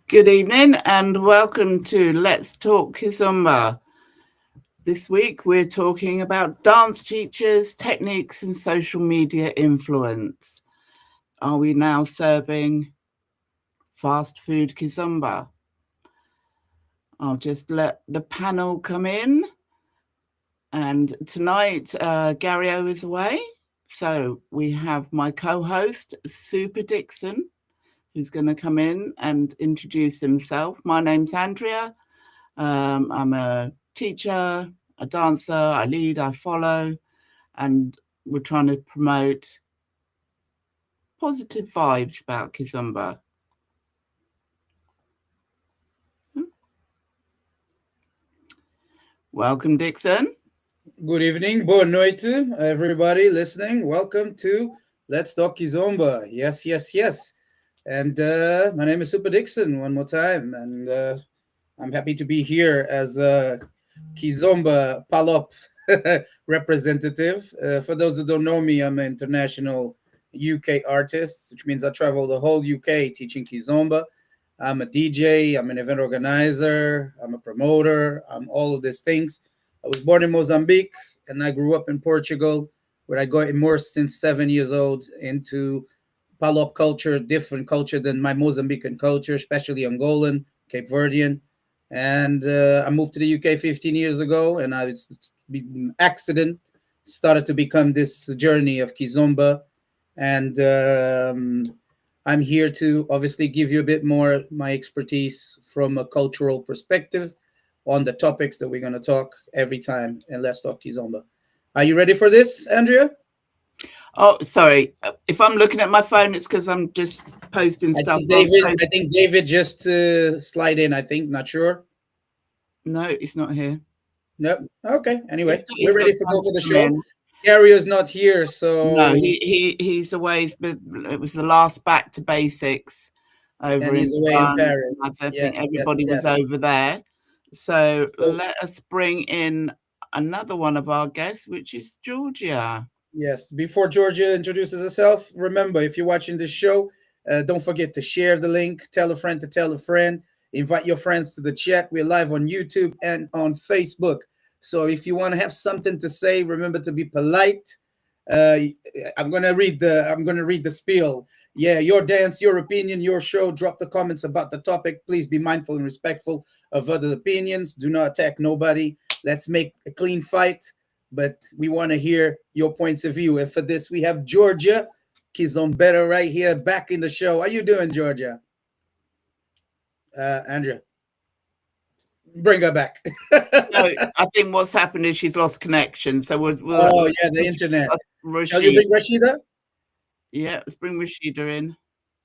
Good evening and welcome to Let's Talk Kizomba. This week we're talking about dance teachers, techniques and social media influence. Are we now serving fast food Kizomba? I'll just let the panel come in. And tonight Gary O is away. So we have my co-host, Super Dixon, who's going to come in and introduce himself. My name's Andrea. I'm a teacher, a dancer, I lead, I follow, and we're trying to promote positive vibes about Kizomba. Welcome, Dixon. Good evening, boa noite, everybody listening. Welcome to Let's Talk Kizomba. Yes, yes, yes. And my name is Super Dixon one more time, and I'm happy to be here as a Kizomba Palop representative. For those who don't know me, I'm an international UK artist, which means I travel the whole UK teaching Kizomba. I'm a DJ, I'm an event organizer, I'm a promoter, I'm all of these things. I was born in Mozambique and I grew up in Portugal, where I got immersed since 7 years old into Palop culture, different culture than my Mozambican culture, especially Angolan, Cape Verdean. And I moved to the UK 15 years ago, and it's been an accident started to become this journey of Kizomba. And I'm here to obviously give you a bit more my expertise from a cultural perspective on the topics that we're going to talk every time in Let's Talk Kizomba. Are you ready for this, Andrea? Oh, sorry. If I'm looking at my phone, it's because I'm just posting stuff. I think David just slide in, I think. Not sure. No, it's not here. No. Okay. Anyway, we're ready to go for the show. Gary is not here, so no, he's away. But it was the last back to basics over and he's away in Paris. I think everybody was over there. So let us bring in another one of our guests, which is Georgia. Yes. Before Georgia introduces herself, remember, if you're watching this show, don't forget to share the link, tell a friend to tell a friend, invite your friends to the chat. We're live on YouTube and on Facebook. So if you want to have something to say, remember to be polite. I'm gonna read the spiel. Yeah, your dance, your opinion, your show. Drop the comments about the topic. Please be mindful and respectful of other opinions. Do not attack nobody. Let's make a clean fight. But we want to hear your points of view. And for this, we have Georgia Kizombera right here back in the show. How you doing, Georgia? Andrea, bring her back. No, I think what's happened is she's lost connection. So we'll the internet. Shall you bring Rashida? Yeah, let's bring Rashida in.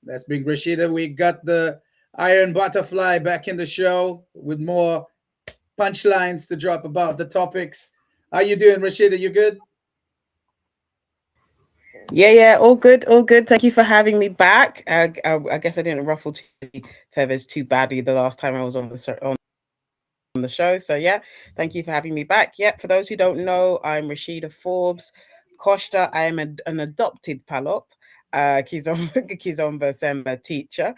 Let's bring Rashida. We got the Iron Butterfly back in the show with more punchlines to drop about the topics. How you doing, Rashida? You good? Yeah, all good. Thank you for having me back. I guess I didn't ruffle too many feathers too badly the last time I was on the show. So yeah, thank you for having me back. Yeah, for those who don't know, I'm Rashida Forbes Costa. I am an adopted Palop, Kizomba Semba teacher.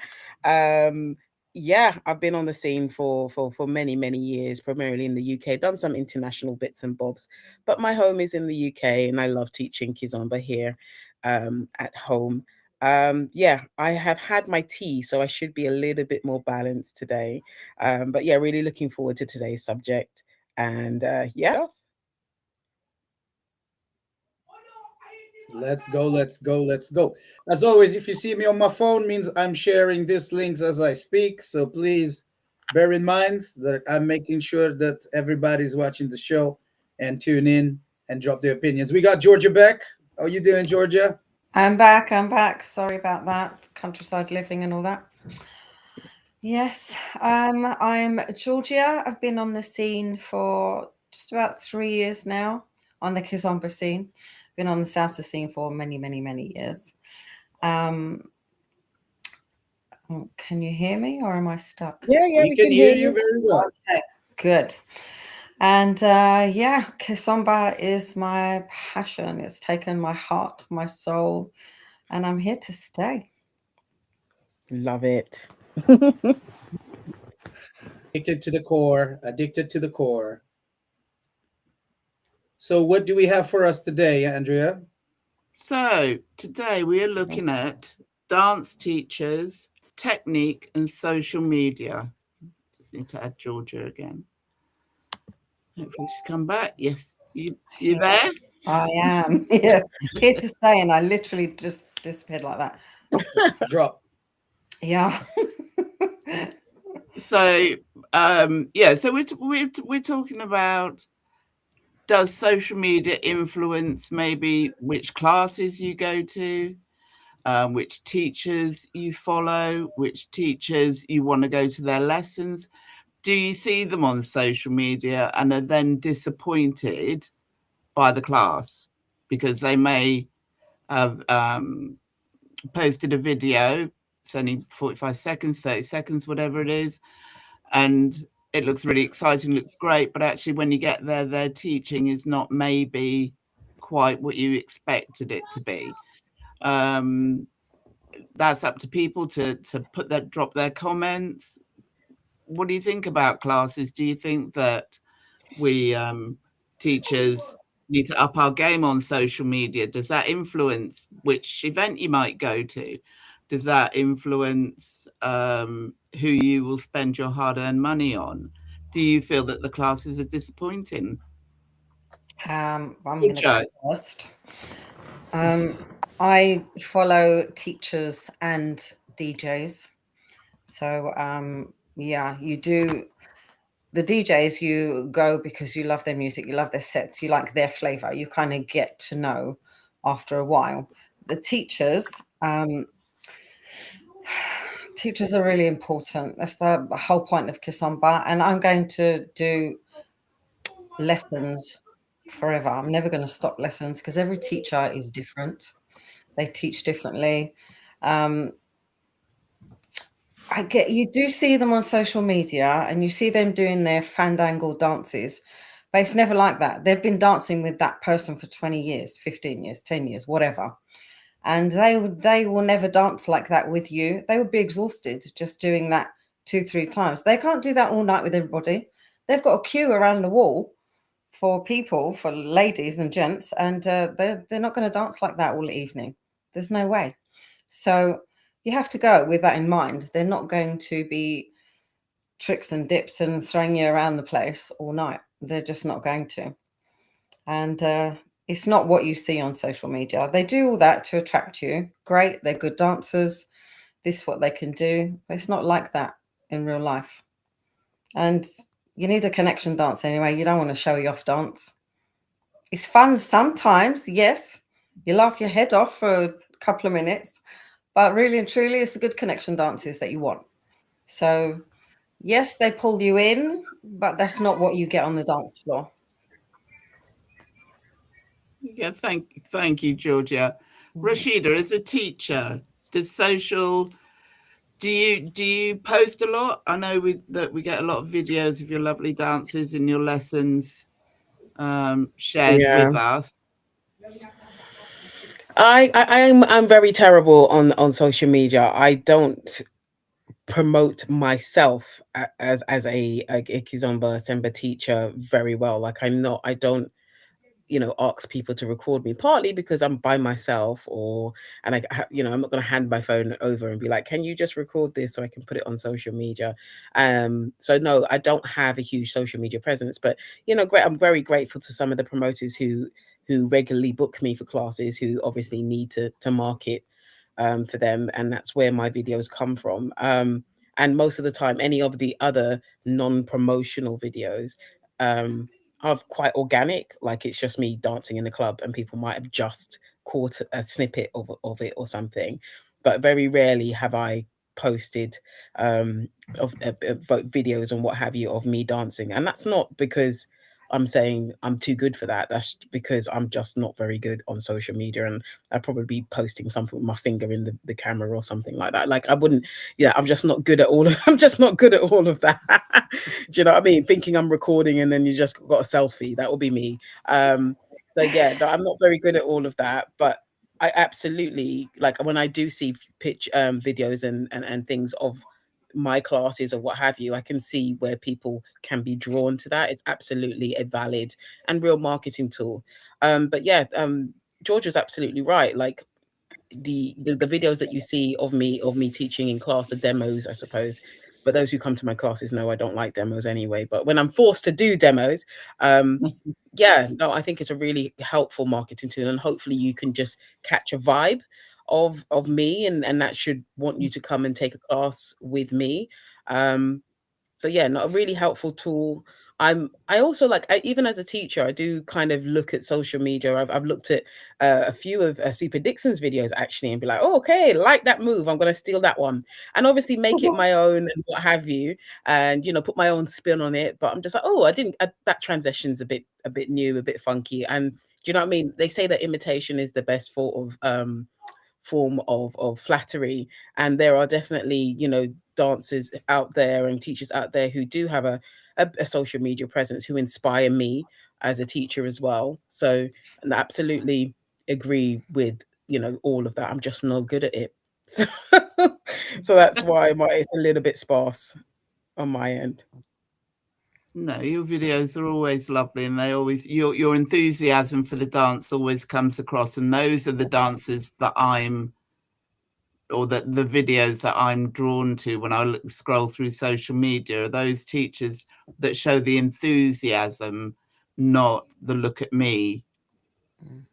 Yeah, I've been on the scene for many, many years, primarily in the UK, done some international bits and bobs, but my home is in the UK and I love teaching Kizomba here at home. Yeah, I have had my tea, so I should be a little bit more balanced today. But yeah, really looking forward to today's subject. And yeah. Let's go, let's go, let's go. As always, if you see me on my phone, means I'm sharing these links as I speak. So please bear in mind that I'm making sure that everybody's watching the show and tune in and drop their opinions. We got Georgia back. How you doing, Georgia? I'm back. I'm back. Sorry about that. Countryside living and all that. Yes, I'm Georgia. I've been on the scene for just about 3 years now, on the Kizomba scene. Been on the salsa scene for many, many, many years. Can you hear me or am I stuck? Yeah, We can hear you very well. Okay, good. And yeah, Kizomba is my passion. It's taken my heart, my soul, and I'm here to stay. Love it. Addicted to the core, addicted to the core. So what do we have for us today, Andrea? So today we are looking at dance teachers, technique and social media. Just need to add Georgia again. Hopefully she's come back. Yes. You there? I am. Yes. Here to stay. And I literally just disappeared like that. Drop. Yeah. So yeah, so we're talking about, does social media influence maybe which classes you go to, which teachers you follow, which teachers you want to go to their lessons? Do you see them on social media and are then disappointed by the class because they may have posted a video, it's only 45 seconds, 30 seconds, whatever it is, and it looks really exciting, looks great, but actually when you get there, their teaching is not maybe quite what you expected it to be. That's up to people to drop their comments. What do you think about classes? Do you think that we teachers need to up our game on social media? Does that influence which event you might go to? Does that influence who you will spend your hard-earned money on? Do you feel that the classes are disappointing? I'm going to go first. I follow teachers and DJs. So yeah, you do. The DJs, you go because you love their music, you love their sets, you like their flavor. You kind of get to know after a while. The teachers, teachers are really important. That's the whole point of Kizomba. And I'm going to do lessons forever. I'm never going to stop lessons because every teacher is different. They teach differently. You do see them on social media and you see them doing their fandangle dances, but it's never like that. They've been dancing with that person for 20 years, 15 years, 10 years, whatever. And they will never dance like that with you. They would be exhausted just doing that 2-3 times. They can't do that all night with everybody. They've got a queue around the wall for people, for ladies and gents, and they're not going to dance like that all evening. There's no way. So you have to go with that in mind. They're not going to be tricks and dips and throwing you around the place all night. They're just not going to. And it's not what you see on social media. They do all that to attract you. Great, they're good dancers. This is what they can do. But it's not like that in real life. And you need a connection dance anyway. You don't want a showy off dance. It's fun sometimes, yes. You laugh your head off for a couple of minutes. But really and truly, it's the good connection dances that you want. So, yes, they pull you in, but that's not what you get on the dance floor. Yeah, thank you, Georgia. Rashida, as a teacher, do you post a lot? I know that we get a lot of videos of your lovely dances and your lessons shared with us. I'm very terrible on social media. I don't promote myself as a Kizomba Semba teacher very well. Like I don't, ask people to record me, partly because I'm by myself, and I'm not going to hand my phone over and be like, can you just record this so I can put it on social media? So no, I don't have a huge social media presence, but great. I'm very grateful to some of the promoters who regularly book me for classes, who obviously need to market for them, and that's where my videos come from. And most of the time, any of the other non-promotional videos are quite organic, like it's just me dancing in the club, and people might have just caught a snippet of it or something. But very rarely have I posted of videos and what have you of me dancing, and that's not because I'm saying I'm too good for that. That's because I'm just not very good on social media, and I'd probably be posting something with my finger in the camera or something like that. Like I wouldn't, I'm just not good at all of, I'm just not good at all of that. Do you know what I mean? Thinking I'm recording and then you just got a selfie. That would be me. So yeah, no, I'm not very good at all of that, but I absolutely, like, when I do see videos and things of my classes or what have you, I can see where people can be drawn to that. It's absolutely a valid and real marketing tool. But yeah, George is absolutely right. Like the videos that you see of me teaching in class are demos, I suppose. But those who come to my classes know I don't like demos anyway. But when I'm forced to do demos, yeah, no, I think it's a really helpful marketing tool, and hopefully you can just catch a vibe of me, and that should want you to come and take a class with me. So yeah, not a really helpful tool. I also like, even as a teacher, I do kind of look at social media. I've looked at a few of Super Dixon's videos actually, and be like, oh, okay, like that move, I'm gonna steal that one, and obviously make it my own and what have you, and put my own spin on it. But I'm just like, oh, that transition's a bit new, a bit funky, and do you know what I mean? They say that imitation is the best form of flattery, and there are definitely dancers out there and teachers out there who do have a social media presence, who inspire me as a teacher as well. So, and I absolutely agree with all of that. I'm just not good at it. So, so that's why it's a little bit sparse on my end. No, your videos are always lovely, and they always, your enthusiasm for the dance always comes across, and those are the dances that the videos that I'm drawn to when I scroll through social media, are those teachers that show the enthusiasm, not the look at me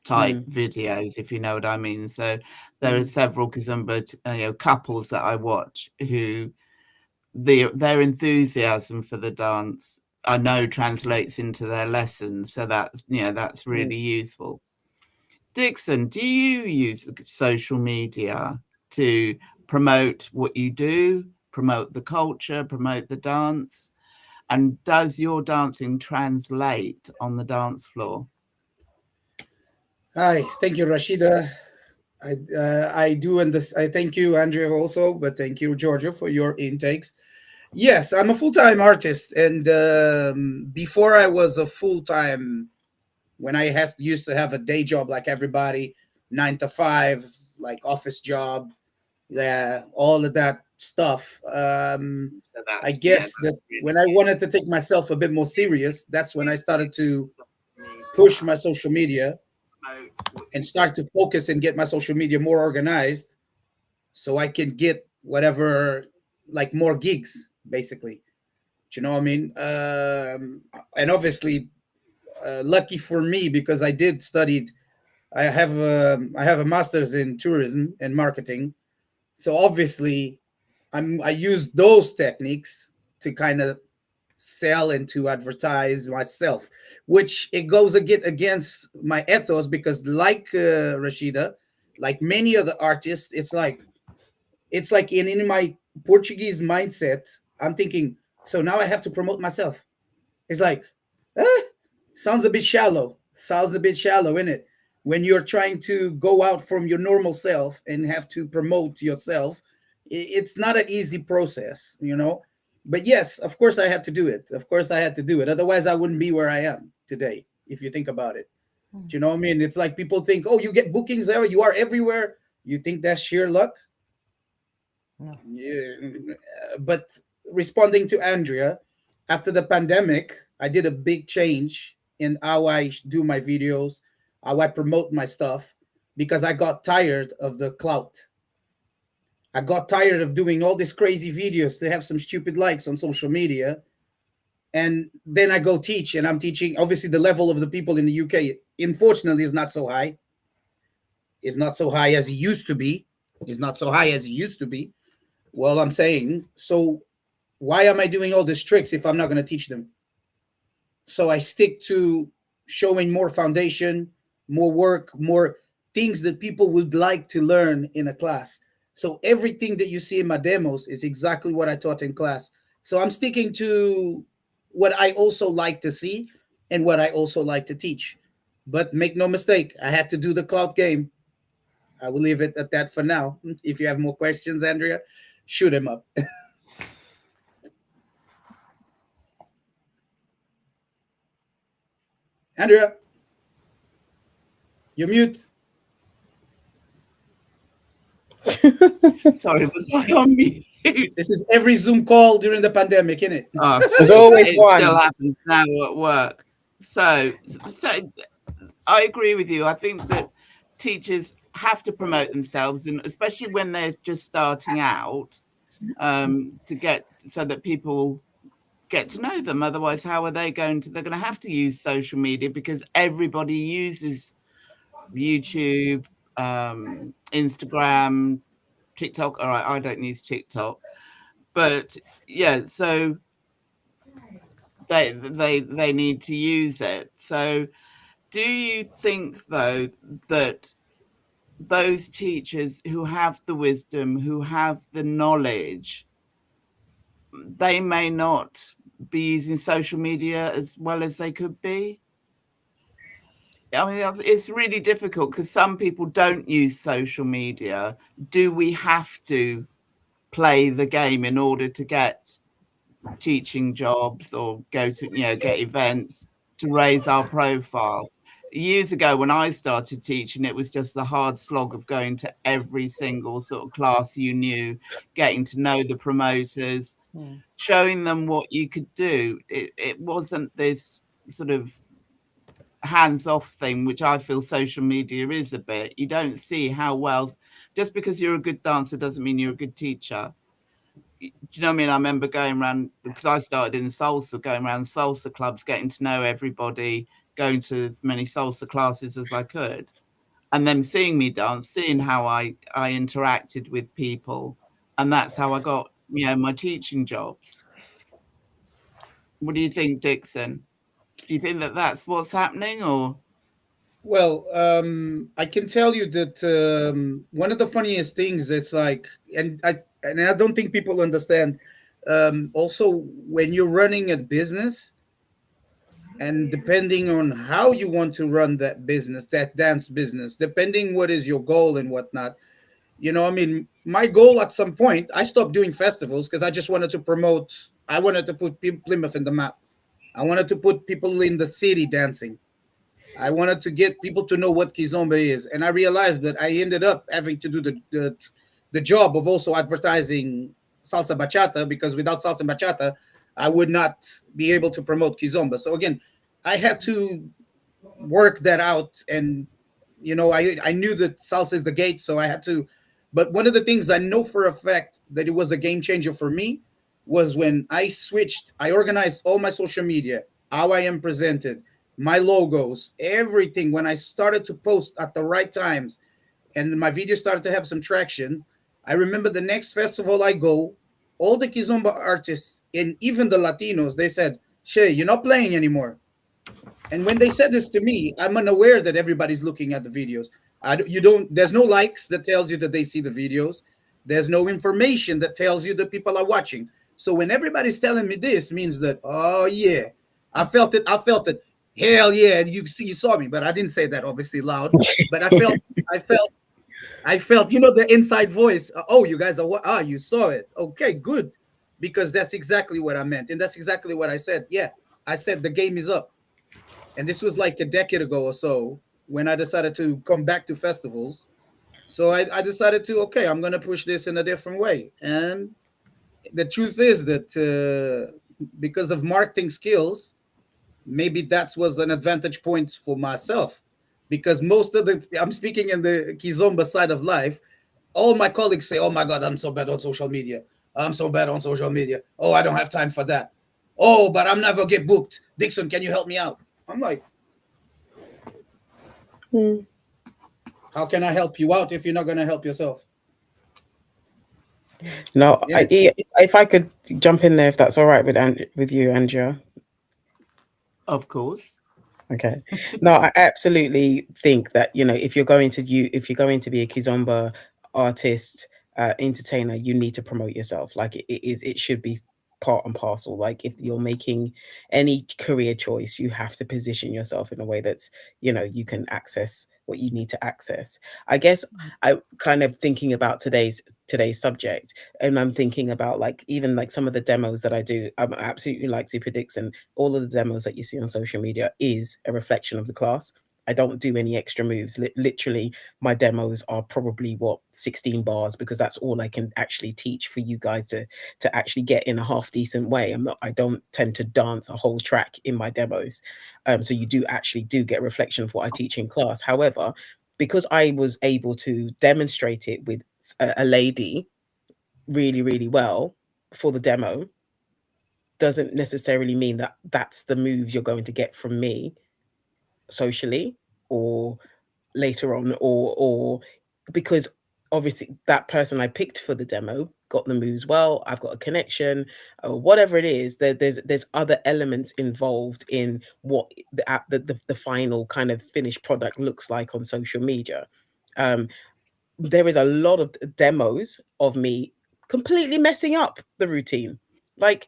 type videos, if you know what I mean. So there are several Kizomba couples that I watch who their enthusiasm for the dance I know translates into their lessons. So that's really useful. Dixon, do you use social media to promote what you do, promote the culture, promote the dance? And does your dancing translate on the dance floor? Hi, thank you, Rashida. I do, and this I thank you, Andrea, also, but thank you, Georgia, for your intakes. Yes, I'm a full-time artist, and before I was a full-time, when I used to have a day job like everybody, 9 to 5, like office job, yeah, all of that stuff. I guess that when I wanted to take myself a bit more serious, that's when I started to push my social media and start to focus and get my social media more organized, so I can get whatever, like, more gigs, basically. Do you know what I mean? And obviously, lucky for me, because I did studied. I have a master's in tourism and marketing, so obviously, I use those techniques to kind of sell and to advertise myself, which it goes against my ethos, because like Rashida, like many of the artists, it's like in my Portuguese mindset, I'm thinking, so now I have to promote myself. It's like, eh, sounds a bit shallow. Sounds a bit shallow, isn't it? When you're trying to go out from your normal self and have to promote yourself, it's not an easy process, you know. But yes, of course I had to do it. Of course I had to do it. Otherwise, I wouldn't be where I am today, if you think about it. Do you know what I mean? It's like people think, oh, you get bookings there, you are everywhere. You think that's sheer luck? No. Yeah. But responding to Andrea, after the pandemic, I did a big change in how I do my videos, how I promote my stuff, because I got tired of the clout. I got tired of doing all these crazy videos to have some stupid likes on social media. And then I go teach, and I'm teaching. Obviously, the level of the people in the UK, unfortunately, is not so high. Is not so high as it used to be. Is not so high as it used to be. Well, I'm saying, so why am I doing all these tricks if I'm not going to teach them? So I stick to showing more foundation, more work, more things that people would like to learn in a class. So everything that you see in my demos is exactly what I taught in class. So I'm sticking to what I also like to see and what I also like to teach. But make no mistake, I had to do the cloud game. I will leave it at that for now. If you have more questions, Andrea, shoot him up. Andrea, you're mute. Sorry, was I on mute? This is every Zoom call during the pandemic, isn't it? Oh, There's always it one. still happens now at work. So I agree with you. I think that teachers have to promote themselves, and especially when they're just starting out, to get so that people get to know them. Otherwise, how are they going to? They're going to have to use social media because everybody uses YouTube, Instagram, TikTok. All right, I don't use TikTok, but yeah, so they need to use it. So do you think though that those teachers who have the wisdom, who have the knowledge, they may not be using social media as well as they could be? I mean, it's really difficult because some people don't use social media. Do we have to play the game in order to get teaching jobs or go to, get events to raise our profile? Years ago, when I started teaching, it was just the hard slog of going to every single sort of class you knew, getting to know the promoters, showing them what you could do. It wasn't this sort of hands-off thing, which I feel social media is a bit. You don't see how well, just because you're a good dancer doesn't mean you're a good teacher. Do you know what I mean? I remember going around, because I started in salsa, going around salsa clubs, getting to know everybody, going to as many salsa classes as I could, and then seeing me dance, seeing how I interacted with people, and that's how I got my teaching jobs. What do you think, Dixon? Do you think that that's what's happening, or? Well, I can tell you that one of the funniest things it's like, and I don't think people understand. Also, when you're running a business, and depending on how you want to run that business, that dance business, depending what is your goal and whatnot, I mean, my goal at some point, I stopped doing festivals because I just wanted to promote. I wanted to put Plymouth in the map. I wanted to put people in the city dancing. I wanted to get people to know what Kizomba is, and I realized that I ended up having to do the job of also advertising salsa bachata, because without salsa bachata, I would not be able to promote Kizomba. So again, I had to work that out, and I knew that salsa is the gate, so I had to. But one of the things I know for a fact that it was a game changer for me was when I switched. I organized all my social media, how I am presented, my logos, everything. When I started to post at the right times and my video started to have some traction, I remember the next festival I go, all the Kizomba artists and even the Latinos, they said, "Shay, you're not playing anymore." And when they said this to me, I'm unaware that everybody's looking at the videos. There's no likes that tells you that they see the videos. There's no information that tells you that people are watching. So when everybody's telling me this, means that, oh yeah, I felt it. Hell yeah, you saw me, but I didn't say that obviously loud. But I felt, the inside voice. Oh, you guys are you saw it. Okay, good, because that's exactly what I meant, and that's exactly what I said. Yeah, I said the game is up, and this was like a decade ago or so when I decided to come back to festivals. So I decided to, okay, I'm gonna push this in a different way, and the truth is that because of marketing skills, maybe that was an advantage point for myself, because most of the, I'm speaking in the Kizomba side of life, all my colleagues say, "Oh my God, I'm so bad on social media. I'm so bad on social media. Oh, I don't have time for that. Oh, but I'm never get booked. Dixon, can you help me out?" I'm like, how can I help you out if you're not going to help yourself? No, Yeah. if I could jump in there, if that's all right with you, Andrea. Of course. Okay. No, I absolutely think that, if you're going to be a Kizomba artist, entertainer, you need to promote yourself. Like it should be part and parcel. Like if you're making any career choice, you have to position yourself in a way that's, you can access what you need to access. I guess I kind of thinking about today's subject, and I'm thinking about like even like some of the demos that I do. I'm absolutely like Super Dixon. All of the demos that you see on social media is a reflection of the class. I don't do any extra moves. Literally, my demos are probably 16 bars, because that's all I can actually teach for you guys to actually get in a half decent way. I don't tend to dance a whole track in my demos. So you do get a reflection of what I teach in class. However, because I was able to demonstrate it with a lady really, really well for the demo, doesn't necessarily mean that that's the move you're going to get from me socially or later on, or because obviously that person I picked for the demo got the moves well, I've got a connection, or whatever it is. There's other elements involved in what the final kind of finished product looks like on social media. There is a lot of demos of me completely messing up the routine. Like,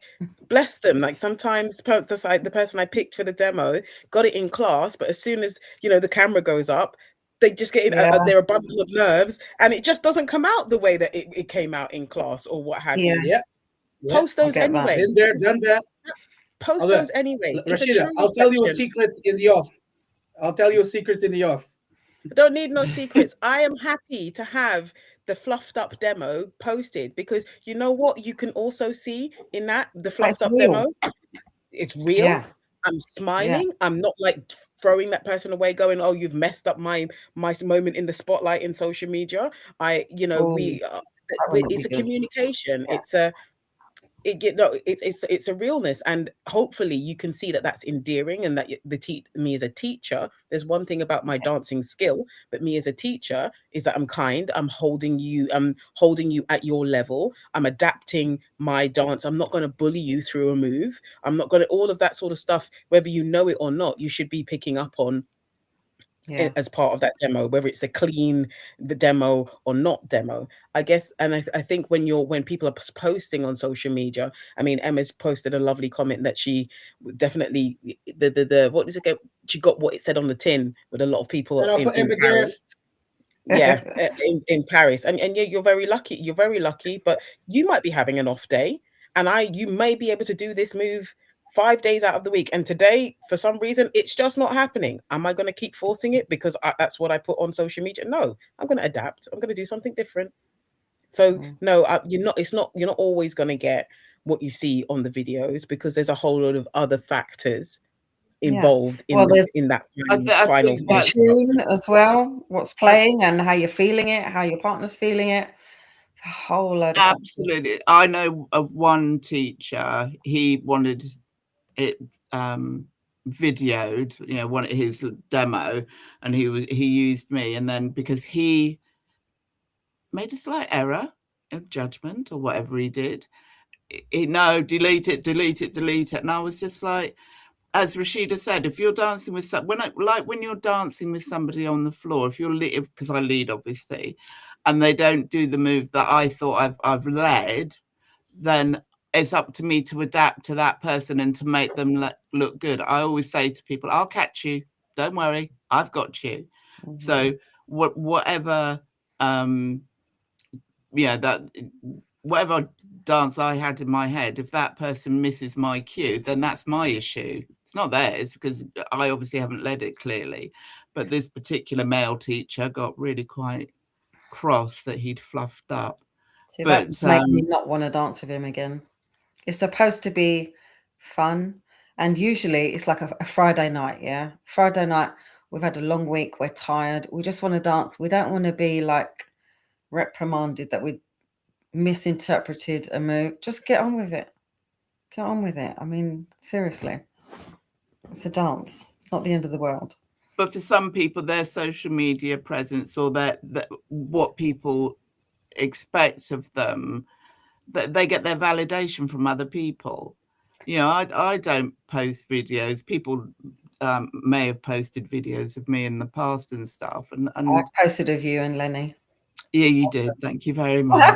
bless them. Like sometimes the person I picked for the demo got it in class, but as soon as the camera goes up, they just get they're a bundle of nerves, and it just doesn't come out the way that it came out in class or what have you. Yeah. Post those anyway. Been there, done that. Post those anyway. It's Rashida, I'll tell you a secret in the off. I'll tell you a secret in the off. I don't need no secrets. I am happy to have the fluffed up demo posted, because you know what you can also see in that the fluffed up demo. It's real. Yeah. I'm smiling. I'm not like throwing that person away going, "Oh, you've messed up my moment in the spotlight in social media." It's a communication. Yeah. It's a realness, and hopefully you can see that that's endearing, and that me as a teacher, there's one thing about my dancing skill, but me as a teacher is that I'm kind. I'm holding you at your level. I'm adapting my dance. I'm not going to bully you through a move. I'm not going to, all of that sort of stuff, whether you know it or not, you should be picking up on as part of that demo, whether it's a clean the demo or not demo, I guess. And I think when people are posting on social media, I mean, Emma's posted a lovely comment that she definitely the what does it get? She got what it said on the tin with a lot of people in Paris. Yeah, in Paris, and yeah, you're very lucky. You're very lucky, but you might be having an off day, and you may be able to do this move 5 days out of the week. And today, for some reason, it's just not happening. Am I going to keep forcing it because that's what I put on social media? No, I'm going to adapt. I'm going to do something different. So no, you're not. It's not. You're not always going to get what you see on the videos, because there's a whole lot of other factors involved in that final tune as well. What's playing and how you're feeling it, how your partner's feeling it. A whole load of absolutely. I know of one teacher, he wanted it videoed, one his demo, and he used me, and then because he made a slight error of judgment or whatever he did, delete it, and I was just like, as Rashida said, if you're dancing with when you're dancing with somebody on the floor, if you're because I lead obviously, and they don't do the move that I thought I've led, then it's up to me to adapt to that person and to make them look good. I always say to people, "I'll catch you. Don't worry, I've got you." So whatever whatever dance I had in my head, if that person misses my cue, then that's my issue. It's not theirs, because I obviously haven't led it clearly. But this particular male teacher got really quite cross that he'd fluffed up. See, that made me not want to dance with him again. It's supposed to be fun And usually it's like a Friday night, yeah? Friday night, we've had a long week, we're tired, we just want to dance. We don't want to be like reprimanded that we misinterpreted a move. Just get on with it. Get on with it. I mean, seriously. It's a dance. It's not the end of the world. But for some people, their social media presence or what people expect of them, that they get their validation from other people. You know, I don't post videos. People may have posted videos of me in the past and stuff. And I posted of you and Lenny. yeah, you did. Thank you very much.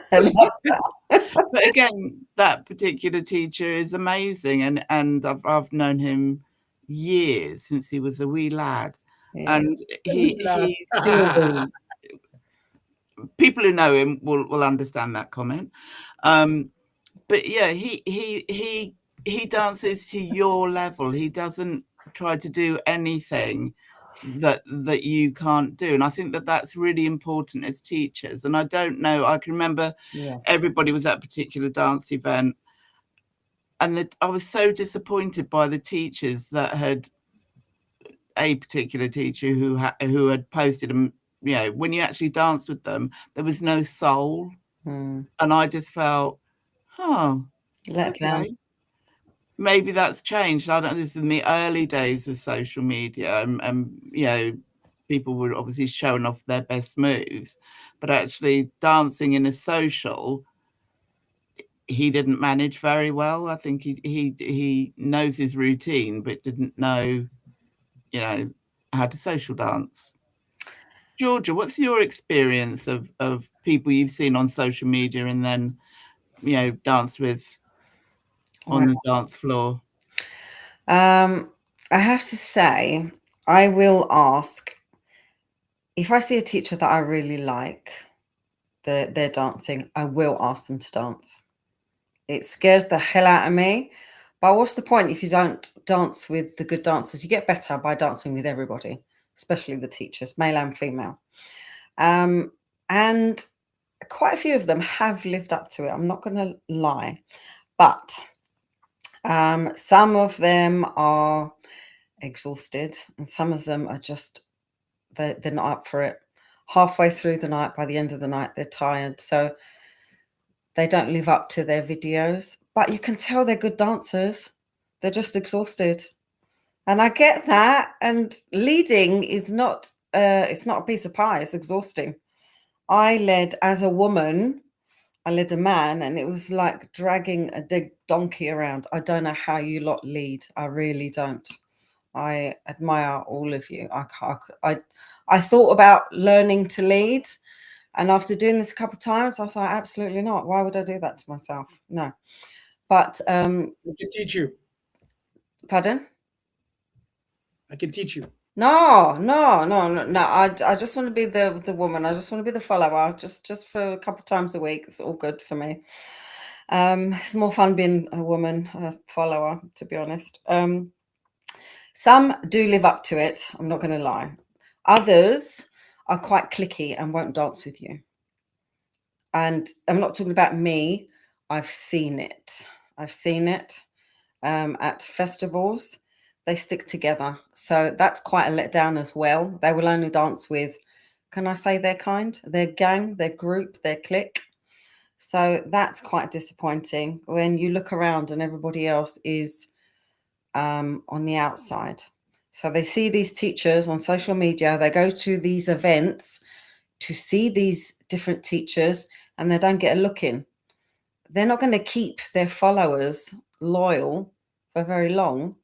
But again, that particular teacher is amazing, and I've known him years, since he was a wee lad. Yeah. And he Still people who know him will understand that comment. But yeah, he dances to your level. He doesn't try to do anything that you can't do, and I think that that's really important as teachers. And I don't know, I can remember Yeah. everybody was at a particular dance event, and I was so disappointed by the teachers that had a particular teacher who had posted them. You know, when you actually danced with them, there was no soul. And I just felt, let down. okay, maybe that's changed. I don't know, this is in the early days of social media, and you know, people were obviously showing off their best moves, but actually dancing in a social, he didn't manage very well. I think he knows his routine, but didn't know, you know, how to social dance. Georgia, what's your experience of people you've seen on social media and then, you know, dance with on the dance floor? I have to say, I will ask if I see a teacher that I really like, their dancing, I will ask them to dance. It scares the hell out of me. But what's the point if you don't dance with the good dancers? You get better by dancing with everybody, especially the teachers, male and female. And quite a few of them have lived up to it. I'm not going to lie. But some of them are exhausted, and some of them are just, they're not up for it. Halfway through the night, by the end of the night, they're tired. So they don't live up to their videos. But you can tell they're good dancers. They're just exhausted. And I get that. And leading is not, it's not a piece of pie. It's exhausting. I led as a woman. I led a man, and it was like dragging a dead donkey around. I don't know how you lot lead. I really don't. I admire all of you. I thought about learning to lead, and after doing this a couple of times, I was like, absolutely not. Why would I do that to myself? No. But I can teach you. pardon? I can teach you. No. I just want to be the woman. I just want to be the follower. Just for a couple of times a week. It's all good for me. It's more fun being a woman, a follower, to be honest. Some do live up to it. I'm not going to lie. Others are quite cliquey and won't dance with you. And I'm not talking about me. I've seen it. At festivals. They stick together. So that's quite a letdown as well. They will only dance with, can I say their kind, their gang, their group, their clique. So that's quite disappointing when you look around and everybody else is on the outside. So they see these teachers on social media, they go to these events to see these different teachers, and they don't get a look in. They're not going to keep their followers loyal for very long.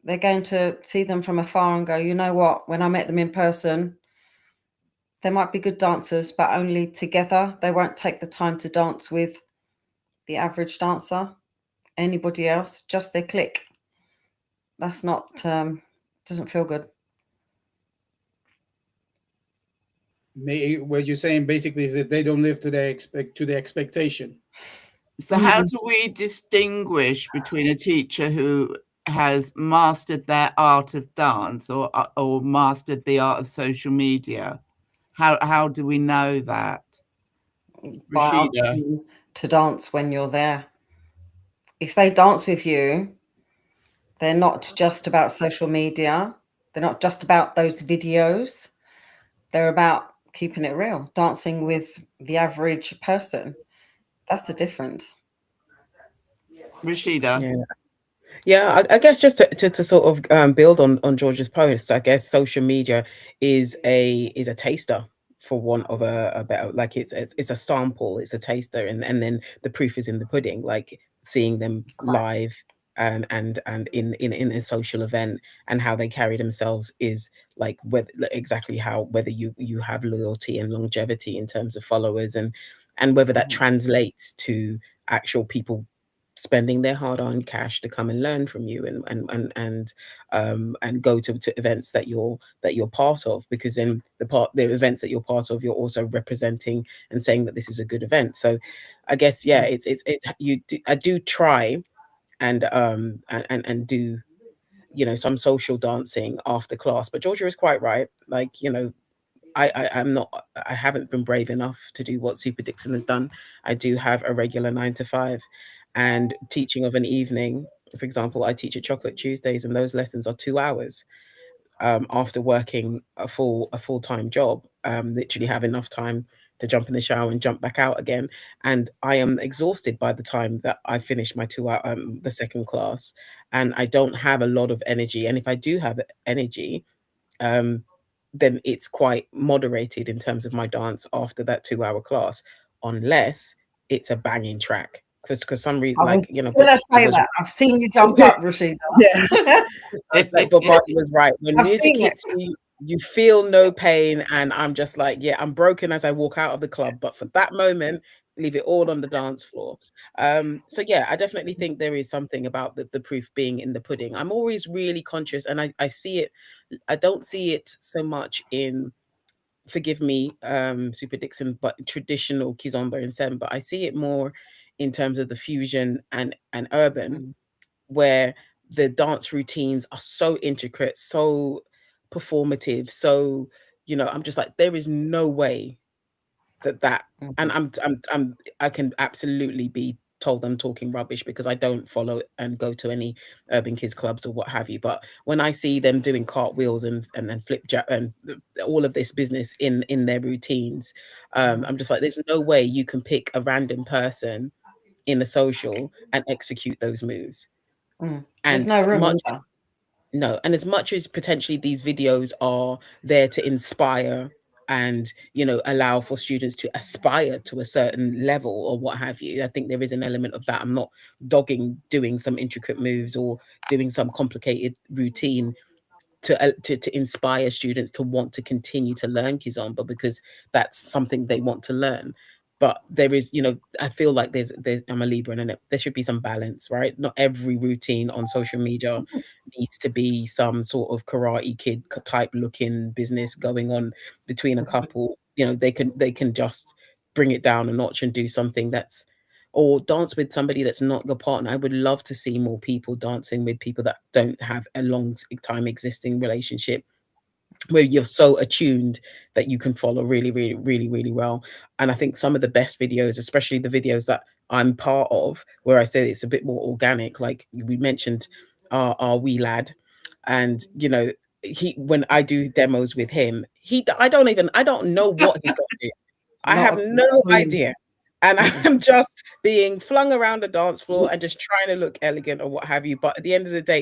They're going to see them from afar and go, you know what, when I met them in person, they might be good dancers, but only together. They won't take the time to dance with the average dancer, anybody else, just their clique. That's not, doesn't feel good. What you're saying basically is that they don't live to their expectation. So how do we distinguish between a teacher who has mastered their art of dance or mastered the art of social media? How do we know that? By asking Rashida? them to dance when you're there. If they dance with you They're not just about social media. They're not just about those videos. They're about keeping it real, dancing with the average person. That's the difference. Rashida. Yeah. Yeah, I guess just to sort of build on George's post, I guess social media is a taster, for want of a better, like it's a sample, it's a taster, and then the proof is in the pudding, like seeing them Correct. live and in a social event, and how they carry themselves is like whether exactly how whether you have loyalty and longevity in terms of followers, and whether that translates to actual people spending their hard-earned cash to come and learn from you, and go to events that you're part of, because in the events that you're part of, you're also representing and saying that this is a good event. So I guess, yeah, I do try and do, some social dancing after class. But Georgia is quite right, like, I'm not, I haven't been brave enough to do what Super Dixon has done. I do have a regular 9 to 5, and teaching of an evening. For example, I teach at Chocolate Tuesdays, and those lessons are 2 hours. After working a full-time job, literally have enough time to jump in the shower and jump back out again, and I am exhausted by the time that I finish my 2 hour the second class, and I don't have a lot of energy. And if I do have energy, um, then it's quite moderated in terms of my dance after that 2 hour class, unless it's a banging track. Because some reason, I like, was gonna Bobby say was that. I've seen you jump up, Rashida. yeah, like Bobby was right. When I've music seen it. hits you, you feel no pain, and I'm just like, yeah, I'm broken as I walk out of the club, but for that moment, leave it all on the dance floor. So yeah, I definitely think there is something about the proof being in the pudding. I'm always really conscious, and I see it. I don't see it so much in, forgive me, Super Dixon, but traditional Kizomba and Semba. I see it more in terms of the fusion and urban, Mm, where the dance routines are so intricate, so performative, so, I'm just like, there is no way that and mhm, I can absolutely be told I'm talking rubbish, because I don't follow and go to any urban kids clubs or what have you. But when I see them doing cartwheels and flip jack and all of this business in their routines, mhm, I'm just like, there's no way you can pick a random person in a social and execute those moves. mm. There's And no as room much either. no, and as much as potentially these videos are there to inspire and, allow for students to aspire to a certain level or what have you, I think there is an element of that. I'm not dogging doing some intricate moves or doing some complicated routine to inspire students to want to continue to learn Kizomba, because that's something they want to learn. But there is, I feel like there's I'm a Libra, and there should be some balance, right? Not every routine on social media needs to be some sort of Karate Kid type looking business going on between a couple. They can just bring it down a notch and do something that's, or dance with somebody that's not your partner. I would love to see more people dancing with people that don't have a long time existing relationship, where you're so attuned that you can follow really, really, really, really well. And I think some of the best videos, especially the videos that I'm part of, where I say it's a bit more organic, like we mentioned, our wee lad, and he, when I do demos with him, I don't know what he's going to do. I have Not no a clue. idea. And Mm-mm. I'm just being flung around the dance floor and just trying to look elegant or what have you. But at the end of the day,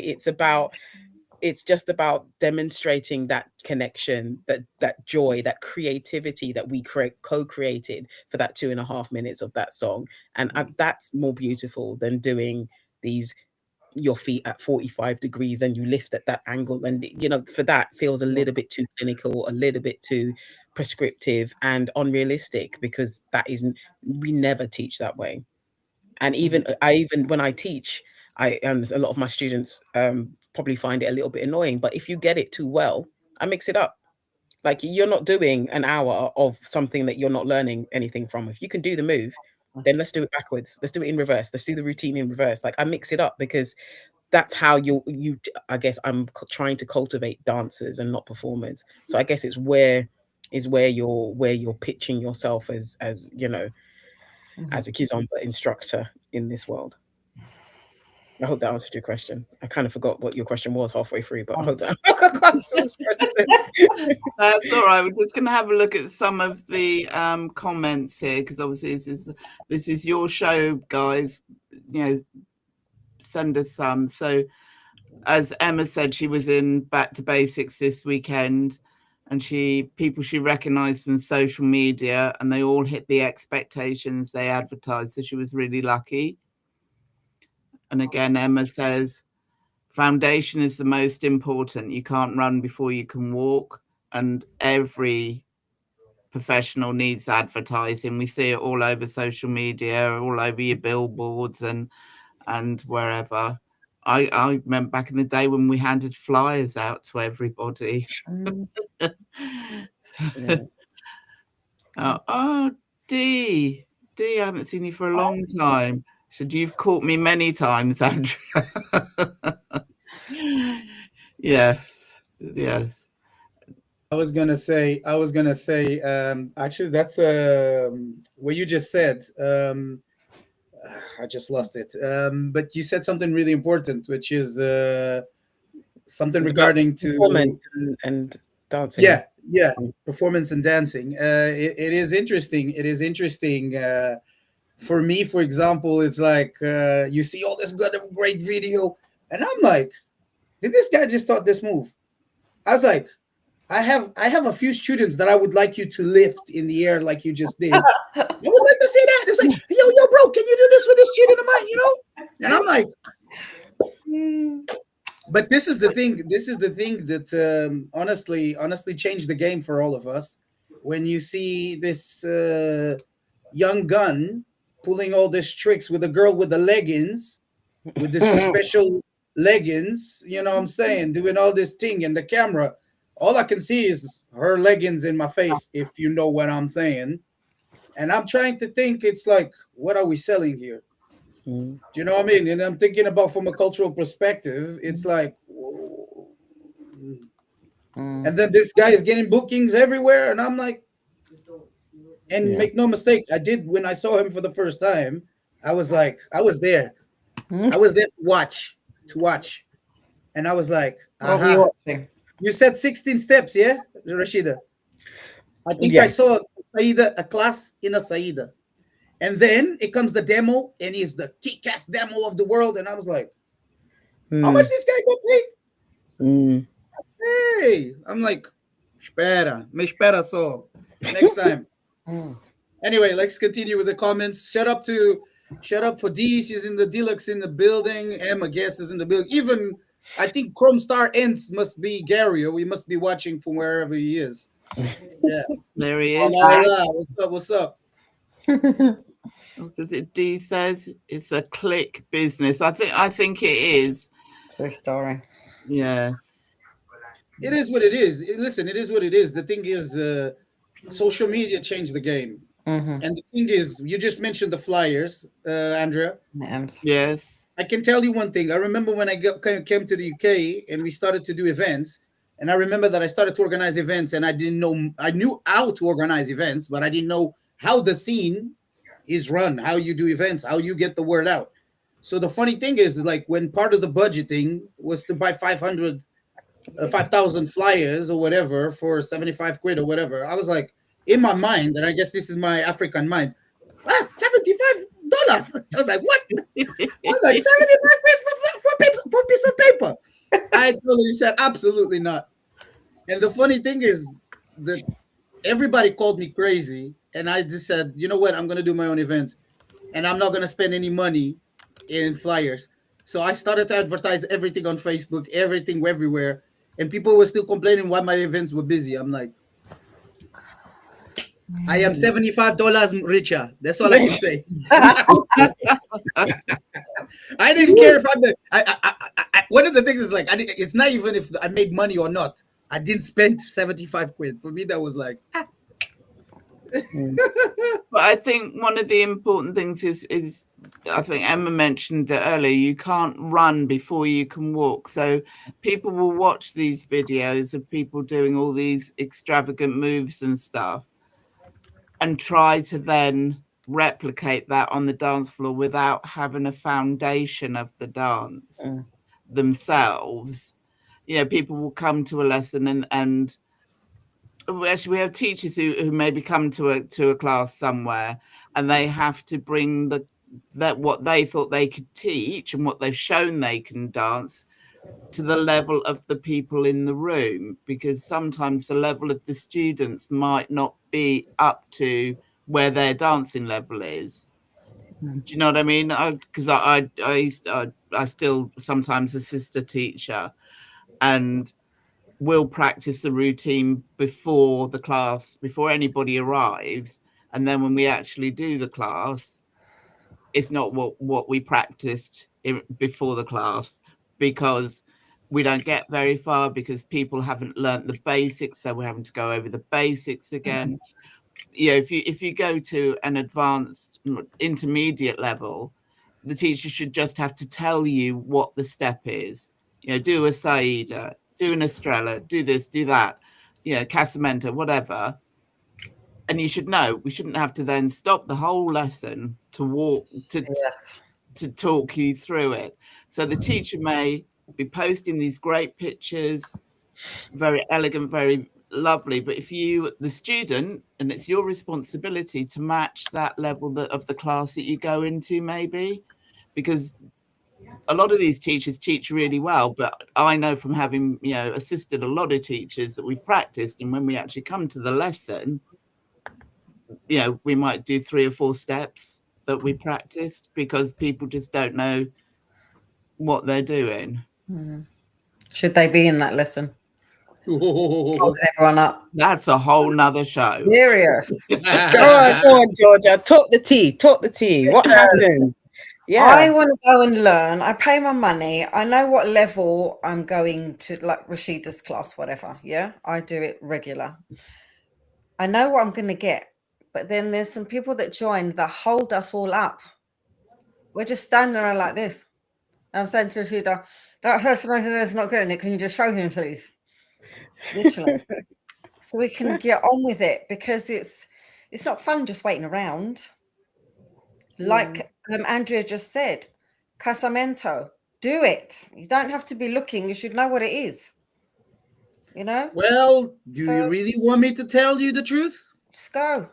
it's just about demonstrating that connection, that joy, that creativity that we co-created for that 2.5 minutes of that song. And that's more beautiful than doing these, your feet at 45 degrees and you lift at that angle, and for that feels a Yeah. little bit too clinical, a little bit too prescriptive and unrealistic, because that isn't, we never teach that way. And Mhm. even when I teach, I a lot of my students probably find it a little bit annoying, but if you get it too well, I mix it up. Like, you're not doing an hour of something that you're not learning anything from. If you can do the move, then let's do it backwards, let's do it in reverse, let's do the routine in reverse. Like, I mix it up, because that's how I guess I'm trying to cultivate dancers and not performers. So I guess it's where you're pitching yourself as Mhm. as a kizomba instructor in this world. I hope that answered your question. I kind of forgot what your question was halfway through, but I hope that That's all right. We're just going to have a look at some of the comments here, because obviously this is your show, guys. You know, send us some. So, as Emma said, she was in Back to Basics this weekend, and people she recognised from social media, and they all hit the expectations they advertised. So she was really lucky. And again, Emma says, foundation is the most important. You can't run before you can walk, and every professional needs advertising. We see it all over social media, all over your billboards and wherever. I remember back in the day when we handed flyers out to everybody. Oh, D, I haven't seen you for a long time. So you've caught me many times, Andrea. Yes. I was gonna say, actually, that's what you just said. I just lost it. But you said something really important, which is something regarding to performance and dancing. Yeah, performance and dancing. It is interesting. It is interesting. For me, for example, it's like you see all this great video, and I'm like, did this guy just taught this move? I was like, I have a few students that I would like you to lift in the air like you just did. I would like to see that. It's like, yo, bro, can you do this with this student of mine? You know? And I'm like, but this is the thing. This is the thing that honestly changed the game for all of us. When you see this young gun pulling all these tricks with a girl with the leggings, with this special leggings, you know what I'm saying, doing all this thing in the camera. All I can see is her leggings in my face, if you know what I'm saying. And I'm trying to think, it's like, what are we selling here? Do you know what I mean? And I'm thinking about from a cultural perspective, it's like, and then this guy is getting bookings everywhere. And I'm like, and make no mistake, when I saw him for the first time, I was like, I was there to watch. And I was like, what were you watching? You said 16 steps, yeah, Rashida? I think I saw a class in a Saida. And then it comes the demo, and it's the kick-ass demo of the world. And I was like, how much this guy got paid? Hey, I'm like, me espera so. Next time. Anyway, let's continue with the comments. Shut up for D. She's in the deluxe in the building. Emma Guest is in the building. Even I think Chrome Star Ends must be Gary, or we must be watching from wherever he is. Yeah, there he is. What's up? What does it? D says it's a click business. I think it is. True story. Yes. It is what it is. Listen, it is what it is. The thing is, social media changed the game. And the thing is, you just mentioned the flyers, Andrea. Yes. I can tell you one thing. I remember when I came to the UK and we started to do events. And I remember that I started to organize events, and I knew how to organize events, but I didn't know how the scene is run, how you do events, how you get the word out. So the funny thing is like when part of the budgeting was to buy 5,000 flyers or whatever for 75 quid or whatever, I was like, in my mind, and I guess this is my African mind, $75. I was like, what? I was like, 75 quid for a piece of paper. I totally said, absolutely not. And the funny thing is that everybody called me crazy. And I just said, you know what? I'm going to do my own events. And I'm not going to spend any money in flyers. So I started to advertise everything on Facebook, everything everywhere. And people were still complaining why my events were busy. I'm like, I am $75 richer. That's all I can say. I didn't care if one of the things is like, it's not even if I made money or not. I didn't spend 75 quid. For me, that was like, But I think one of the important things is I think Emma mentioned it earlier, you can't run before you can walk. So people will watch these videos of people doing all these extravagant moves and stuff and try to then replicate that on the dance floor without having a foundation of the dance themselves. You know, people will come to a lesson and actually we have teachers who maybe come to a class somewhere and they have to bring that what they thought they could teach and what they've shown they can dance to the level of the people in the room, because sometimes the level of the students might not be up to where their dancing level is. Do you know what I mean? Because I still sometimes assist a teacher and will practice the routine before the class, before anybody arrives, and then when we actually do the class, it's not what we practiced before the class, because we don't get very far because people haven't learnt the basics, so we're having to go over the basics again. You know, if you go to an advanced intermediate level, the teacher should just have to tell you what the step is. You know, do a Saida, do an Estrella, do this, do that, you know, Casamento, whatever. And you should know. We shouldn't have to then stop the whole lesson to talk you through it. So the teacher may be posting these great pictures, very elegant, very lovely, but if you, the student, and it's your responsibility to match that level of the class that you go into, maybe, because a lot of these teachers teach really well, but I know from having, you know, assisted a lot of teachers that we've practiced, and when we actually come to the lesson, you know, we might do 3 or 4 steps that we practiced because people just don't know what they're doing. Should they be in that lesson? Holding everyone up. That's a whole nother show. Serious. Go on, Georgia. Talk the tea. What happened? Yeah. I want to go and learn. I pay my money. I know what level I'm going to, like Rashida's class, whatever. Yeah, I do it regular. I know what I'm going to get. But then there's some people that join that hold us all up. We're just standing around like this. I'm saying to Rashida, that person over there is not getting it. Can you just show him, please? Literally. So we can get on with it, because it's not fun just waiting around. Like Andrea just said, Casamento, do it. You don't have to be looking. You should know what it is. You know? Well, do you really want me to tell you the truth? Just go.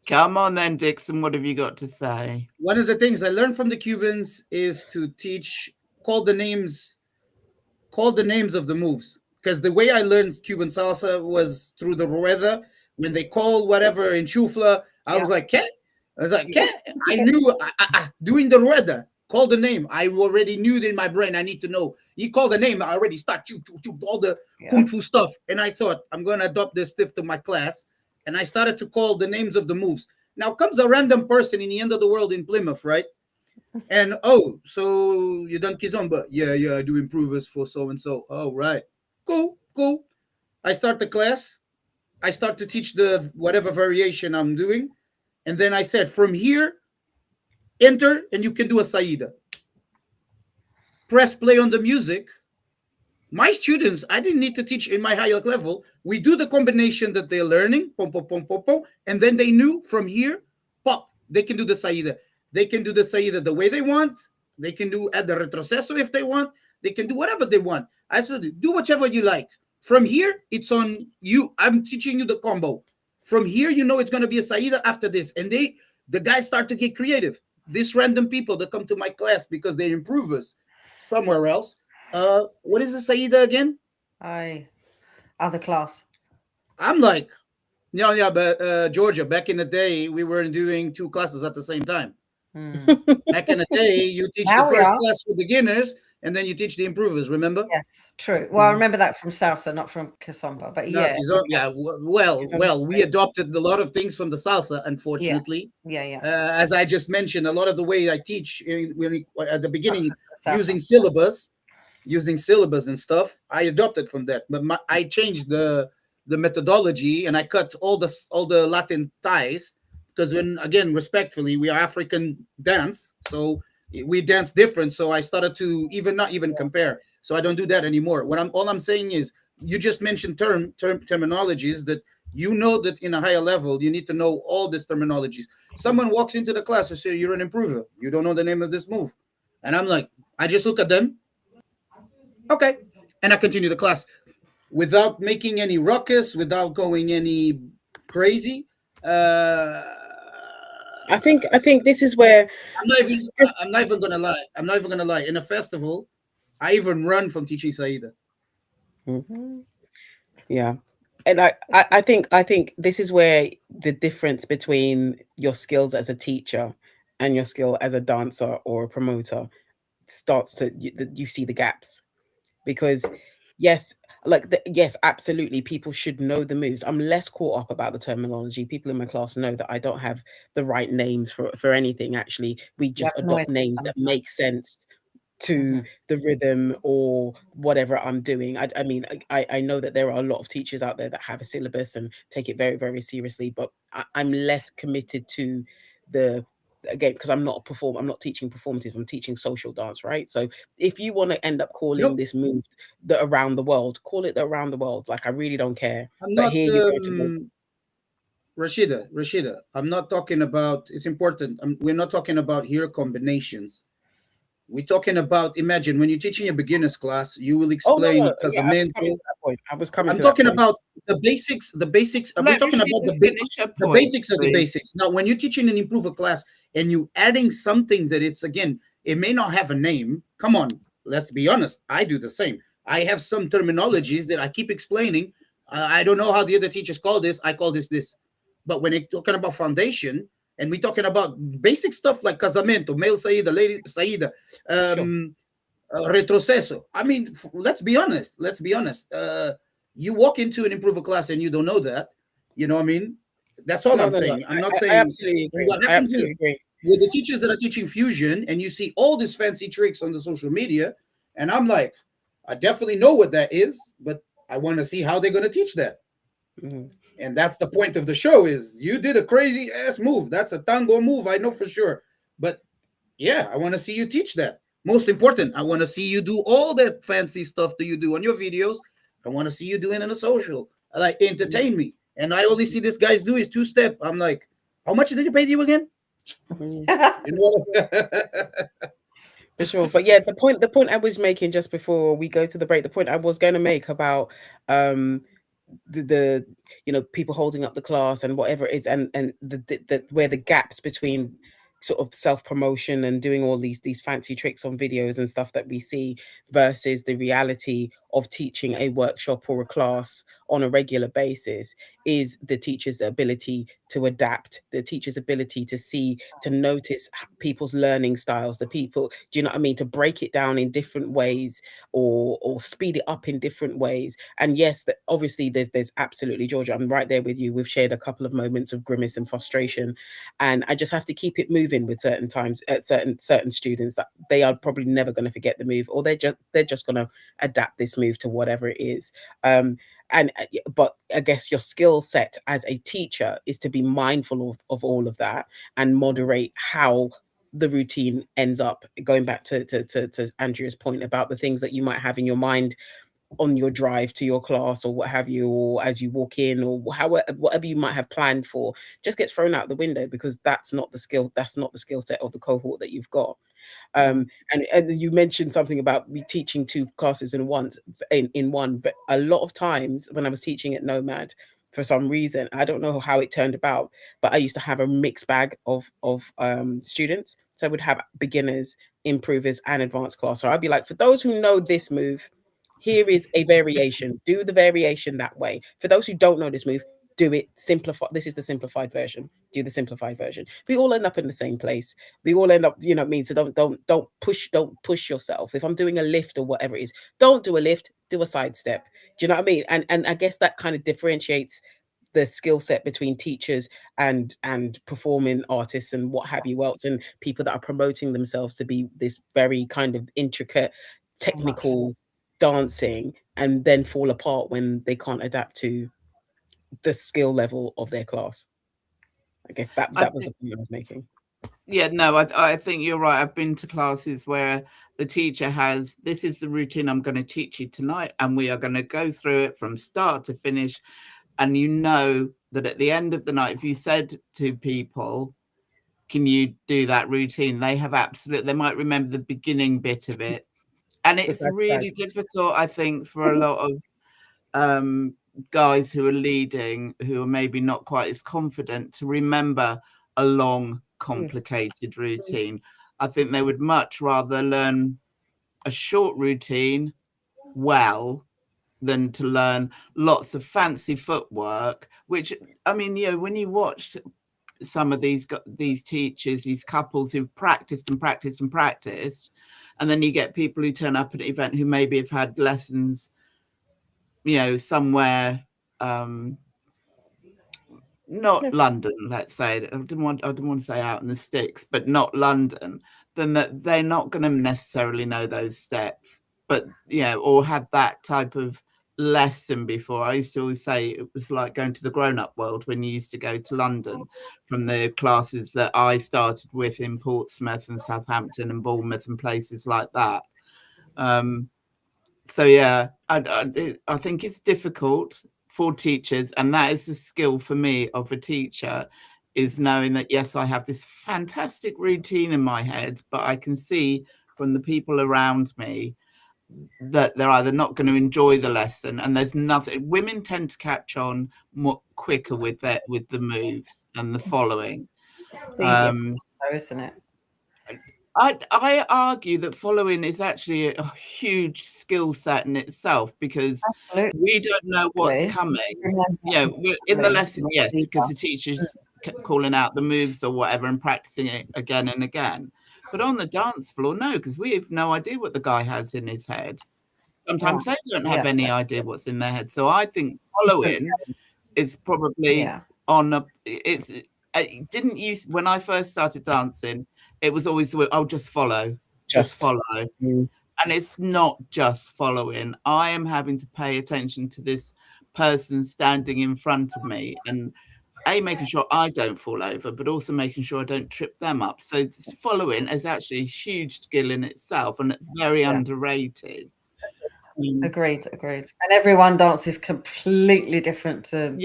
Come on then, Dixon. What have you got to say? One of the things I learned from the Cubans is to call the names of the moves. Because the way I learned Cuban salsa was through the rueda. When they call whatever in chufla, I was like, ¿qué? I knew doing the rueda, call the name. I already knew it in my brain. I need to know. You call the name, I already start all the kung fu stuff. And I thought, I'm going to adopt this stiff to my class. And I started to call the names of the moves. Now comes a random person in the end of the world in Plymouth, right? And, oh, so you done Kizomba? Yeah, I do improvers for so-and-so. Oh, right. Cool. I start the class. I start to teach the whatever variation I'm doing. And then I said, from here, enter, and you can do a Saida. Press play on the music. My students, I didn't need to teach in my higher level. We do the combination that they're learning, pom, pom, pom, pom, pom, and then they knew from here, pop, they can do the Saida. They can do the Saida the way they want. They can do at the retroceso if they want. They can do whatever they want. I said, do whichever you like. From here, it's on you. I'm teaching you the combo. From here, you know it's going to be a Saida after this. And the guys start to get creative. These random people that come to my class because they're improvers somewhere else. What is the Saida again? Other class. I'm like, but Georgia, back in the day, we weren't doing 2 classes at the same time. Back in the day, you teach the first class for beginners, and then you teach the improvers, remember? Yes, true. Well, I remember that from salsa, not from Kizomba, but Well, we adopted a lot of things from the salsa, unfortunately. Yeah. As I just mentioned, a lot of the way I teach at the beginning, using syllabus and stuff, I adopted from that. But I changed the methodology, and I cut all the Latin ties, because again, respectfully, we are African dance, so we dance different. So I started to not even compare. So I don't do that anymore. All I'm saying is, you just mentioned terminologies that You know that in a higher level, you need to know all these terminologies. Someone walks into the class and say, "You're an improver. You don't know the name of this move." And I'm like, I just look at them. Okay. And I continue the class without making any ruckus, without going any crazy. Uh, I think this is where I'm not even. this, I'm not even gonna lie. I'm not even gonna lie. In a festival, I even run from teaching Saida. Mhm. Yeah. And I think this is where the difference between your skills as a teacher and your skill as a dancer or a promoter starts to you see the gaps. Because yes, yes, absolutely, people should know the moves. I'm less caught up about the terminology. People in my class know that I don't have the right names for anything. Actually, we You just have adopt noise names that sometimes. make sense to Mhm. the rhythm or whatever I'm doing. I mean, I know that there are a lot of teachers out there that have a syllabus and take it very, very seriously, but I'm less committed to the, again, because I'm not teaching performative, I'm teaching social dance, right? So if you want to end up calling Nope. this move the around the world, call it the around the world. Like, I really don't care. I'm But not. here you go to Rashida, I'm not talking about. It's important. We're not talking about here combinations. We're talking about. Imagine when you're teaching a beginners class, you will oh no, no, explain yeah, I was coming casamento. to that point. I was coming I'm to that talking point. about the basics. The basics. We're Let talking about Rashida finish her the point, basics of the please. basics. Now, when you're teaching an improver class and you adding something that it's again, it may not have a name. Come on, let's be honest. I do the same. I have some terminologies that I keep explaining. I don't know how the other teachers call this. I call this this. But when it's talking about foundation and we're talking about basic stuff like casamento, male saída, lady saída, Sure. um, retroceso. I mean, let's be honest. Let's be honest. You walk into an improver class and you don't know that. You know what I mean? That's all No, I'm no, no. saying. I'm not I saying. absolutely And agree. what I happens absolutely is agree. with the teachers that are teaching fusion, and you see all these fancy tricks on the social media, and I'm like, I definitely know what that is, but I want to see how they're going to teach that. Mhm. And that's the point of the show: is you did a crazy ass move. That's a tango move, I know for sure. But yeah, I want to see you teach that. Most important, I want to see you do all that fancy stuff that you do on your videos. I want to see you doing it in a social. I like entertain me. And I only see this guys do is two step. I'm like, how much did you pay you again? Mhm. You know For sure. But yeah, the point I was making just before we go to the break, the point I was going to make about um the people holding up the class and whatever it is, and the where the gaps between sort of self promotion and doing all these fancy tricks on videos and stuff that we see versus the reality of teaching a workshop or a class on a regular basis is the teacher's ability to adapt, the teacher's ability to see, to notice people's learning styles, the people, do you know what I mean, to break it down in different ways or speed it up in different ways. And yes, that obviously there's absolutely, Georgia, I'm right there with you. We've shared a couple of moments of grimace and frustration, and I just have to keep it moving with certain times at certain students that they are probably never going to forget the move, or they're just going to adapt this move to whatever it is. And but I guess your skill set as a teacher is to be mindful of all of that and moderate how the routine ends up, going back to Andrea's point about the things that you might have in your mind on your drive to your class or what have you, or as you walk in, or however, whatever you might have planned for, just gets thrown out the window because that's not the skill set of the cohort that you've got. And you mentioned something about me teaching two classes in one, but a lot of times when I was teaching at Nomad, for some reason I don't know how it turned about, but I used to have a mixed bag of students. So I would have beginners, improvers, and advanced class. So I'd be like, for those who know this move, here is a variation. Do the variation that way. For those who don't know this move, do it simplify. This is the simplified version. Do the simplified version. We all end up in the same place. We all end up, what I mean. So don't push yourself. If I'm doing a lift or whatever it is, don't do a lift. Do a side step. Do you know what I mean? And I guess that kind of differentiates the skill set between teachers and performing artists and what have you else, and people that are promoting themselves to be this very kind of intricate, So much so. technical dancing, and then fall apart when they can't adapt to the skill level of their class. I guess that I that was the think, point I was making. yeah, no, I think you're right. I've been to classes where the teacher has, this is the routine I'm going to teach you tonight, and we are going to go through it from start to finish. and you know that at the end of the night, if you said to people, can you do that routine, they might remember the beginning bit of it. And it's really difficult, I think, for a lot of guys who are leading, who are maybe not quite as confident, to remember a long, complicated routine. I think they would much rather learn a short routine well than to learn lots of fancy footwork, which, I mean, you know, when you watched some of these teachers, these couples who've practiced and practiced and practiced, and then you get people who turn up at an event who maybe have had lessons, you know, somewhere not London, let's say. I didn't want to say out in the sticks, but not London, then that they're not going to necessarily know those steps, but you know, or had that type of lesson before. I used to always say it was like going to the grown-up world when you used to go to London, from the classes that I started with in Portsmouth and Southampton and Bournemouth and places like that. So yeah, I think it's difficult for teachers, and that is the skill for me of a teacher, is knowing that yes, I have this fantastic routine in my head, but I can see from the people around me that they're either not going to enjoy the lesson, and there's nothing. Women tend to catch on more quicker with the moves and the following. It's easier, though, isn't it? I argue that following is actually a huge skill set in itself, because we don't know what's coming. Yeah, we're in the lesson, yes, because the teacher's calling out the moves or whatever and practicing it again and again. But on the dance floor, no, because we have no idea what the guy has in his head. Sometimes they don't have any idea what's in their head. So I think following is probably on a. It didn't use when I first started dancing. It was always, I'll just follow, just follow. And it's not just following. I am having to pay attention to this person standing in front of me, and making sure I don't fall over, but also making sure I don't trip them up. So following is actually a huge skill in itself, and it's very underrated. Agreed. And everyone dances completely different to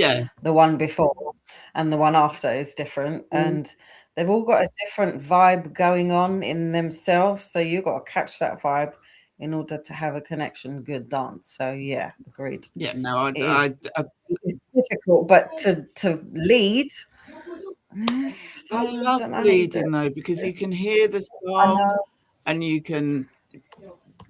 the one before, and the one after is different. And they've all got a different vibe going on in themselves. So you've got to catch that vibe in order to have a connection, good dance. So yeah, agreed. Yeah, no, it's difficult, but to lead. I love leading though, because you can hear the song and you can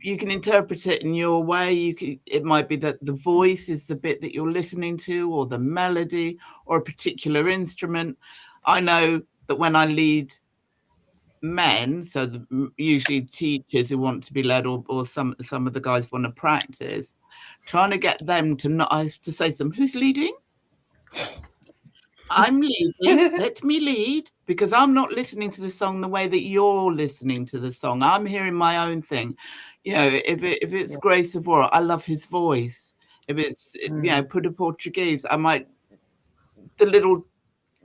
interpret it in your way. It might be that the voice is the bit that you're listening to, or the melody, or a particular instrument. I know that when I lead men, so usually teachers who want to be led, or some of the guys want to practice, trying to get them to say to them, who's leading? I'm leading. Let me lead, because I'm not listening to the song the way that you're listening to the song. I'm hearing my own thing. You know, if it's Grace of War, I love his voice. If it's you know, Puda Portuguese, I might the little.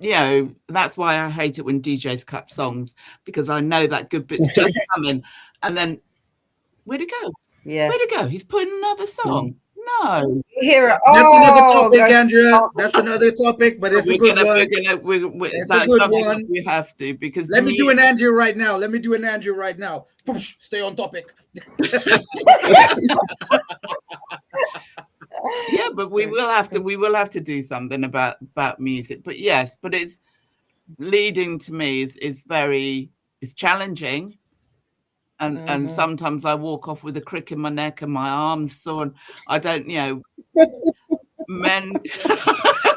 You know, that's why I hate it when DJs cut songs, because I know that good bit's just coming, and then where'd it go? Yeah, where'd it go? He's putting another song. No, you hear it. That's another topic, Andrea. That's another topic, but it's a good one. It's a good one. We have to, because let me do an Andrew right now. Stay on topic. Yeah, but we will have to do something about music. But yes, but it's leading to me is very challenging, and sometimes I walk off with a crick in my neck and my arms sore, and I don't, you know, men.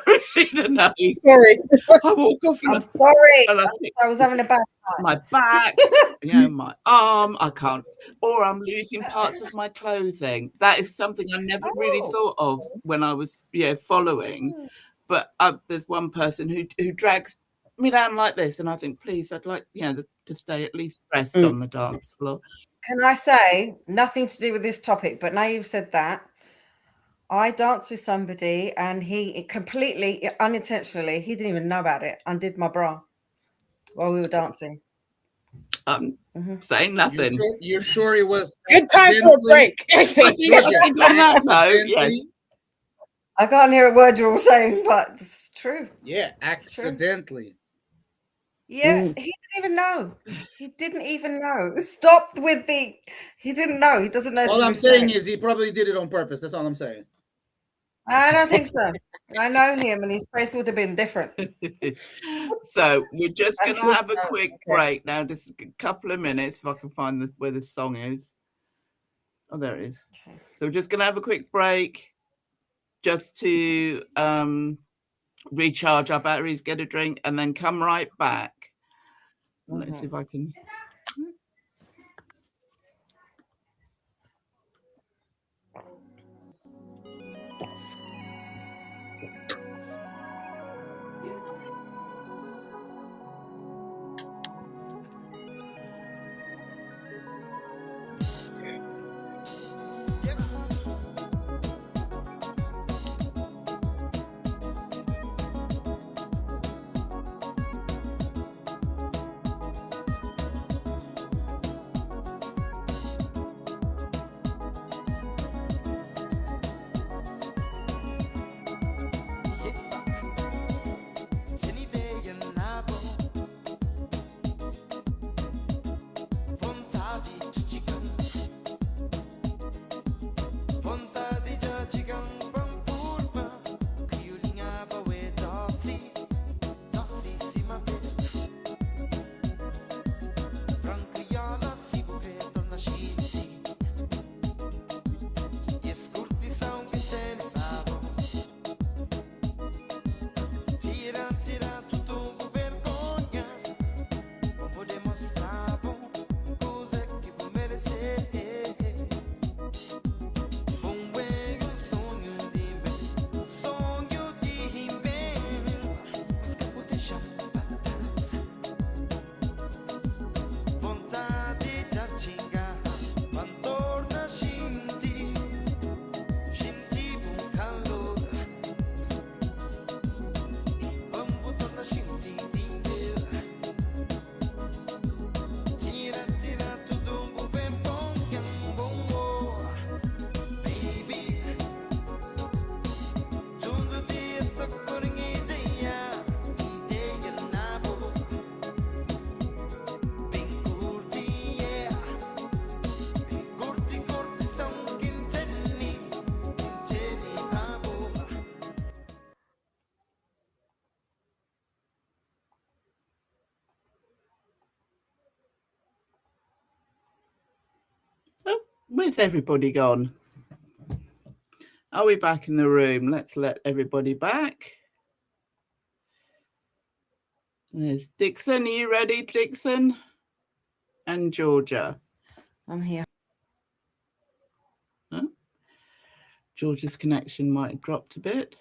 Rashida knows. Sorry, I walk off. I'm sorry. I was having a bad time. My back, you know, my arm, I can't, or I'm losing parts of my clothing. That is something I never really thought of when I was, following. But there's one person who drags me down like this, and I think, please, I'd like, to stay at least rest on the dance floor. Can I say, nothing to do with this topic, but now you've said that, I danced with somebody and he completely, unintentionally, he didn't even know about it, undid my bra while we were dancing. Saying nothing. You're sure it was good time for a break? I I can't hear a word you're all saying, but it's true. Yeah, It's true. accidentally. Yeah, he didn't even know. He didn't even know. Stop with the. He didn't know. He doesn't know. All I'm saying is he probably did it on purpose. That's all I'm saying. I don't think so. I know him, and his face would have been different. So we're just I going to think have a so, quick okay. break now, just a couple of minutes if I can find where the song is. Oh, there it is. Okay. So we're just going to have a quick break just to recharge our batteries, get a drink, and then come right back. Let's see if I can. Where's everybody gone? Are we back in the room? Let's let everybody back. There's Dixon. Are you ready, Dixon? And Georgia. I'm here. Huh? Georgia's connection might have dropped a bit.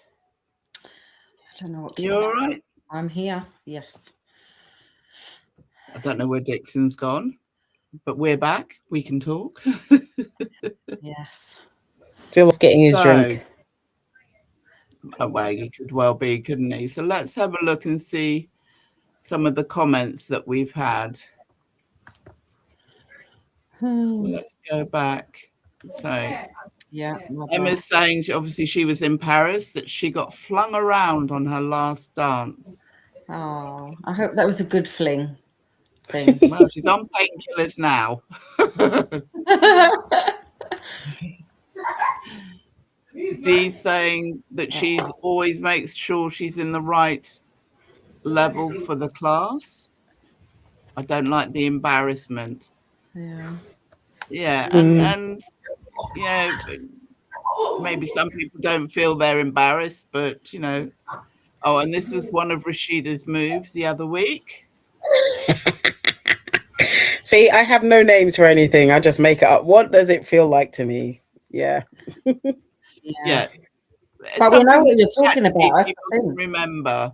I don't know what. You all right? I'm here. Yes. I don't know where Dixon's gone, but we're back. We can talk. Yes. Still getting his drink. Oh, well, he could well be, couldn't he? So let's have a look and see some of the comments that we've had. Let's go back. So yeah, Emma's saying obviously she was in Paris, that she got flung around on her last dance. Oh, I hope that was a good fling thing. Well, she's on painkillers now. Dee's saying that she's always makes sure she's in the right level for the class. I don't like the embarrassment. Yeah, and you know, maybe some people don't feel they're embarrassed, but you know. Oh, and this was one of Rashida's moves the other week. See, I have no names for anything. I just make it up. What does it feel like to me? Yeah. Yeah. But we know what you're talking about. You remember.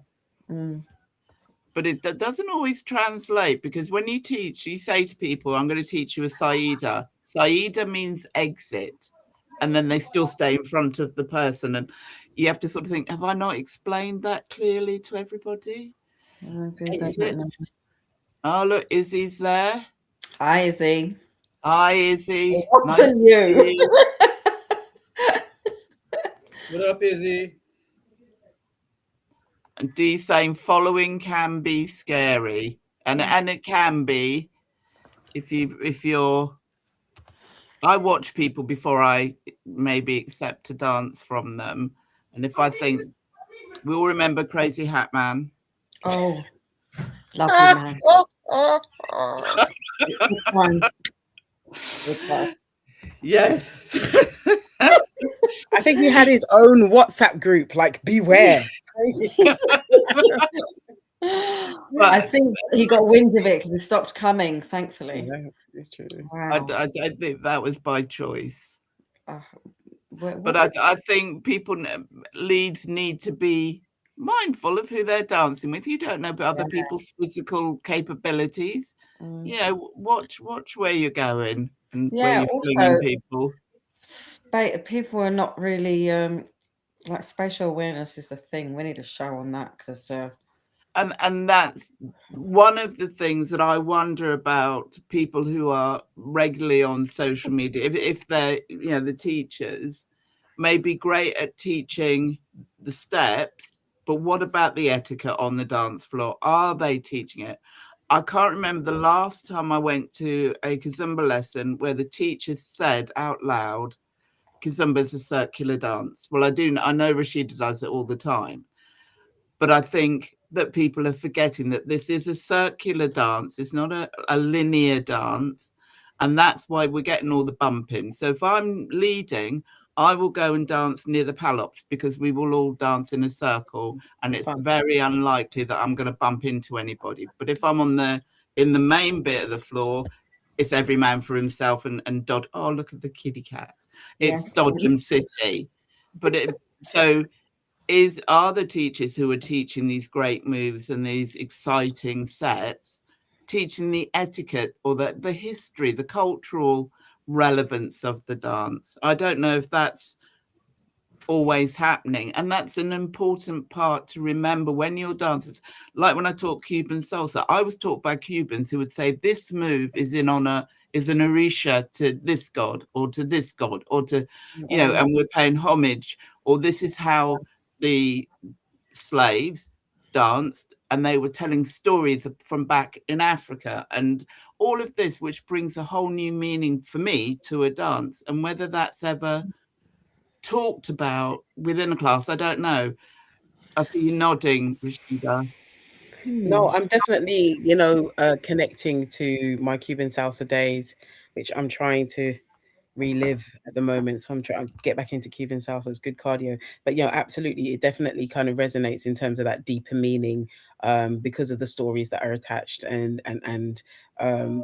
But it doesn't always translate, because when you teach, you say to people, I'm going to teach you a Saida. Saida means exit. And then they still stay in front of the person. And you have to sort of think, have I not explained that clearly to everybody? Exit. Oh, look, Izzy's there. Hi, Izzy. Hi, Izzy. What's nice you? What up, Izzy? And Dee saying following can be scary, and it can be if you're. I watch people before I maybe accept a dance from them, and if I think we all remember Crazy Hat Man. Oh, lovely man. Good times. Good times. Yes. I think he had his own WhatsApp group, like beware. Crazy. I think he got wind of it because he stopped coming, thankfully. Yeah, it's true. I Wow. think that was by choice. What But I think people leads need to be mindful of who they're dancing with. You don't know other people's physical capabilities. You know, watch where you're going and where yeah, you're flinging also people. people are not really like spatial awareness is a thing. We need a show on that because And that's one of the things that I wonder about people who are regularly on social media. If they're, you know, the teachers may be great at teaching the steps, but what about the etiquette on the dance floor? Are they teaching it? I can't remember the last time I went to a kizomba lesson where the teacher said out loud, "Kizomba is a circular dance." Well, I know Rashida does it all the time, but I think that people are forgetting that this is a circular dance. It's not a linear dance. And that's why we're getting all the bumping. So if I'm leading, I will go and dance near the palops because we will all dance in a circle. And it's very unlikely that I'm going to bump into anybody. But if I'm in the main bit of the floor, it's every man for himself and Dod. Oh, look at the kitty cat. It's Dodgem City. But are the teachers who are teaching these great moves and these exciting sets teaching the etiquette or the history, the cultural relevance of the dance? I don't know if that's always happening, and that's an important part to remember when you're dancers. Like when I taught Cuban salsa, I was taught by Cubans who would say this move is an orisha to this god or to this god or to, you know, and we're paying homage, or this is how the slaves danced, and they were telling stories from back in Africa and all of this, which brings a whole new meaning for me to a dance. And whether that's ever talked about within a class, I don't know. I see you nodding, Rashida. No, I'm definitely, connecting to my Cuban salsa days, which I'm trying to relive at the moment. So I'm trying to get back into Cuban salsa. It's good cardio. But yeah, absolutely, it definitely kind of resonates in terms of that deeper meaning, because of the stories that are attached and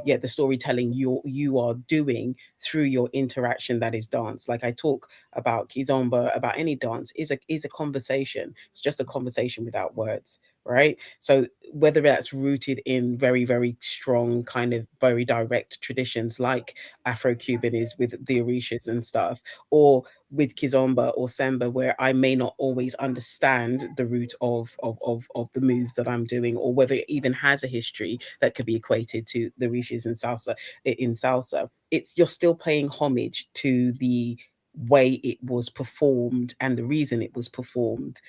yeah, the storytelling you are doing through your interaction that is dance. Like I talk about kizomba, about any dance is a conversation. It's just a conversation without words, right? So whether that's rooted in very, very strong, kind of very direct traditions like Afro-Cuban is with the Orishas and stuff, or with Kizomba or Samba, where I may not always understand the root of the moves that I'm doing, or whether it even has a history that could be equated to the Orishas and salsa. In salsa, it's you're still paying homage to the way it was performed and the reason it was performed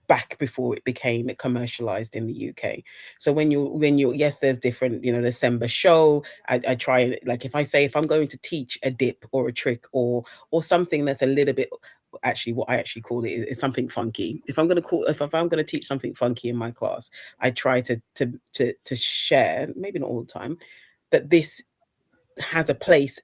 back before it became commercialized in the UK. So when you yes, there's different, the Semba show. I try, like if I'm going to teach a dip or a trick or something that's a little bit, actually what I actually call it is something funky. If I'm going to teach something funky in my class, I try to share, maybe not all the time, that this has a place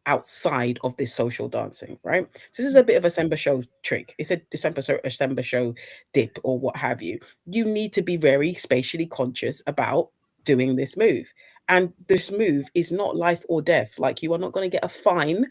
outside of this social dancing, right? So this is a bit of a Semba show trick. It's a Semba show dip or what have you. You need to be very spatially conscious about doing this move. And this move is not life or death. Like you are not going to get a fine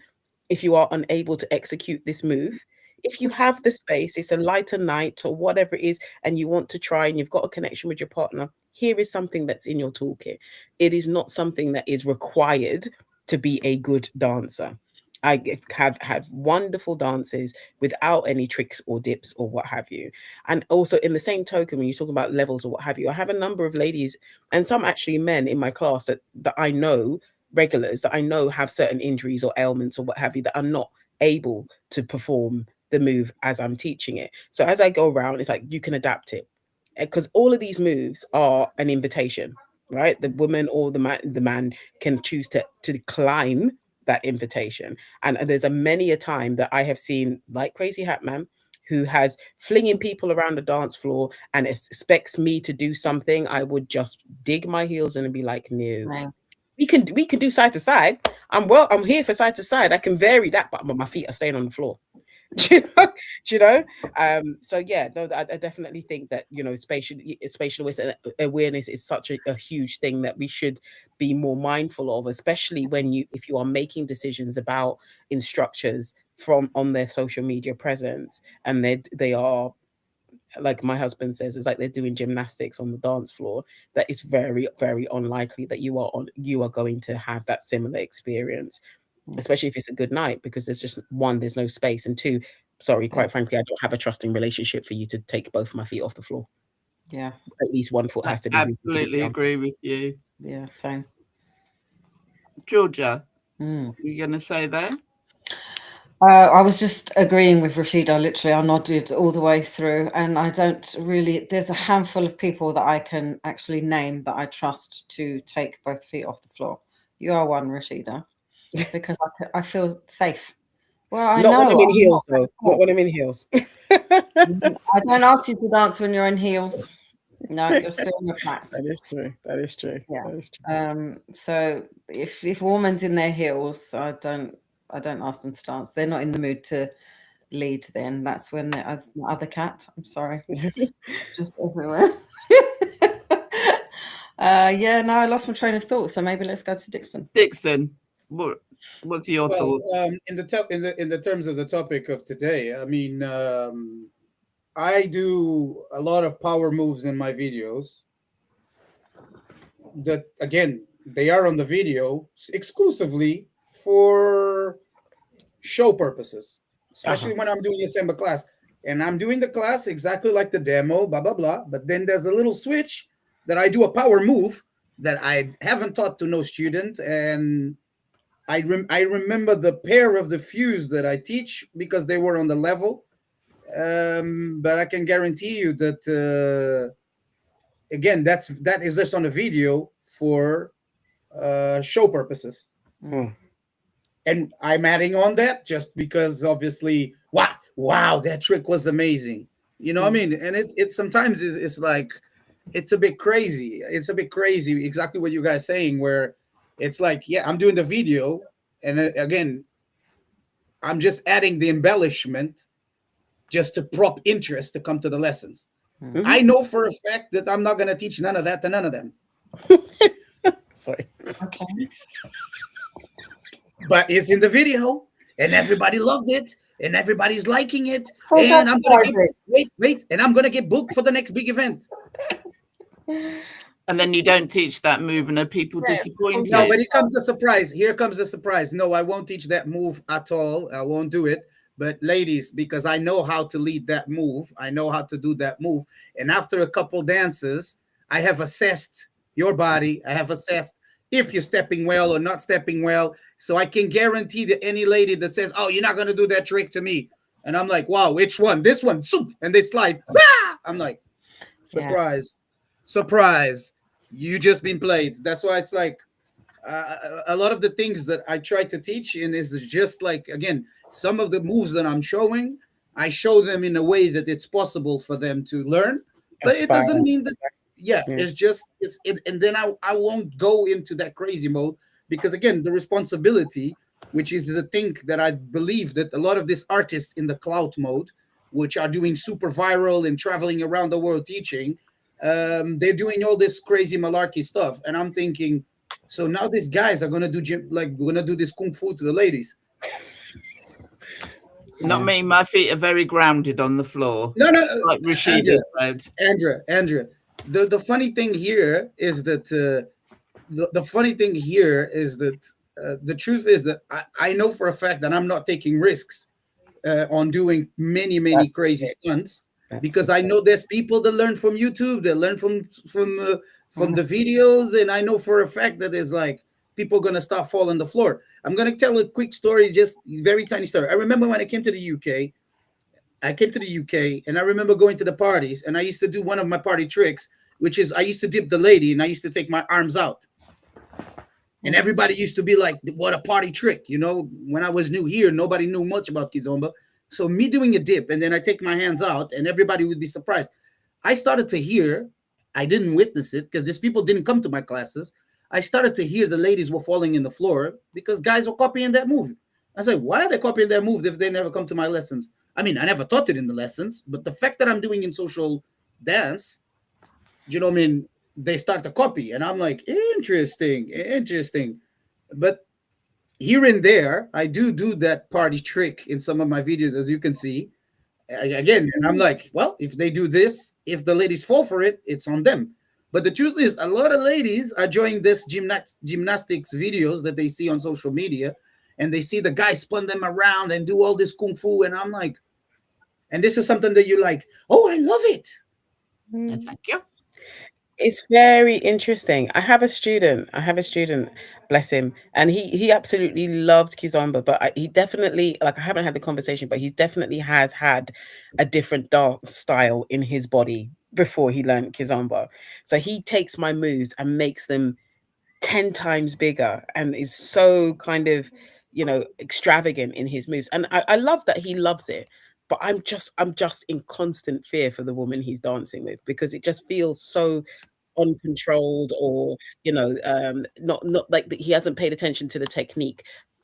if you are unable to execute this move. If you have the space, it's a lighter night or whatever it is, and you want to try and you've got a connection with your partner, here is something that's in your toolkit. It is not something that is required to be a good dancer. I have had wonderful dances without any tricks or dips or what have you. And also, in the same token, when you're talking about levels or what have you, I have a number of ladies and some actually men in my class that I know, regulars that I know have certain injuries or ailments or what have you, that are not able to perform the move as I'm teaching it. So as I go around, it's like you can adapt it, because all of these moves are an invitation, right? The woman or the man can choose to decline that invitation. And there's many a time that I have seen, like Crazy Hat Man, who has flinging people around the dance floor and expects me to do something. I would just dig my heels in and be like, no. Right. We can do side to side. I'm here for side to side. I can vary that, but my feet are staying on the floor. Do you know? So yeah, no, I definitely think that, you know, spatial awareness is such a huge thing that we should be more mindful of, especially if you are making decisions about instructors from on their social media presence, and they are, like my husband says, it's like they're doing gymnastics on the dance floor. That it's very, very unlikely that you are going to have that similar experience, especially if it's a good night, because there's no space, and two, quite frankly, I don't have a trusting relationship for you to take both my feet off the floor. Yeah. At least one foot has to be. Absolutely agree with you. Yeah, same. Georgia, you going to say that? I was just agreeing with Rashida. Literally, I nodded all the way through, and I don't really. There's a handful of people that I can actually name that I trust to take both feet off the floor. You are one, Rashida, because I feel safe. Well, I Not know. when I'm in heels, though. Not when I'm in heels. I don't ask you to dance when you're in heels. No, you're still in your flats. That is true. That is true. Yeah. That is true. So if a woman's in their heels, I don't ask them to dance. They're not in the mood to lead. Then that's when the other cat. I'm sorry, just everywhere. Yeah, no, I lost my train of thought. So maybe let's go to Dixon. Dixon, what's your thoughts? In the terms of the topic of today, I mean, I do a lot of power moves in my videos. That again, they are on the video exclusively for show purposes, especially when I'm doing a Semba class, and I'm doing the class exactly like the demo, blah blah blah. But then there's a little switch that I do a power move that I haven't taught to no student, and I remember the pair of the fuse that I teach because they were on the level. But I can guarantee you that again, that is just on a video for show purposes. And I'm adding on that just because obviously, wow, that trick was amazing. You know what I mean? And it sometimes it's like, it's a bit crazy. It's a bit crazy, exactly what you guys saying, where it's like, yeah, I'm doing the video, and again, I'm just adding the embellishment just to prop interest to come to the lessons. I know for a fact that I'm not going to teach none of that to none of them. Sorry. Okay. But it's in the video, and everybody loved it, and everybody's liking it. And I'm gonna wait, and I'm gonna get booked for the next big event. And then you don't teach that move, and are people disappointed? No, but here comes the surprise. Here comes the surprise. No, I won't teach that move at all. I won't do it. But ladies, because I know how to lead that move, I know how to do that move. And after a couple dances, I have assessed your body. I have assessed if you're stepping well or not stepping well. So I can guarantee that any lady that says, oh, you're not going to do that trick to me. And I'm like, wow, which one? This one. And they slide. I'm like, surprise, surprise. You just been played. That's why it's like a lot of the things that I try to teach in is just like, again, some of the moves that I'm showing, I show them in a way that it's possible for them to learn. But it doesn't mean that, it's just, and then I won't go into that crazy mode because, again, the responsibility, which is the thing that I believe that a lot of these artists in the clout mode, which are doing super viral and traveling around the world teaching, they're doing all this crazy malarkey stuff. And I'm thinking, so now these guys are going to do this kung fu to the ladies. Not me. My feet are very grounded on the floor. No. Like Rashida said. Andrea. The funny thing here is that the funny thing here is that the truth is that I know for a fact that I'm not taking risks on doing many crazy stunts because I know there's people that learn from YouTube, that learn from the videos, and I know for a fact that there's like people gonna start falling on the floor. I'm gonna tell a quick story, just very tiny story. I remember when I came to the UK, I came to the UK, and I remember going to the parties, and I used to do one of my party tricks, which is I used to dip the lady, and I used to take my arms out. And everybody used to be like, what a party trick. You know, when I was new here, nobody knew much about Kizomba. So me doing a dip, and then I take my hands out, and everybody would be surprised. I started to hear, I didn't witness it because these people didn't come to my classes. I started to hear the ladies were falling in the floor because guys were copying that move. I was like, why are they copying that move if they never come to my lessons? I mean, I never taught it in the lessons, but the fact that I'm doing in social dance, you know what I mean? They start to copy. And I'm like, interesting, interesting. But here and there, I do that party trick in some of my videos, as you can see. Again, and I'm like, well, if they do this, if the ladies fall for it, it's on them. But the truth is, a lot of ladies are enjoying this gymnastics videos that they see on social media, and they see the guy spun them around and do all this kung fu, and I'm like, and this is something that you're like, oh, I love it. Thank you. It's very interesting. I have a student, bless him, and he absolutely loves Kizomba, but he definitely, like, I haven't had the conversation, but he definitely has had a different dance style in his body before he learned Kizomba. So he takes my moves and makes them 10 times bigger and is so kind of, you know, extravagant in his moves. And I love that he loves it. But I'm just in constant fear for the woman he's dancing with, because it just feels so uncontrolled, or, you know, not like that he hasn't paid attention to the technique.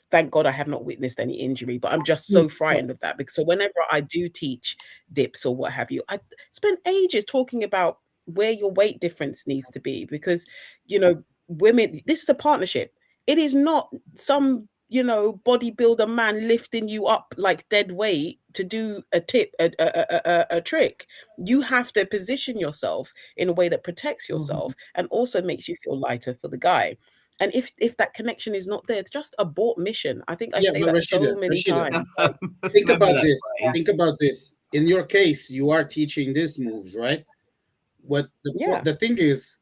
Thank God I have not witnessed any injury, but I'm just so frightened of that, because so whenever I do teach dips or what have you, I spend ages talking about where your weight difference needs to be, because, you know, women, this is a partnership. It is not some, you know, bodybuilder man lifting you up like dead weight to do a trick. You have to position yourself in a way that protects yourself and also makes you feel lighter for the guy. And if that connection is not there, it's just abort mission. I think I say but that Rashida, so many times. Like, think Remember about that this. phrase. Think about this. In your case, you are teaching these moves, right? What yeah. the thing is,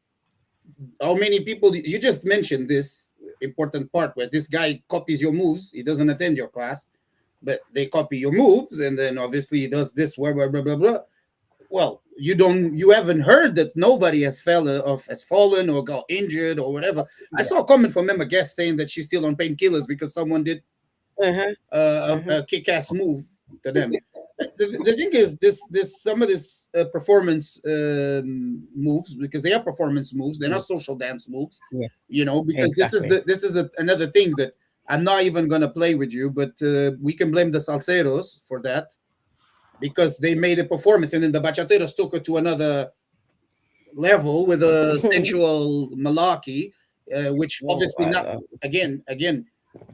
how many people you just mentioned this important part where this guy copies your moves. He doesn't attend your class, but they copy your moves, and then obviously he does this, blah blah blah blah blah. Well, you haven't heard that nobody has fallen or got injured or whatever. I saw a comment from Emma Guest saying that she's still on painkillers because someone did a kick-ass move to them. The thing is, this some of this performance moves, because they are performance moves, they're not social dance moves. Yes, you know, because exactly. this is another thing that I'm not even gonna play with you, but we can blame the salseros for that, because they made a performance, and then the bachateros took it to another level with a sensual malarkey, which obviously not again.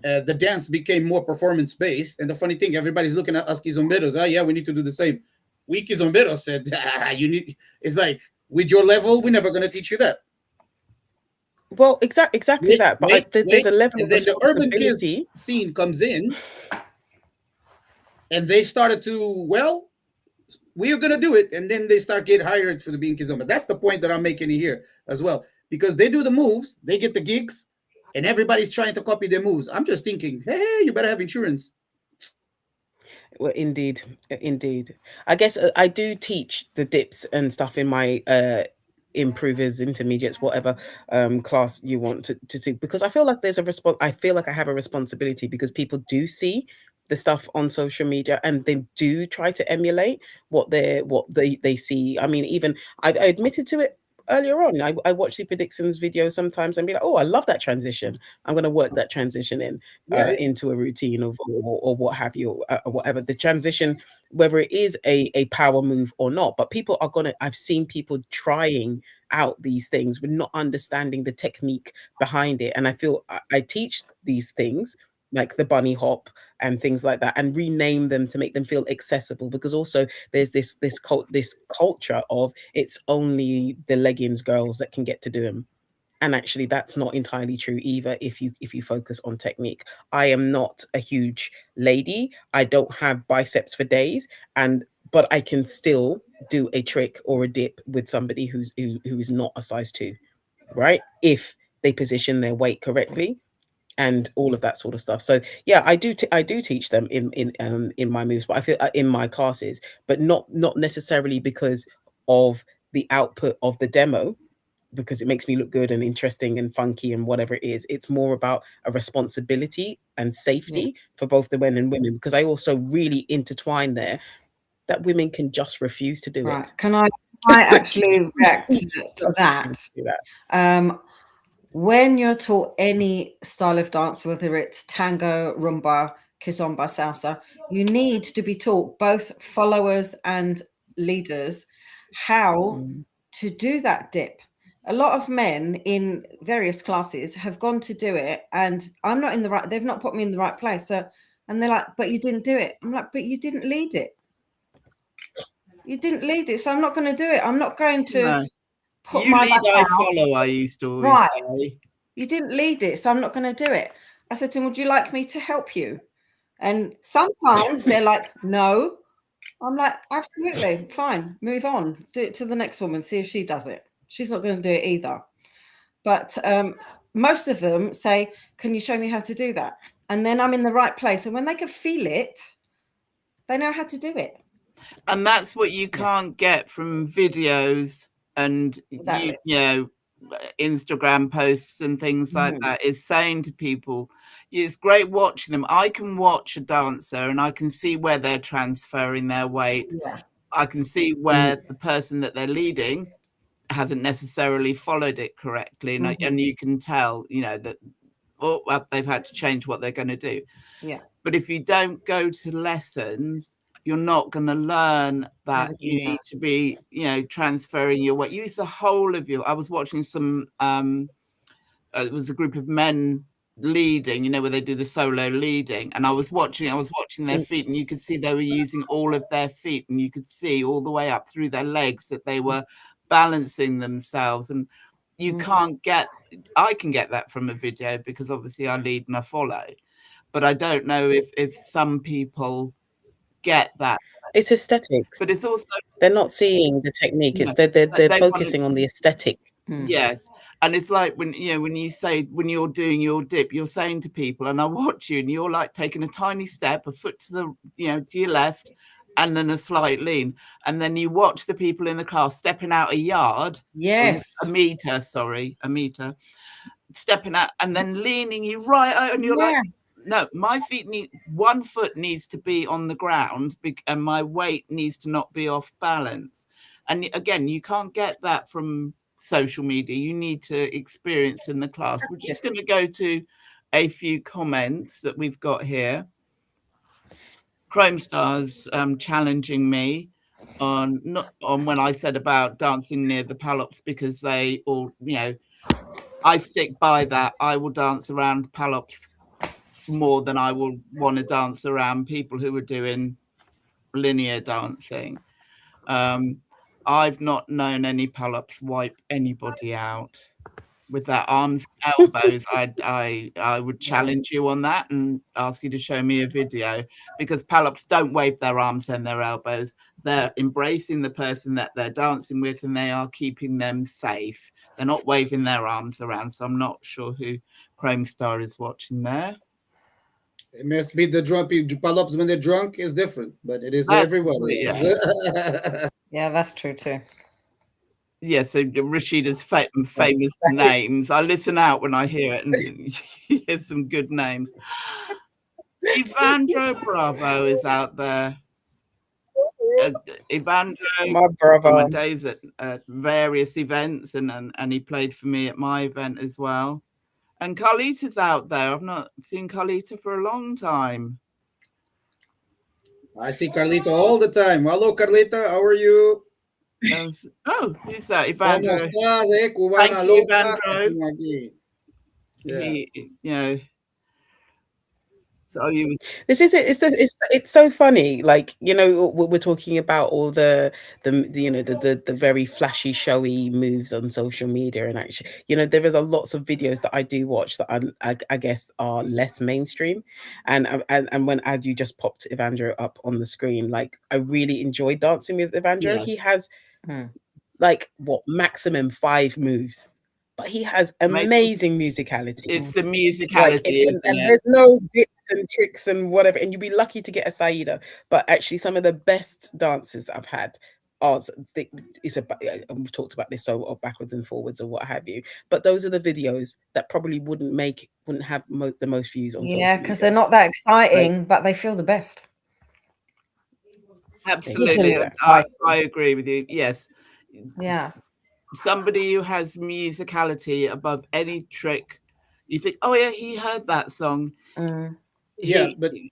The dance became more performance based, and the funny thing, everybody's looking at us Kizomberos. Ah, yeah, we need to do the same. We Kizomberos said, you need. It's like, with your level, we're never going to teach you that. Well, exactly that. But there's a level and of then the urban kids responsibility. scene comes in, and they started to, well, we are going to do it, and then they start getting hired for the being Kizomba. That's the point that I'm making here as well, because they do the moves, they get the gigs, and everybody's trying to copy their moves. I'm just thinking, hey, you better have insurance. Well, indeed. I guess I do teach the dips and stuff in my improvers, intermediates, whatever class you want to see, because I feel like I feel like I have a responsibility, because people do see the stuff on social media and they do try to emulate what they see. I mean, even I admitted to it earlier on. I watch Super Dixon's videos sometimes and be like, oh, I love that transition. I'm going to work that transition into a routine or what have you, or whatever the transition, whether it is a power move or not. But people are I've seen people trying out these things with not understanding the technique behind it. And I feel I teach these things like the bunny hop and things like that, and rename them to make them feel accessible, because also there's this culture of it's only the leggings girls that can get to do them. And actually that's not entirely true either. If you focus on technique, I am not a huge lady, I don't have biceps for days, but I can still do a trick or a dip with somebody who is not a size 2, right? If they position their weight correctly. and all of that sort of stuff. So yeah, I do teach them in my moves, but I feel in my classes, but not necessarily because of the output of the demo, because it makes me look good and interesting and funky and whatever it is. It's more about a responsibility and safety for both the men and women, because I also really intertwine there that women can just refuse to do it. Can I actually react to that? When you're taught any style of dance, whether it's tango, rumba, kizomba, salsa, you need to be taught, both followers and leaders, how to do that dip. A lot of men in various classes have gone to do it, and I'm not in the right, they've not put me in the right place. So, and they're like, but you didn't do it. I'm like, but you didn't lead it. You didn't lead it, so I'm not going to do it. I'm not going to put you my lead, I follow, I used to always say. You didn't lead it, so I'm not going to do it. I said to him, would you like me to help you? And sometimes they're like, no. I'm like, absolutely, fine, move on. Do it to the next woman, see if she does it. She's not going to do it either. But most of them say, can you show me how to do that? And then I'm in the right place. And when they can feel it, they know how to do it. And that's what you can't get from videos and, you know, Instagram posts and things like that, is saying to people, it's great watching them. I can watch a dancer and I can see where they're transferring their weight. I can see where the person that they're leading hasn't necessarily followed it correctly. And you can tell, you know, that they've had to change what they're going to do. But if you don't go to lessons, you're not going to learn that you need to be, you know, transferring your weight. Use the whole of you. I was watching some, it was a group of men leading, you know, where they do the solo leading. And I was watching their feet, and you could see they were using all of their feet, and you could see all the way up through their legs that they were balancing themselves. And you can't get, I can get that from a video because obviously I lead and I follow. But I don't know if some people get that. It's aesthetics, but it's also, they're not seeing the technique. It's they're focusing on the aesthetic. Yes. And it's like when you say, when you're doing your dip, you're saying to people, and I watch you, and you're like taking a tiny step, a foot to the, you know, to your left, and then a slight lean, and then you watch the people in the class stepping out a yard, a meter, stepping out and then leaning you right out, and you're like, no, my feet one foot needs to be on the ground, and my weight needs to not be off balance. And again, you can't get that from social media. You need to experience in the class. We're just going to go to a few comments that we've got here. Chrome Stars challenging me on when I said about dancing near the palops, because they all, you know, I stick by that. I will dance around palops more than I will want to dance around people who are doing linear dancing. I've not known any palops wipe anybody out with their arms and elbows. I would challenge you on that and ask you to show me a video, because palops don't wave their arms and their elbows. They're embracing the person that they're dancing with, and they are keeping them safe. They're not waving their arms around. So I'm not sure who Chrome Star is watching there. It must be the drunk palops when they're drunk is different, but it is everybody. Yeah, that's true too. Yeah, so Rashida's famous names. I listen out when I hear it, and hear some good names. Evandro Bravo is out there. Evandro, from my days at various events, and he played for me at my event as well. And Carlita's out there. I've not seen Carlita for a long time. I see Carlita all the time. Hello, Carlita. How are you? Oh, who's that? Evandro. Thank you, Evandro. He, you know. So this is it. It's so funny. Like, you know, we're talking about all the you know, the very flashy, showy moves on social media, and actually, you know, there is a lots of videos that I do watch that I guess are less mainstream, and when, as you just popped Evandro up on the screen, like, I really enjoy dancing with Evandro. He has like maximum 5 moves, but he has Amazing. amazing musicality. It's the Like, musicality, and isn't it? there's no bits and tricks and whatever, and you'd be lucky to get a Saida. But actually, some of the best dances I've had are we've talked about this so backwards and forwards or what have you. But those are the videos that probably wouldn't have the most views on social Yeah, media. because they're not that exciting, but they feel the best. Absolutely, Speaking of I agree with you. Yes, Yeah. somebody who has musicality above any trick, you think, oh yeah, he heard that song. Mm. Yeah, He,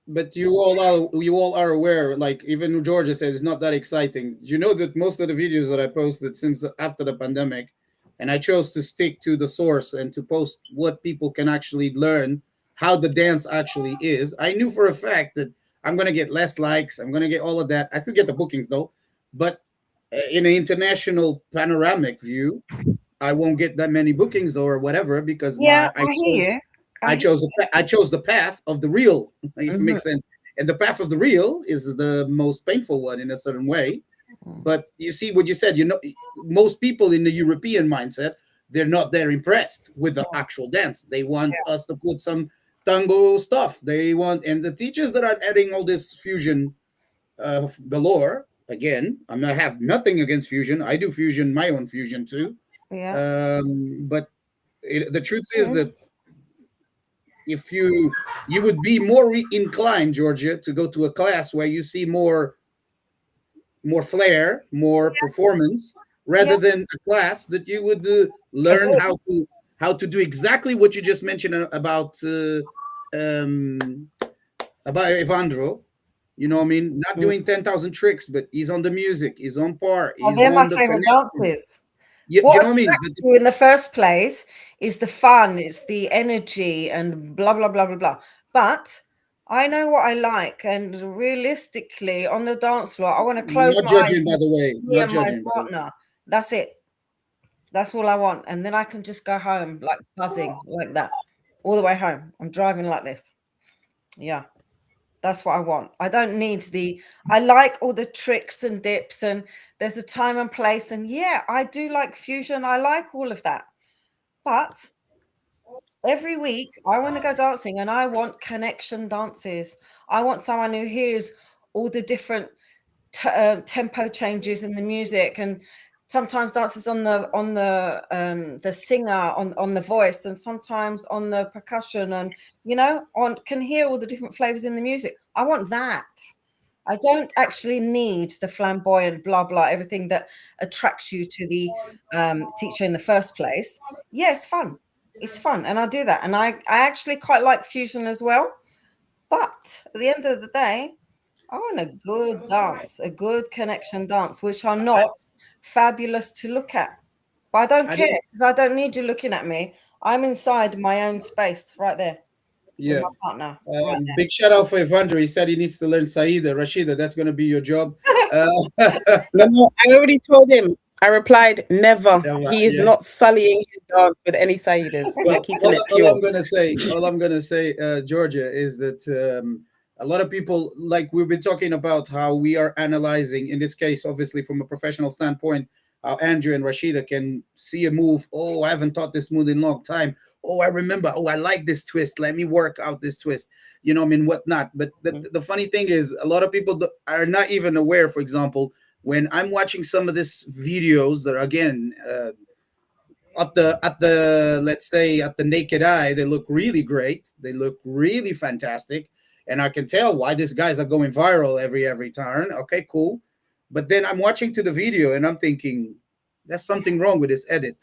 but you all are aware, like even Georgia said, it's not that exciting. You know that most of the videos that I posted since after the pandemic, and I chose to stick to the source and to post what people can actually learn, how the dance actually is. I knew for a fact that I'm gonna get less likes, I'm gonna get all of that. I still get the bookings though, but in an international panoramic view, I won't get that many bookings or whatever because Yeah, I hear you. I chose the path of the real, if it Mhm. makes sense. And the path of the real is the most painful one in a certain way. But you see what you said, most people in the European mindset, they're not that impressed with the actual dance. They want us to put some tango stuff. And the teachers that are adding all this fusion galore, again, I have nothing against fusion. I do fusion, my own fusion too. Yeah. But the truth is that if you would be more inclined, Georgia, to go to a class where you see more flair, more performance, rather Yeah. than a class that you would learn how to do exactly what you just mentioned about Evandro. You know what I mean? Not doing 10,000 tricks, but he's on the music, he's on part, Oh, he's they're my on the favorite connection. dances. Yeah, do What you know what I mean? attracts you in the first place is the fun, it's the energy, and blah blah blah blah blah. But I know what I like, and realistically, on the dance floor, I want to close Not my eyes judging, by and the way. me Not and my judging, by the way. partner. That's it. That's all I want, and then I can just go home like buzzing like that all the way home. I'm driving like this. Yeah. That's what I want. I don't need I like all the tricks and dips, and there's a time and place. And yeah, I do like fusion. I like all of that. But every week I want to go dancing and I want connection dances. I want someone who hears all the different tempo changes in the music, and sometimes dances on the singer on the voice, and sometimes on the percussion, and can hear all the different flavors in the music. I want that. I don't actually need the flamboyant blah blah everything that attracts you to the teacher in the first place. Yeah, it's fun and I do that, and I actually quite like fusion as well, but at the end of the day I want a good dance, a good connection dance, which are not fabulous to look at. But I don't care because I don't need you looking at me. I'm inside my own space right there with Yeah. my partner. Right Big shout out for Evandro. He said he needs to learn Saida. Rashida, that's going to be your job. No, I already told him. I replied, never. He is not sullying his dance with any Saidas. He's keeping it pure. All I'm gonna say, Georgia, is that a lot of people, like we've been talking about how we are analyzing, in this case, obviously from a professional standpoint, how Andrew and Rashida can see a move. Oh, I haven't taught this move in a long time. Oh, I remember. Oh, I like this twist. Let me work out this twist. You know, I mean, whatnot. But the funny thing is, a lot of people are not even aware, for example, when I'm watching some of these videos that are, again, at the let's say at the naked eye, they look really great. They look really fantastic. And I can tell why these guys are going viral every turn. Okay, cool. But then I'm watching to the video and I'm thinking, there's something wrong with this edit.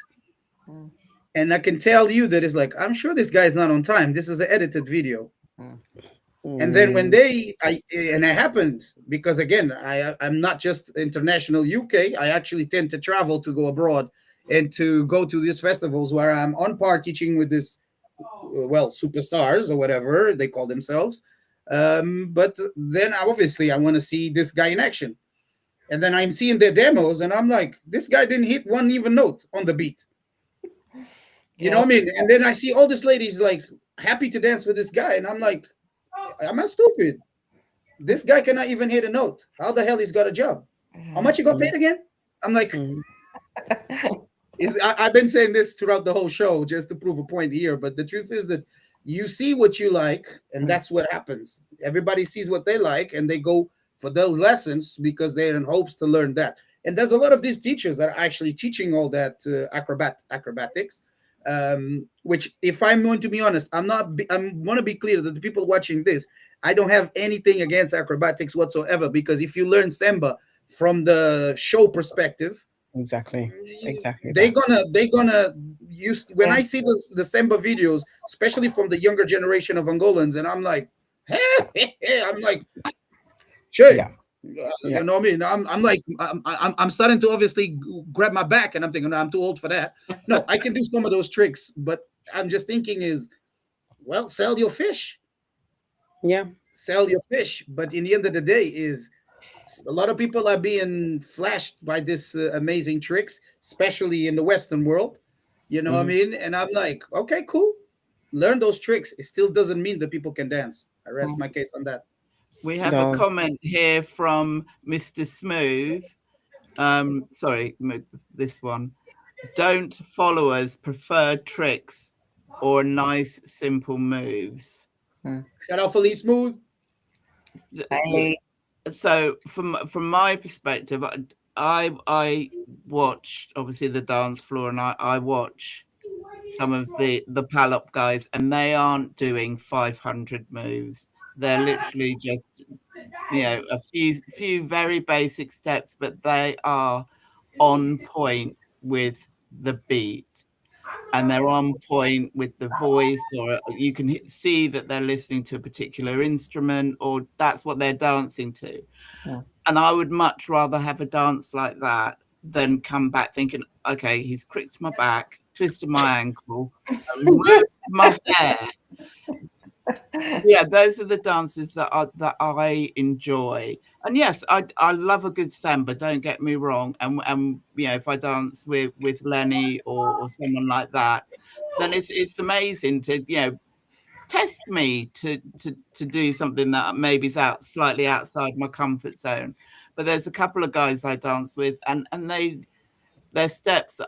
And I can tell you that it's like, I'm sure this guy is not on time. This is an edited video. And then when it happened because again, I'm not just international UK. I actually tend to travel to go abroad and to go to these festivals where I'm on par teaching with this, superstars or whatever they call themselves. But then obviously I want to see this guy in action. And then I'm seeing their demos and I'm like, this guy didn't hit one even note on the beat. You know what I mean? And then I see all these ladies like happy to dance with this guy. And I'm like, am I stupid? This guy cannot even hit a note. How the hell he's got a job? How much he got paid again? I'm like, I've been saying this throughout the whole show just to prove a point here, but the truth is that you see what you like, and that's what happens. Everybody sees what they like, and they go for those lessons because they're in hopes to learn that. And there's a lot of these teachers that are actually teaching all that acrobatics. Which, if I'm going to be honest, I want to be clear that the people watching this, I don't have anything against acrobatics whatsoever, because if you learn Samba from the show perspective, Exactly. they're gonna use, when Yeah. I see the Samba videos, especially from the younger generation of Angolans, and I'm like, I'm like, shit. Yeah. You know what I mean? I'm like, I'm starting to obviously grab my back, and I'm thinking, no, I'm too old for that. No, I can do some of those tricks, but I'm just thinking is, well, sell your fish. Yeah. Sell your fish. But in the end of the day, is a lot of people are being flashed by this amazing tricks, especially in the Western world. You know what I mean? And I'm like, okay, cool. Learn those tricks. It still doesn't mean that people can dance. I rest my case on that. We have No. a comment here from Mr. Smooth. Sorry, this one. Don't followers prefer tricks or nice, simple moves? Shout out Felice Smooth. Hey. So from my perspective, I watch obviously the dance floor, and I watch some of the Palop guys, and they aren't doing 500 moves. They're literally just, a few very basic steps, but they are on point with the beat, and they're on point with the voice, or you can see that they're listening to a particular instrument, or that's what they're dancing to. Yeah. And I would much rather have a dance like that than come back thinking, okay, he's cricked my back, twisted my ankle, ripped my hair. Yeah, those are the dances that I enjoy. And yes, I love a good samba, don't get me wrong. And if I dance with Lenny or someone like that, then it's amazing to test me to do something that maybe is slightly outside my comfort zone. But there's a couple of guys I dance with, and their steps,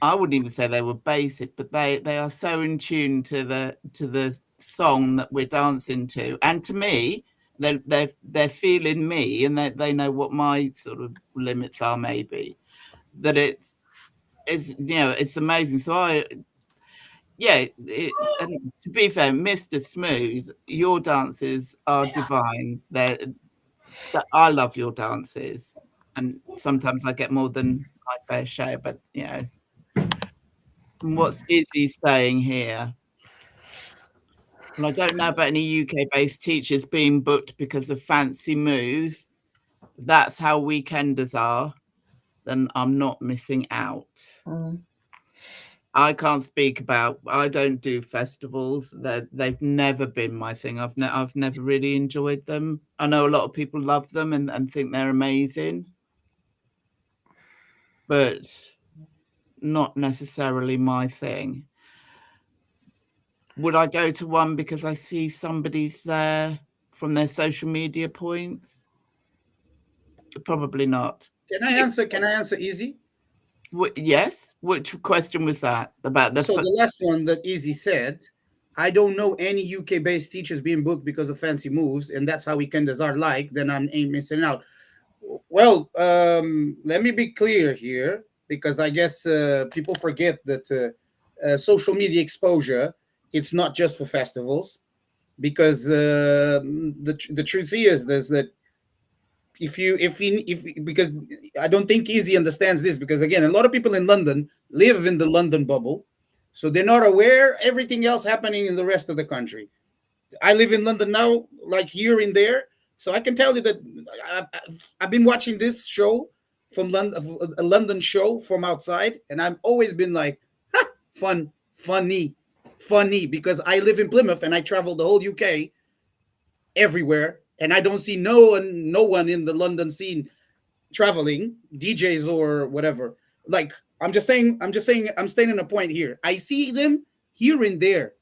I wouldn't even say they were basic, but they are so in tune to the song that we're dancing to, and to me, they're feeling me, and they know what my sort of limits are, maybe. That it's amazing. So and to be fair, Mr. Smooth, your dances are divine. I love your dances, and sometimes I get more than my fair share, but what's Izzy saying here? Well, I don't know about any UK-based teachers being booked because of fancy moves. That's how weekenders are. Then I'm not missing out. I can't speak about. I don't do festivals. They've never been my thing. I've never really enjoyed them. I know a lot of people love them and think they're amazing, but not necessarily my thing. Would I go to one because I see somebody's there from their social media points? Probably not. Can I answer easy? Yes. Which question was that about the? So the last one that Easy said, I don't know any UK-based teachers being booked because of fancy moves, and that's how weekenders are like. Then I ain't missing out. Well, let me be clear here, because I guess people forget that social media exposure, it's not just for festivals, because the truth is that because I don't think Easy understands this, because again, a lot of people in London live in the London bubble, so they're not aware everything else happening in the rest of the country. I live in London now, like here and there, so I can tell you that I've been watching this show from London, a London show from outside, and I've always been like, funny, because I live in Plymouth and I travel the whole UK everywhere, and I don't see no one in the London scene traveling, DJs or whatever. Like, I'm stating a point here. I see them here and there.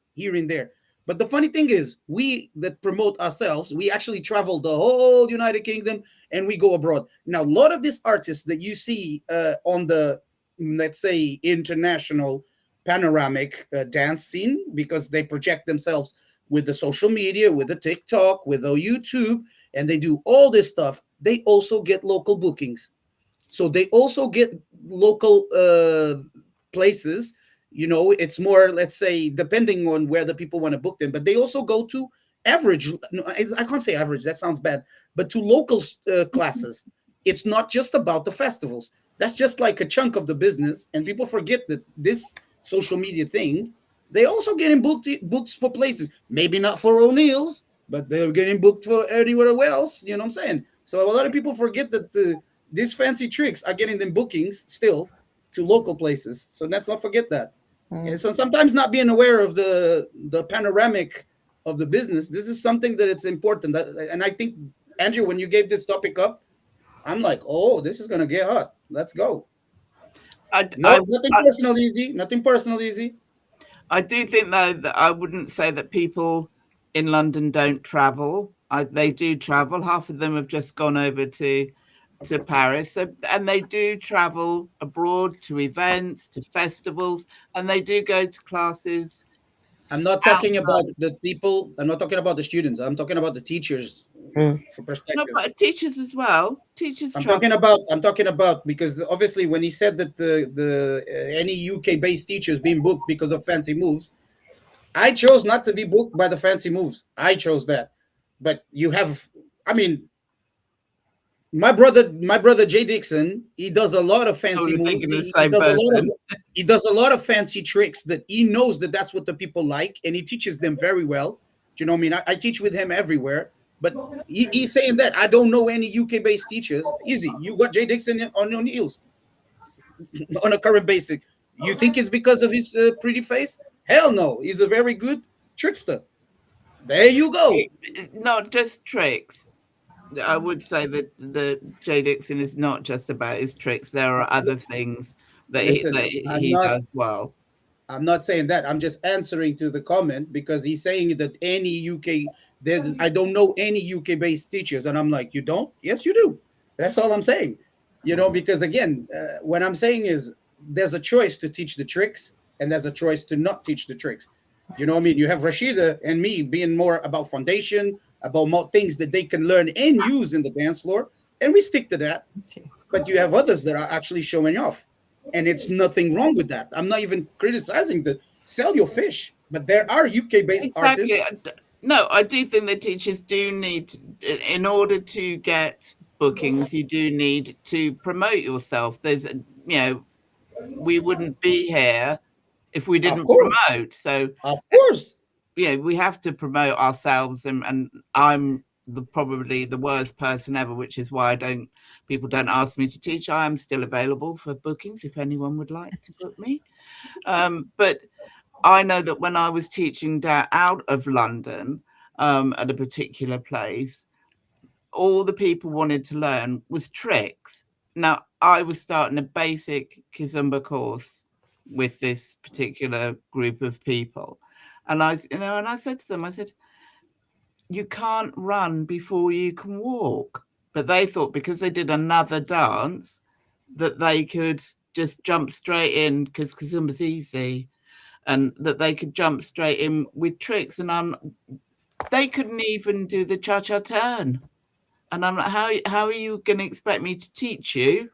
But the funny thing is, we that promote ourselves, we actually travel the whole United Kingdom, and we go abroad. Now, a lot of these artists that you see on the let's say, international panoramic dance scene, because they project themselves with the social media, with the TikTok, with the YouTube, and they do all this stuff. They also get local bookings. So they also get local places. It's more, let's say, depending on where the people want to book them, but they also go to average. No, I can't say average, that sounds bad, but to local classes. It's not just about the festivals. That's just like a chunk of the business, and people forget that this social media thing, they also getting books for places, maybe not for O'Neill's, but they're getting booked for anywhere else. You know what I'm saying? So a lot of people forget that these fancy tricks are getting them bookings still to local places. So let's not forget that. And so sometimes not being aware of the panoramic of the business, this is something that it's important. And I think, Andrew, when you gave this topic up, I'm like, oh, this is gonna get hot. Let's go. Nothing personal, easy. Nothing personal, easy. I do think, though, that I wouldn't say that people in London don't travel. They do travel. Half of them have just gone over to Paris. So, and they do travel abroad to events, to festivals, and they do go to classes. I'm not talking about the people. I'm not talking about the students. I'm talking about the teachers. For perspective. No, but teachers as well. Teachers. I'm talking about because obviously when he said that any UK based teachers being booked because of fancy moves, I chose not to be booked by the fancy moves. I chose that, but you have. I mean, my brother Jay Dixon, he does a lot of fancy moves. He does a lot of fancy tricks that he knows that that's what the people like, and he teaches them very well. Do you know what I mean? I teach with him everywhere. But he's saying that I don't know any UK-based teachers. Easy. You got Jay Dixon on your heels on a current basic. You think it's because of his pretty face? Hell no. He's a very good trickster. There you go. Not just tricks. I would say that the Jay Dixon is not just about his tricks. There are other things that he does well. I'm not saying that. I'm just answering to the comment because he's saying that any I don't know any UK-based teachers. And I'm like, you don't? Yes, you do. That's all I'm saying. Because again, what I'm saying is there's a choice to teach the tricks and there's a choice to not teach the tricks. You know what I mean? You have Rashida and me being more about foundation, about more things that they can learn and use in the dance floor. And we stick to that. But you have others that are actually showing off. And it's nothing wrong with that. I'm not even criticizing the sell your fish, but there are UK-based artists. No, I do think that teachers do need, in order to get bookings, you do need to promote yourself. We wouldn't be here if we didn't promote. So, of course, we have to promote ourselves, and I'm probably the worst person ever, which is why people don't ask me to teach. I am still available for bookings if anyone would like to book me. But I know that when I was teaching out of London at a particular place, all the people wanted to learn was tricks. Now, I was starting a basic Kizomba course with this particular group of people. And I said to them, I said, you can't run before you can walk. But they thought because they did another dance that they could just jump straight in because Kizomba's easy, and that they could jump straight in with tricks. And they couldn't even do the cha-cha turn. And I'm like, how are you going to expect me to teach you,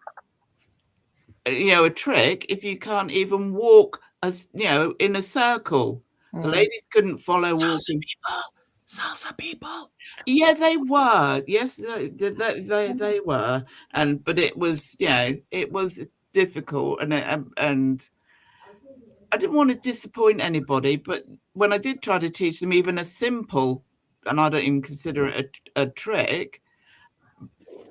a trick if you can't even walk in a circle? The ladies couldn't follow walking. Salsa people. Yeah, they were. Yes, they were. But it was, it was difficult, and I didn't want to disappoint anybody. But when I did try to teach them even a simple, and I don't even consider it a trick,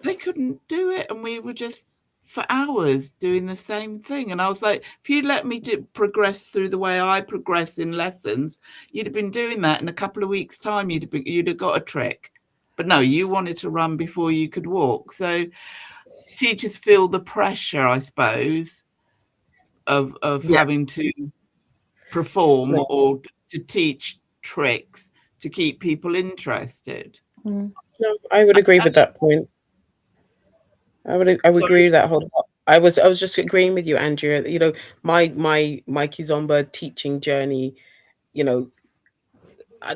they couldn't do it, and we were just for hours doing the same thing. And I was like, if you let me progress through the way I progress in lessons, you'd have been doing that in a couple of weeks' time. You'd have got a trick. But no, you wanted to run before you could walk. So teachers feel the pressure, I suppose, of having to perform or to teach tricks to keep people interested. No, I would agree with that point. I would agree with that whole lot. I was just agreeing with you, Andrea. You know, my Kizomba teaching journey, you know, I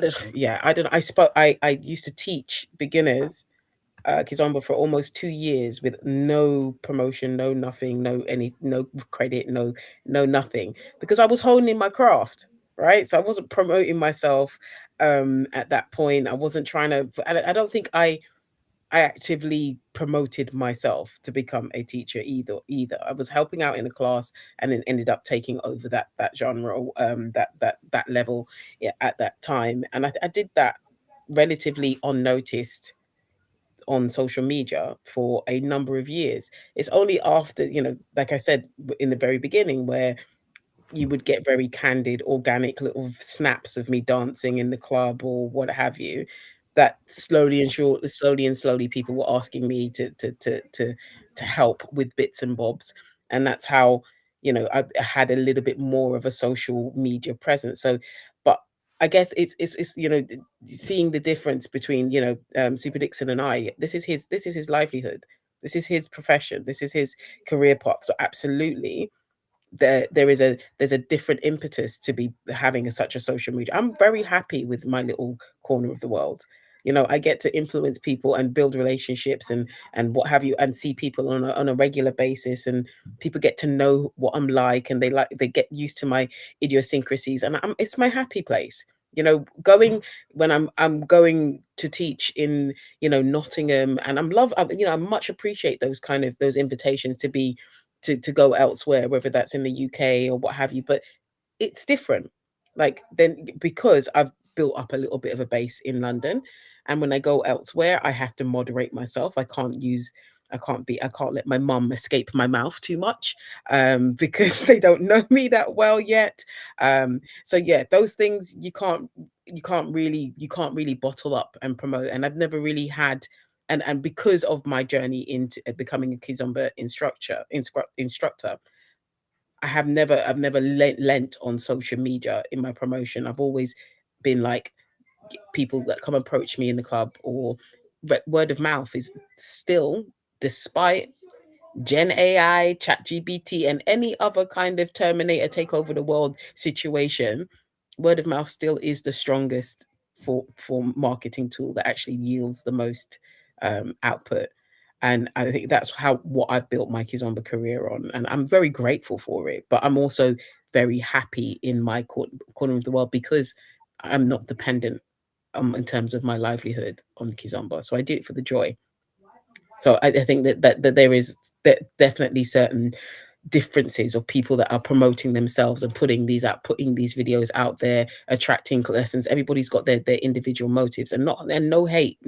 used to teach beginners Kizomba for almost 2 years with no promotion, no nothing, no credit, no nothing, because I was honing my craft, right? So I wasn't promoting myself at that point. I wasn't trying to. I don't think I actively promoted myself to become a teacher either. I was helping out in a class and then ended up taking over that genre, that level, yeah, at that time. And I did that relatively unnoticed on social media for a number of years. It's only after, like I said in the very beginning, where you would get very candid, organic little snaps of me dancing in the club or what have you, that slowly people were asking me to help with bits and bobs. And that's how, I had a little bit more of a social media presence. So, but I guess it's seeing the difference between, Super Dixon and I. This is his livelihood. This is his profession. This is his career path. So absolutely, there's a different impetus to be having such a social media. I'm very happy with my little corner of the world. I get to influence people and build relationships and what have you, and see people on a regular basis, and people get to know what I'm like, and they get used to my idiosyncrasies, and it's my happy place. Going when I'm going to teach in Nottingham, and I much appreciate those invitations to be to go elsewhere, whether that's in the UK or what have you. But it's different. Like, then, because I've built up a little bit of a base in London, and when I go elsewhere, I have to moderate myself. I can't let my mum escape my mouth too much, because they don't know me that well yet. So yeah, those things you can't really bottle up and promote. And I've never really had, and because of my journey into becoming a Kizomba instructor, I've never lent on social media in my promotion. I've always been like, people that come approach me in the club, or word of mouth is still, despite Gen AI, ChatGPT, and any other kind of Terminator take over the world situation, word of mouth still is the strongest for marketing tool that actually yields the most output. And I think that's what I've built my Kizomba career on, and I'm very grateful for it. But I'm also very happy in my corner of the world, because I'm not dependent, in terms of my livelihood, on the Kizomba. So I do it for the joy. So I think that there is definitely certain differences of people that are promoting themselves and putting these videos out there, attracting lessons. Everybody's got their individual motives, and no hate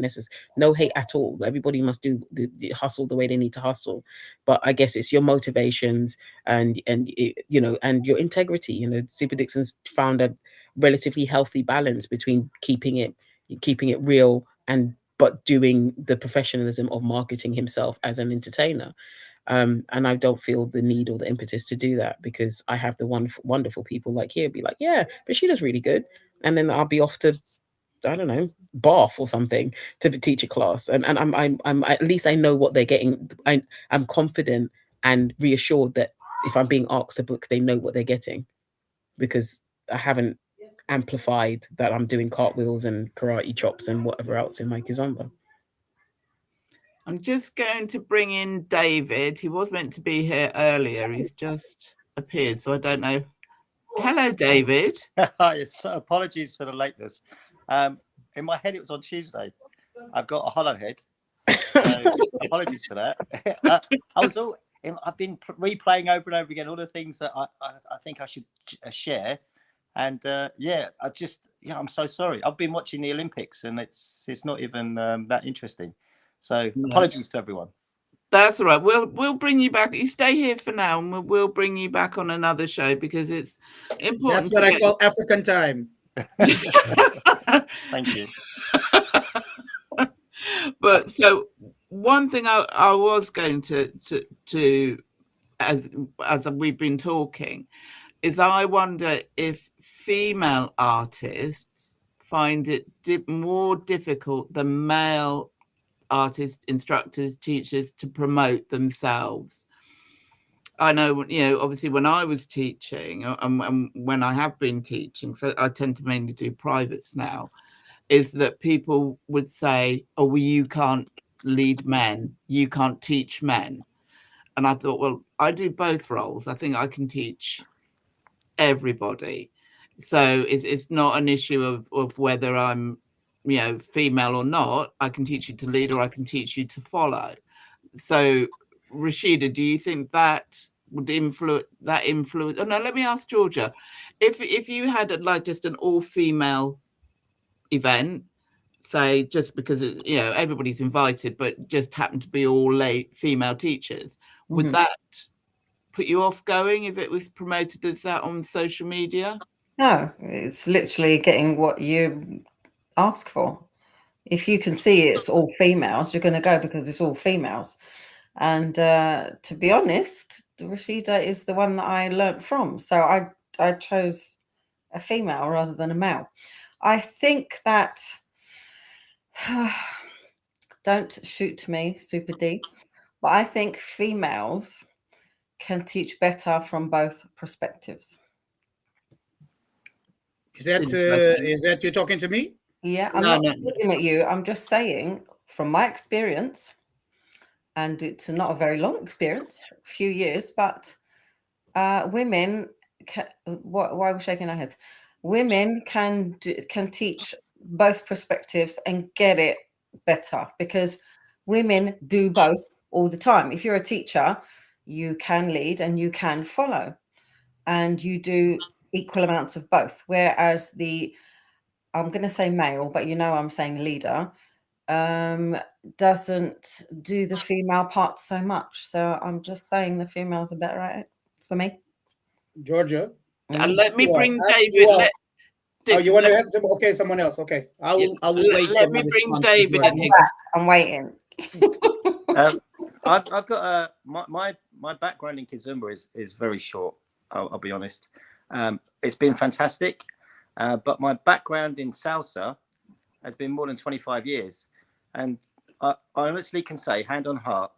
no hate at all. Everybody must do the hustle the way they need to hustle. But I guess it's your motivations and your integrity. Super Dixon's found a relatively healthy balance between keeping it real, and but doing the professionalism of marketing himself as an entertainer. And I don't feel the need or the impetus to do that, because I have the wonderful people like here be like, yeah, but she does really good. And then I'll be off to, I don't know, Bath or something, to teach a class. And I'm at least I know what they're getting. I'm confident and reassured that if I'm being asked to book, they know what they're getting, because I haven't amplified that I'm doing cartwheels and karate chops and whatever else in my Kizomba. I'm just going to bring in David. He was meant to be here earlier. He's just appeared, so I don't know. Hello, David. Hi, apologies for the lateness. In my head, it was on Tuesday. I've got a hollow head, so apologies for that. I've been replaying over and over again all the things that I think I should share, and I'm so sorry. I've been watching the Olympics, and it's not even that interesting. So apologies to everyone. That's all right. We'll bring you back. You stay here for now, and we'll bring you back on another show, because it's important. That's what I call African time. Thank you. But so one thing I was going to as we've been talking, is I wonder if female artists find it more difficult than male artists, instructors, teachers to promote themselves. I know, obviously when I was teaching and when I have been teaching, so I tend to mainly do privates now, is that people would say, oh, well, you can't lead men, you can't teach men. And I thought, well, I do both roles. I think I can teach everybody. So it's not an issue of whether I'm, female or not. I can teach you to lead or I can teach you to follow. So, Rashida, do you think that would influence? Oh no, let me ask Georgia. If you had just an all-female event, say just because everybody's invited, but just happened to be all female teachers, would that put you off going if it was promoted as that on social media? No, it's literally getting what you ask for. If you can see it's all females, you're going to go because it's all females. And to be honest, Rashida is the one that I learnt from. So I chose a female rather than a male. I think that, don't shoot me, Super D, but I think females can teach better from both perspectives. Is that you're talking to me? Yeah, I'm not looking at you. I'm just saying from my experience, and it's not a very long experience, a few years, but women why are we shaking our heads? Women can teach both perspectives and get it better because women do both all the time. If you're a teacher, you can lead and you can follow, and you do equal amounts of both. Whereas I'm going to say male, but I'm saying leader, doesn't do the female part so much. So I'm just saying the females are better at it for me. Georgia. Let me bring David. You want to have to? Okay, someone else. Okay, I will wait. Let me bring David in. I'm waiting. I've got my background in Kizomba is very short. I'll be honest. It's been fantastic, but my background in salsa has been more than 25 years, and I honestly can say, hand on heart,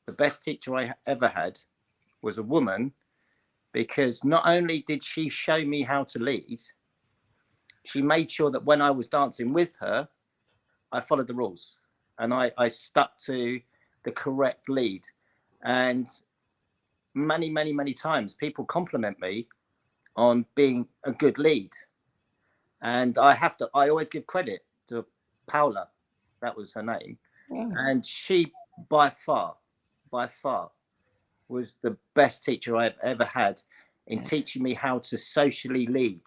the best teacher I ever had was a woman, because not only did she show me how to lead, she made sure that when I was dancing with her, I followed the rules and I stuck to the correct lead. And many, many, many times people compliment me on being a good lead. And I always give credit to Paula, that was her name. Yeah. And she by far was the best teacher I've ever had in teaching me how to socially lead.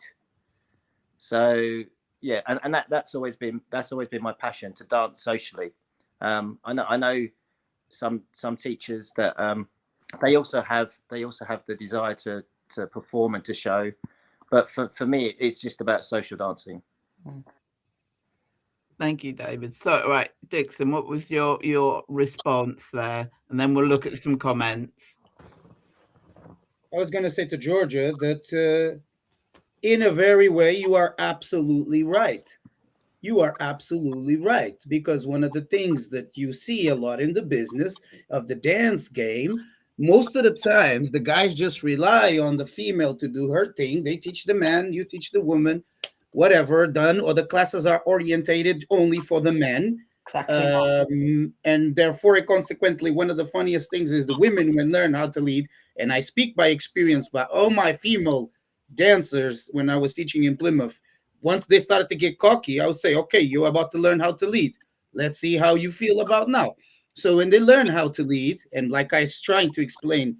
So yeah, and that's always been my passion, to dance socially. I know some teachers that they also have the desire to perform and to show, but for me it's just about social dancing. Thank you, David. So, right, Dixon, what was your response there? And then we'll look at some comments. I was going to say to Georgia that in a very way, you are absolutely right. You are absolutely right. Because one of the things that you see a lot in the business of the dance game, most of the times, the guys just rely on the female to do her thing. They teach the man, you teach the woman, whatever done, or the classes are orientated only for the men. Exactly. And therefore, consequently, one of the funniest things is the women when learn how to lead. And I speak by experience, by all my female dancers when I was teaching in Plymouth. Once they started to get cocky, I would say, okay, you're about to learn how to lead. Let's see how you feel about now. So when they learn how to lead, and like I was trying to explain,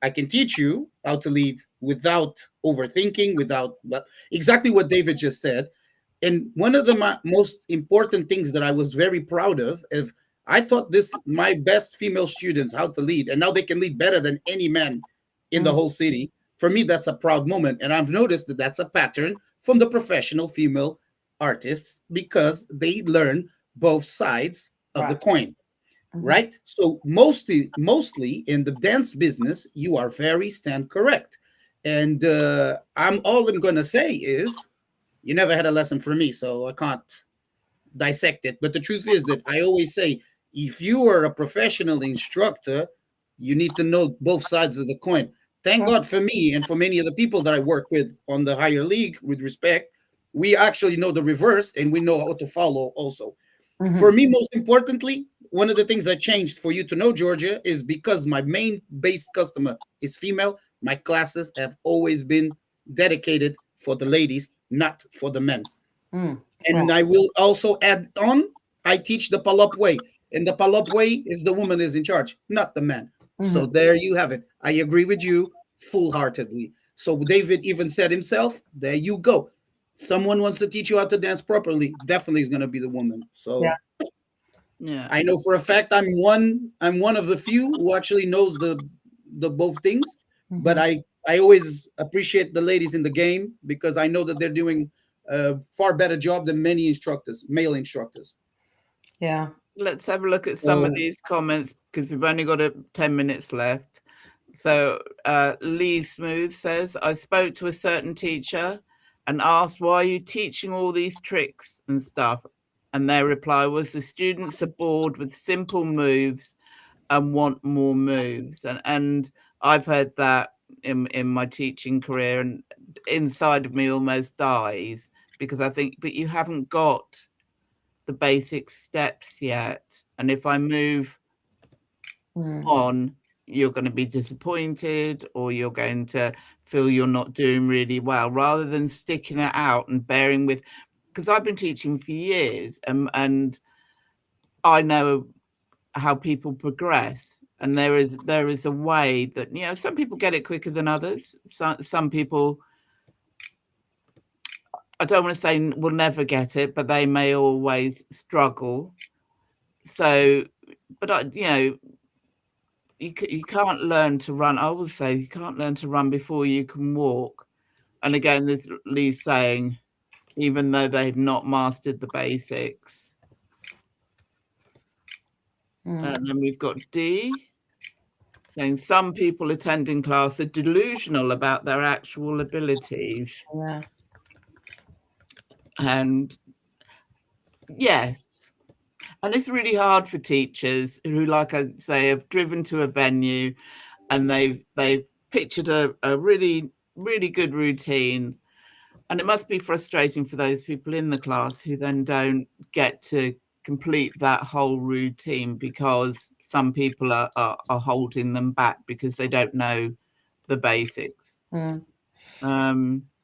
I can teach you how to lead without overthinking, but exactly what David just said. And one of the most important things that I was very proud of, I taught my best female students how to lead, and now they can lead better than any man in the whole city. For me, that's a proud moment. And I've noticed that that's a pattern from the professional female artists, because they learn both sides of the coin, right? So mostly in the dance business, you are very stand correct. And all I'm going to say is, you never had a lesson from me, so I can't dissect it. But the truth is that I always say, if you are a professional instructor, You need to know both sides of the coin. Thank God for me and for many of the people that I work with on the higher league, with respect, we actually know the reverse and we know how to follow also. For me, most importantly, one of the things I changed for you to know, Georgia, is because my main base customer is female, my classes have always been dedicated for the ladies, not for the men. And I will also add on, I teach the Palop way. And the Palop way is the woman is in charge, not the man. So there you have it. I agree with you full-heartedly. So David even said himself, there you go. Someone wants to teach you how to dance properly, definitely is going to be the woman. So Yeah. I know for a fact I'm one of the few who actually knows the both things. But I always appreciate the ladies in the game because I know that they're doing a far better job than many instructors, male instructors. Yeah. Let's have a look at some of these comments because we've only got 10 minutes left. So Lee Smooth says, I spoke to a certain teacher and asked, why are you teaching all these tricks and stuff? And their reply was, the students are bored with simple moves and want more moves. And I've heard that in my teaching career, and inside of me almost dies because I think, but you haven't got the basic steps yet. And if I move on, you're going to be disappointed or you're going to feel you're not doing really well, rather than sticking it out and bearing with, because I've been teaching for years and I know how people progress, and there is a way that, you know, some people get it quicker than others. Some people, I don't want to say will never get it, but they may always struggle. So, but you know, you can't learn to run. I always say you can't learn to run before you can walk. And again, there's Lee saying, even though they've not mastered the basics. And then we've got D saying some people attending class are delusional about their actual abilities. Yeah. And yes, and it's really hard for teachers who, like I say, have driven to a venue and they've pictured a really, really good routine. And it must be frustrating for those people in the class who then don't get to complete that whole routine because some people are holding them back because they don't know the basics. Or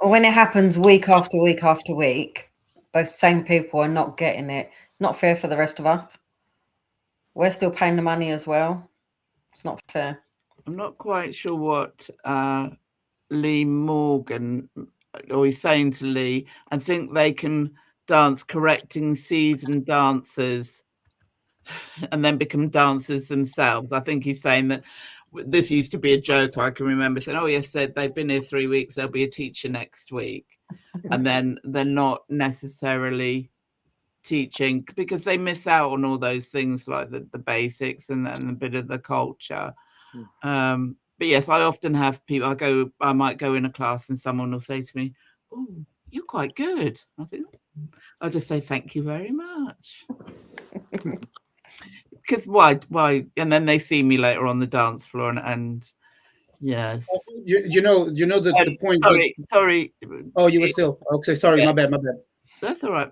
when it happens week after week after week, those same people are not getting it. It's not fair for the rest of us. We're still paying the money as well. It's not fair. I'm not quite sure what Lee Morgan, or he's saying to Lee, I think they can dance correcting seasoned dancers and then become dancers themselves. I think he's saying that this used to be a joke. I can remember saying, oh yes, they've been here 3 weeks, there'll be a teacher next week. And then they're not necessarily teaching because they miss out on all those things like the basics and a bit of the culture. But yes, I often have people, I might go in a class and someone will say to me, oh, you're quite good. I think I'll just say thank you very much. Because why? And then they see me later on the dance floor and yes. You know the point. Sorry. Oh, you were still okay. Sorry, okay. My bad. That's all right.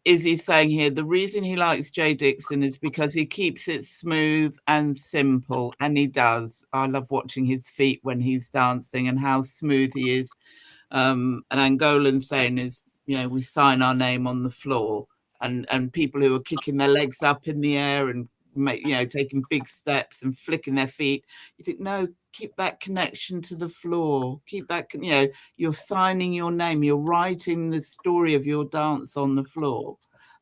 Izzy's saying here, the reason he likes Jay Dixon is because he keeps it smooth and simple, and he does. I love watching his feet when he's dancing and how smooth he is. An Angolan saying is, you know, we sign our name on the floor, and people who are kicking their legs up in the air and taking big steps and flicking their feet, you think, no, keep that connection to the floor, keep that, you're signing your name, you're writing the story of your dance on the floor.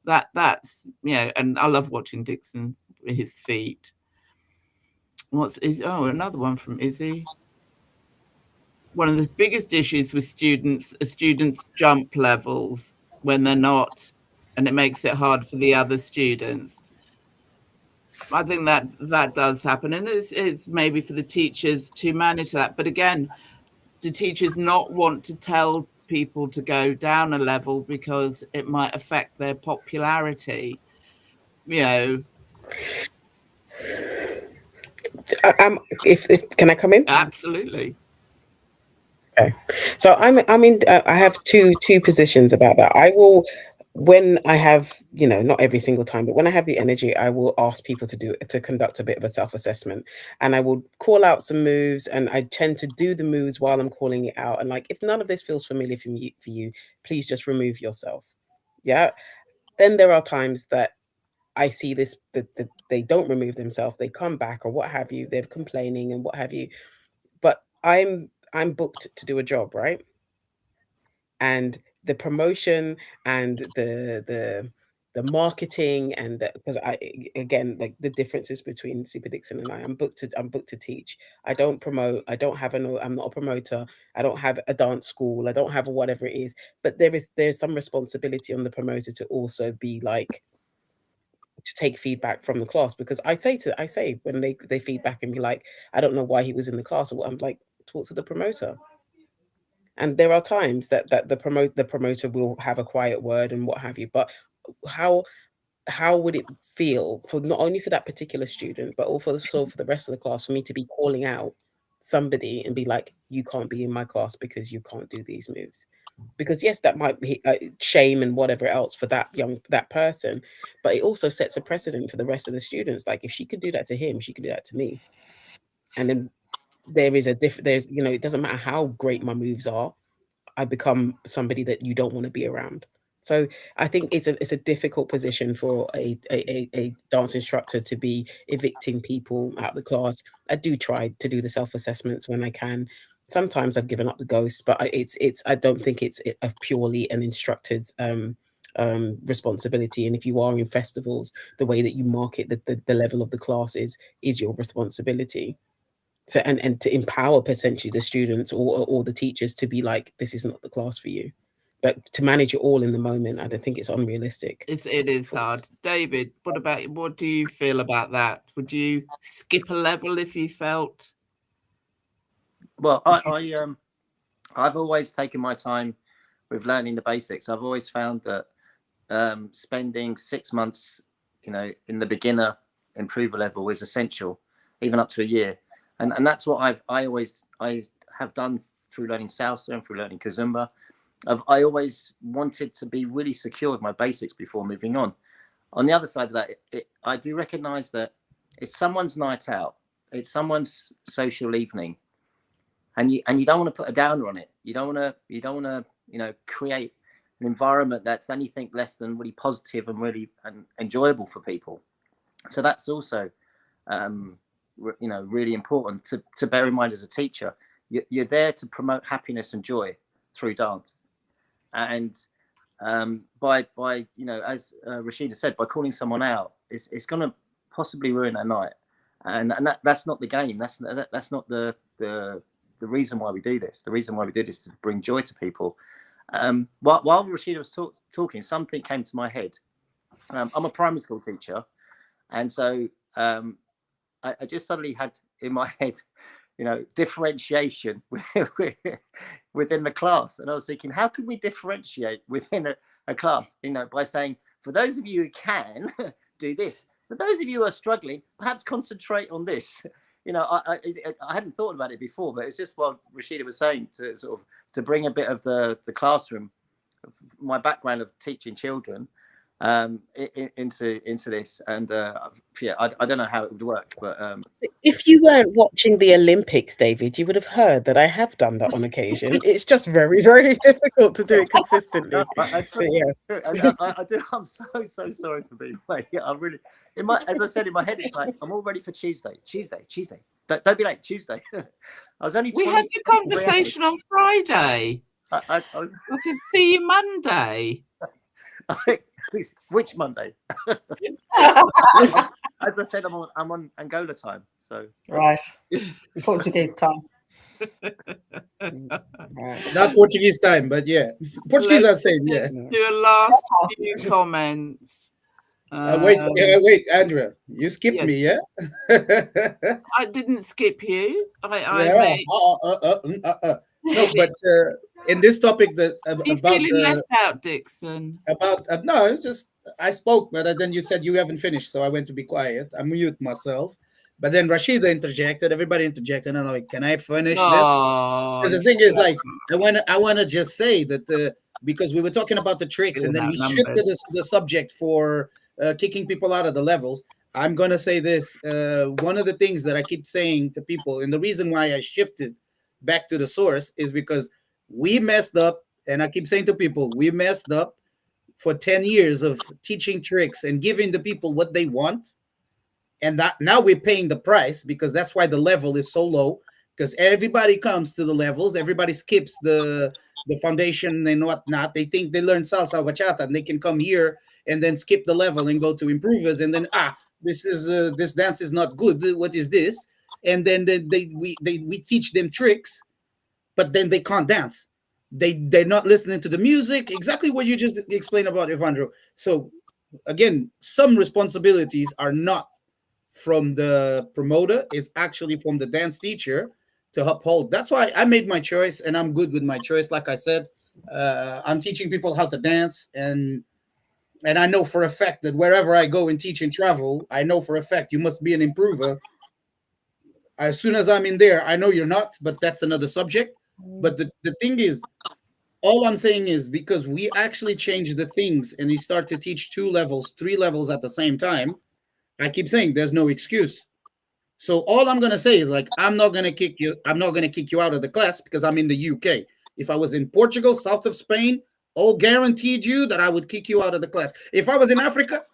That's and I love watching Dixon, his feet. Another one from Izzy. One of the biggest issues with students jump levels when they're not, and it makes it hard for the other students. I think that does happen, and it's maybe for the teachers to manage that. But again, do teachers not want to tell people to go down a level because it might affect their popularity? If can I come in? Absolutely. Okay. So I'm in. I have two positions about that. I will, when I have, not every single time, but when I have the energy, I will ask people to conduct a bit of a self-assessment, and I will call out some moves, and I tend to do the moves while I'm calling it out. And like, if none of this feels familiar for you, please just remove yourself. Yeah. Then there are times that I see this that they don't remove themselves, they come back or what have you, they're complaining and what have you. But I'm booked to do a job, right? And the promotion and the marketing and because again, like the differences between Super Dixon and I'm booked to teach. I don't promote. I don't have I'm not a promoter. I don't have a dance school. I don't have a whatever it is. But there's some responsibility on the promoter to also be like, to take feedback from the class, because I say when they feedback and be like, I don't know why he was in the class, or what, I'm like, talk to the promoter. And there are times that the promoter will have a quiet word and what have you, but how would it feel for not only for that particular student, but also for the rest of the class, for me to be calling out somebody and be like, you can't be in my class because you can't do these moves? Because yes, that might be shame and whatever else for that person, but it also sets a precedent for the rest of the students. Like, if she could do that to him, she could do that to me. And then there's it doesn't matter how great my moves are, I become somebody that you don't want to be around. So I think it's a difficult position for a dance instructor to be evicting people out of the class. I do try to do the self-assessments when I can. Sometimes I've given up the ghost, but I don't think it's a purely an instructor's responsibility. And if you are in festivals, the way that you market the level of the class is your responsibility. And to empower potentially the students or the teachers to be like, this is not the class for you. But to manage it all in the moment, I don't think it's unrealistic. It is hard. David, what do you feel about that? Would you skip a level if you felt? Well, I've always taken my time with learning the basics. I've always found that spending 6 months, in the beginner improver level is essential, even up to a year. And that's what I have done through learning salsa and through learning kizomba. I always wanted to be really secure with my basics before moving on. On the other side of that, I do recognize that it's someone's night out, it's someone's social evening, and you don't want to put a downer on it. You don't want to create an environment that's anything less than really positive and really enjoyable for people. So that's also really important to bear in mind as a teacher. You're there to promote happiness and joy through dance, and by as Rashida said, by calling someone out, it's going to possibly ruin their night, and that's not the game. That's not the reason why we do this. The reason why we do this is to bring joy to people. While Rashida was talking, something came to my head. I'm a primary school teacher, and so I just suddenly had in my head, differentiation within the class. And I was thinking, how can we differentiate within a class, by saying, for those of you who can do this, for those of you who are struggling, perhaps concentrate on this. I hadn't thought about it before, but it's just what Rashida was saying, to bring a bit of the classroom, my background of teaching children, into this. And I don't know how it would work, but if you weren't watching the Olympics, David, you would have heard that I have done that on occasion. It's just very, very difficult to do it consistently. I do. I'm so sorry for being late. Yeah, I'm really as I said in my head, it's like I'm all ready for Tuesday. Don't be late. Tuesday. I was only. We had the conversation on Friday. I said, see you Monday. Which Monday? As I said, I'm on Angola time. So right, Portuguese time. Right. Not Portuguese time, but yeah, Portuguese are the same. Yeah. Do a last few comments. Wait, Andrea, you skipped me, yeah? I didn't skip you. No, but in this topic that you feeling left out, Dixon? No, it's just I spoke, but then you said you haven't finished, so I went to be quiet. I mute myself. But then Rashida interjected, everybody interjected, and I'm like, can I finish this? Oh, Because the thing is, like, I wanna just say that because we were talking about the tricks, and then we shifted the subject for kicking people out of the levels. I'm gonna say this. One of the things that I keep saying to people, and the reason why I shifted back to the source is because we messed up, and I keep saying to people, we messed up for 10 years of teaching tricks and giving the people what they want, and that now we're paying the price, because that's why the level is so low, because everybody comes to the levels, everybody skips the foundation and whatnot. They think they learn salsa bachata and they can come here and then skip the level and go to improvers, and then this dance is not good, what is this? And then we teach them tricks, but then they can't dance. They're not listening to the music, exactly what you just explained about Evandro. So again, some responsibilities are not from the promoter, is actually from the dance teacher to uphold. That's why I made my choice, and I'm good with my choice. Like I said, I'm teaching people how to dance, and I know for a fact that wherever I go and teach and travel, I know for a fact you must be an improver. As soon as I'm in there, I know you're not, but that's another subject. But the thing is, all I'm saying is, because we actually changed the things and we start to teach 2 levels, 3 levels at the same time, I keep saying there's no excuse. So all I'm gonna say is, like, I'm not gonna kick you out of the class because I'm in the UK. If I was in Portugal, south of Spain, all guaranteed you that I would kick you out of the class. If I was in Africa,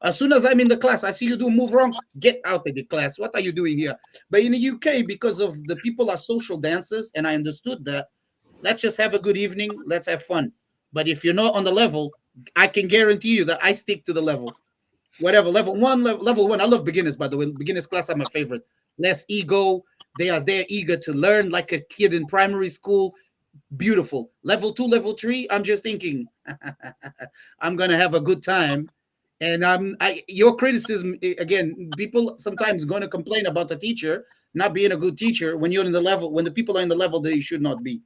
as soon as I'm in the class, I see you do a move wrong, get out of the class. What are you doing here? But in the UK, because of the people are social dancers, and I understood that, let's just have a good evening, let's have fun. But if you're not on the level, I can guarantee you that I stick to the level. Whatever, level one. I love beginners, by the way. Beginners class are my favorite. Less ego. They are there eager to learn, like a kid in primary school. Beautiful. Level 2, level 3, I'm just thinking I'm gonna have a good time. And your criticism, again, people sometimes gonna complain about the teacher not being a good teacher when you're in the level, when the people are in the level they should not be.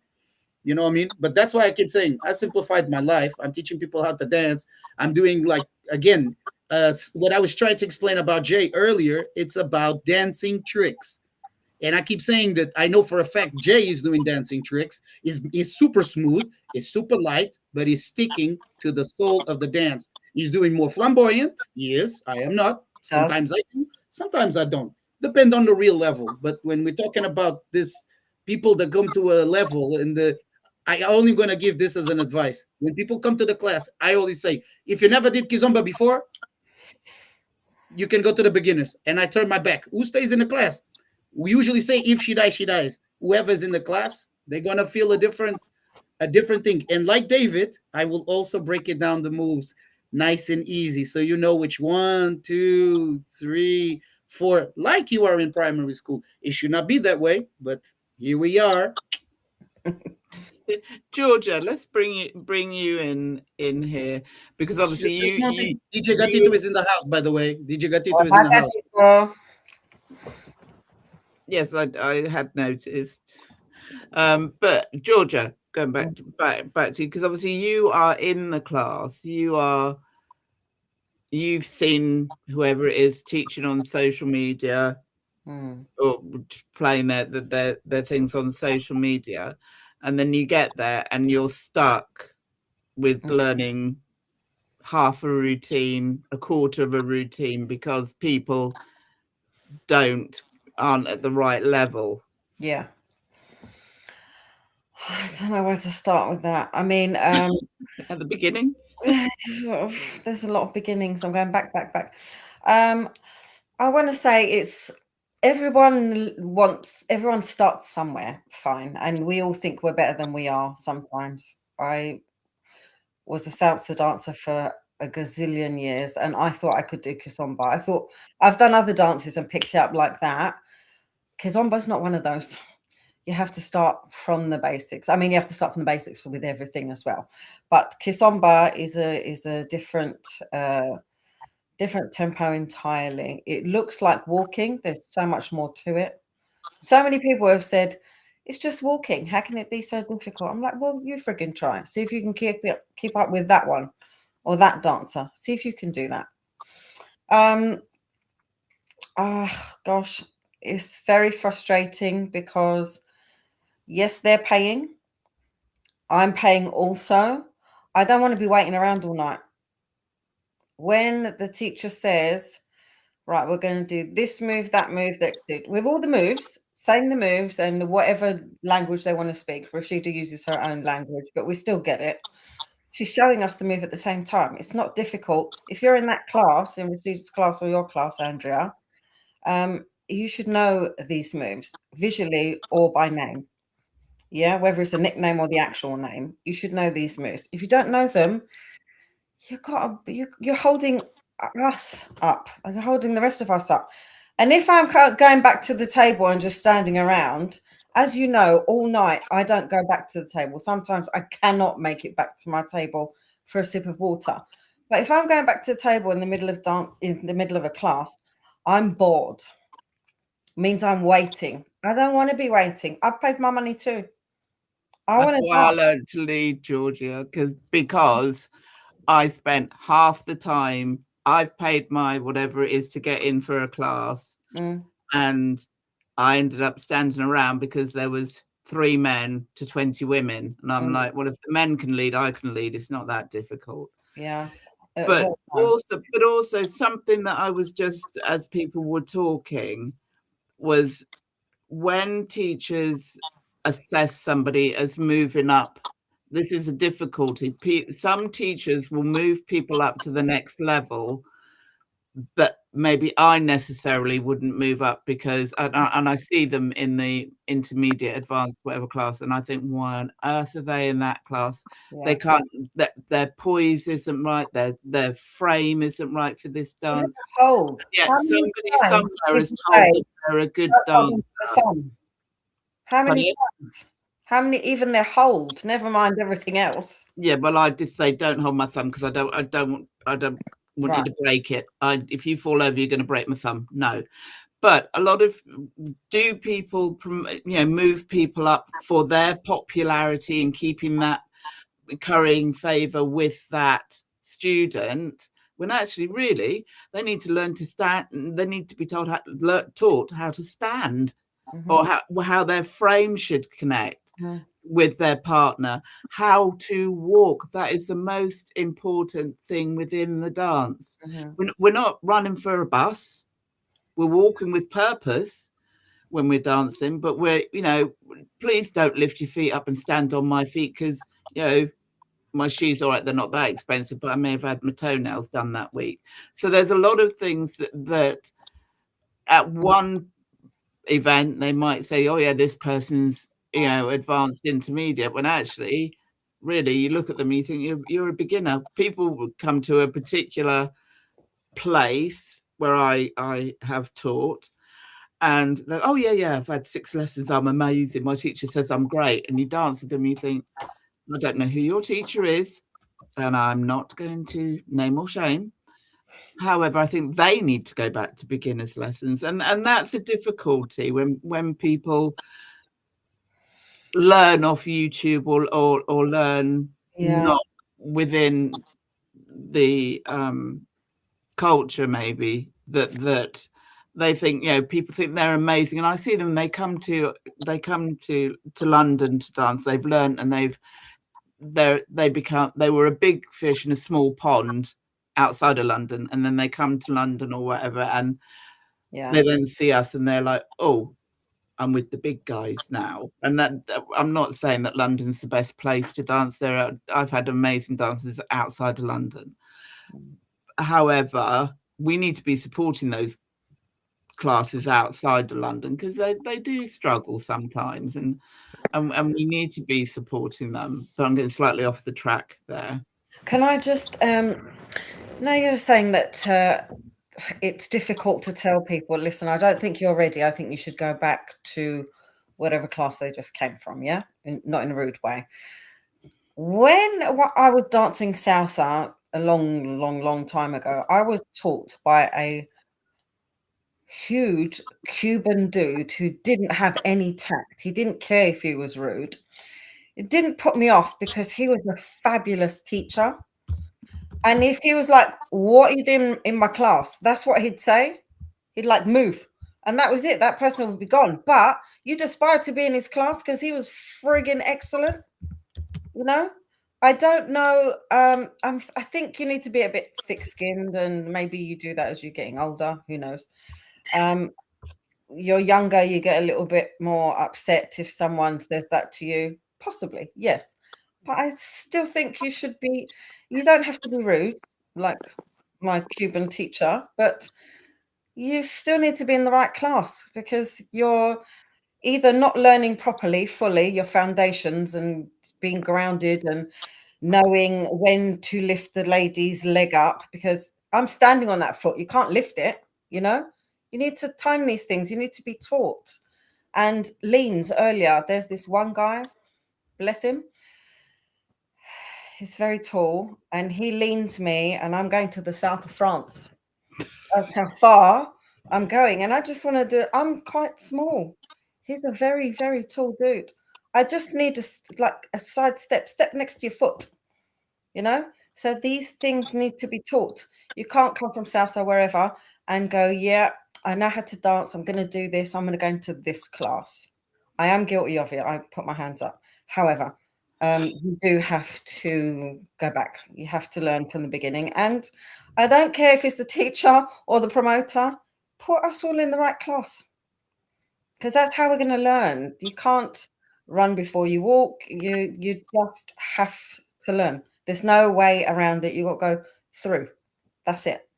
You know what I mean? But that's why I keep saying I simplified my life. I'm teaching people how to dance. I'm doing, like, again, what I was trying to explain about Jay earlier. It's about dancing tricks. And I keep saying that I know for a fact Jay is doing dancing tricks. Is super smooth, is super light, but he's sticking to the soul of the dance. He's doing more flamboyant. Yes, I am not. Sometimes I do, sometimes I don't. Depend on the real level. But when we're talking about this, people that come to a level, and I only going to give this as an advice. When people come to the class, I always say, if you never did Kizomba before, you can go to the beginners. And I turn my back. Who stays in the class? We usually say, if she dies, she dies. Whoever's in the class, they're going to feel a different thing. And like David, I will also break it down, the moves, nice and easy. So you know which 1, 2, 3, 4, like you are in primary school. It should not be that way, but here we are. Georgia, let's bring you in here, because obviously DJ Gatito is in the house, by the way. DJ Gatito is in the house. Yes, I had noticed. But Georgia, going back to you, because obviously you are in the class. You've seen whoever it is teaching on social media, or playing their things on social media, and then you get there and you're stuck with learning half a routine, a quarter of a routine, because people aren't at the right level. Yeah. I don't know where to start with that. I mean, at the beginning, there's a lot of beginnings. I'm going back. I want to say it's everyone starts somewhere, fine, and we all think we're better than we are sometimes. I was a salsa dancer for a gazillion years, and I thought I could do kizomba. I thought I've done other dances and picked it up like that. Kizomba's not one of those. You have to start from the basics. I mean, you have to start from the basics with everything as well. But kizomba is a different tempo entirely. It looks like walking. There's so much more to it. So many people have said, it's just walking. How can it be so difficult? I'm like, well, you frigging try. See if you can keep up with that one or that dancer. See if you can do that. Gosh, it's very frustrating because yes, they're paying. I'm paying also. I don't want to be waiting around all night. When the teacher says, right, we're going to do this move, that move, that with all the moves, saying the moves and whatever language they want to speak. Rashida uses her own language, but we still get it. She's showing us the move at the same time. It's not difficult. If you're in that class, in Rashida's class or your class, Andrea, you should know these moves visually or by name. Yeah, whether it's a nickname or the actual name, you should know these moves. If you don't know them, you're holding us up, and you're holding the rest of us up. And if I'm going back to the table and just standing around, as you know, all night I don't go back to the table. Sometimes I cannot make it back to my table for a sip of water. But if I'm going back to the table in the middle of in the middle of a class, I'm bored. Means I'm waiting. I don't want to be waiting. I've paid my money too. That's why I learned to lead, Georgia, because I spent half the time. I've paid my whatever it is to get in for a class, and I ended up standing around because there was 3 men to 20 women, and I'm like, well, if the men can lead, I can lead. It's not that difficult. Yeah. But also something that I was just, as people were talking, was when teachers assess somebody as moving up. This is a difficulty. Some teachers will move people up to the next level, but maybe I necessarily wouldn't move up because, and I see them in the intermediate, advanced, whatever class, and I think, why on earth are they in that class? Yeah. They can't. Their poise isn't right. Their frame isn't right for this dance. Hold. Yeah, somebody somewhere is told that they're a good dancer. How many times? How many? Even their hold. Never mind everything else. Yeah, well, I just say don't hold my thumb because I don't want you to break it. If you fall over, you're going to break my thumb. No, but a lot of people, move people up for their popularity and keeping that currying favor with that student. When actually, really, they need to learn to stand. They need to be taught how to stand, or how their frame should connect with their partner, how to walk. That is the most important thing within the dance. We're not running for a bus. We're walking with purpose when we're dancing, but we're, please don't lift your feet up and stand on my feet because, my shoes, all right, they're not that expensive, but I may have had my toenails done that week. So there's a lot of things that at one event they might say, oh yeah, this person's advanced intermediate, when actually really you look at them and you think you're a beginner. People would come to a particular place where I have taught and they're, oh yeah, I've had 6 lessons, I'm amazing, my teacher says I'm great, and you dance with them, you think, I don't know who your teacher is and I'm not going to name or shame. However, I think they need to go back to beginners lessons, and that's a difficulty when people learn off YouTube or learn not within the culture, maybe that they think, people think they're amazing, and I see them. They come to London to dance. They've learned, and they were a big fish in a small pond outside of London, and then they come to London or whatever, and they then see us and they're like, oh, I'm with the big guys now. And that I'm not saying that London's the best place to dance. I've had amazing dancers outside of London. However, we need to be supporting those classes outside of London because they do struggle sometimes, and we need to be supporting them. But I'm getting slightly off the track there. Can I just you're saying that it's difficult to tell people, listen, I don't think you're ready. I think you should go back to whatever class they just came from, yeah? Not in a rude way. When I was dancing salsa a long time ago, I was taught by a huge Cuban dude who didn't have any tact. He didn't care if he was rude. It didn't put me off because he was a fabulous teacher. And if he was like, what are you doing in my class? That's what he'd say. He'd like move, and that was it. That person would be gone. But you'd aspire to be in his class because he was friggin' excellent. You know, I don't know. I think you need to be a bit thick-skinned, and maybe you do that as you're getting older. Who knows? You're younger, you get a little bit more upset if someone says that to you. Possibly, yes. But I still think you don't have to be rude like my Cuban teacher, but you still need to be in the right class because you're either not learning properly, fully, your foundations and being grounded and knowing when to lift the lady's leg up, because I'm standing on that foot. You can't lift it, you know? You need to time these things. You need to be taught. And leans earlier, there's this one guy, bless him. He's very tall and he leans me, and I'm going to the south of France. That's how far I'm going. And I just want to do it. I'm quite small. He's a very, very tall dude. I just need a side step next to your foot, you know? So these things need to be taught. You can't come from South or wherever and go, yeah, I know how to dance. I'm going to do this. I'm going to go into this class. I am guilty of it. I put my hands up. However, you do have to go back. You have to learn from the beginning. And I don't care if it's the teacher or the promoter, put us all in the right class. Because that's how we're going to learn. You can't run before you walk. You just have to learn. There's no way around it. You've got to go through. That's it.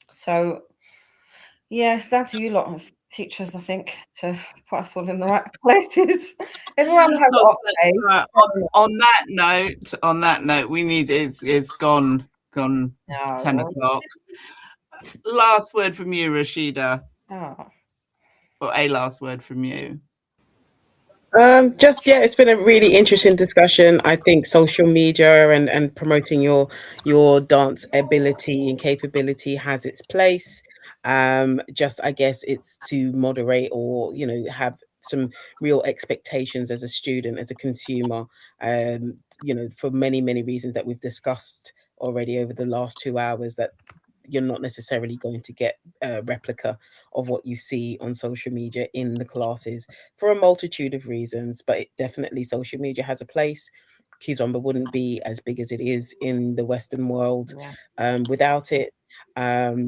So, yeah, it's down to you lot as teachers, I think, to put us all in the right places. Everyone has off days. On that note, we need it's gone 10 o'clock. Last word from you, Rashida. Oh. Or a last word from you. It's been a really interesting discussion. I think social media and promoting your dance ability and capability has its place. I guess it's to moderate or, have some real expectations as a student, as a consumer, for many, many reasons that we've discussed already over the last 2 hours, that you're not necessarily going to get a replica of what you see on social media in the classes for a multitude of reasons. But definitely social media has a place. Kizomba wouldn't be as big as it is in the Western world without it. So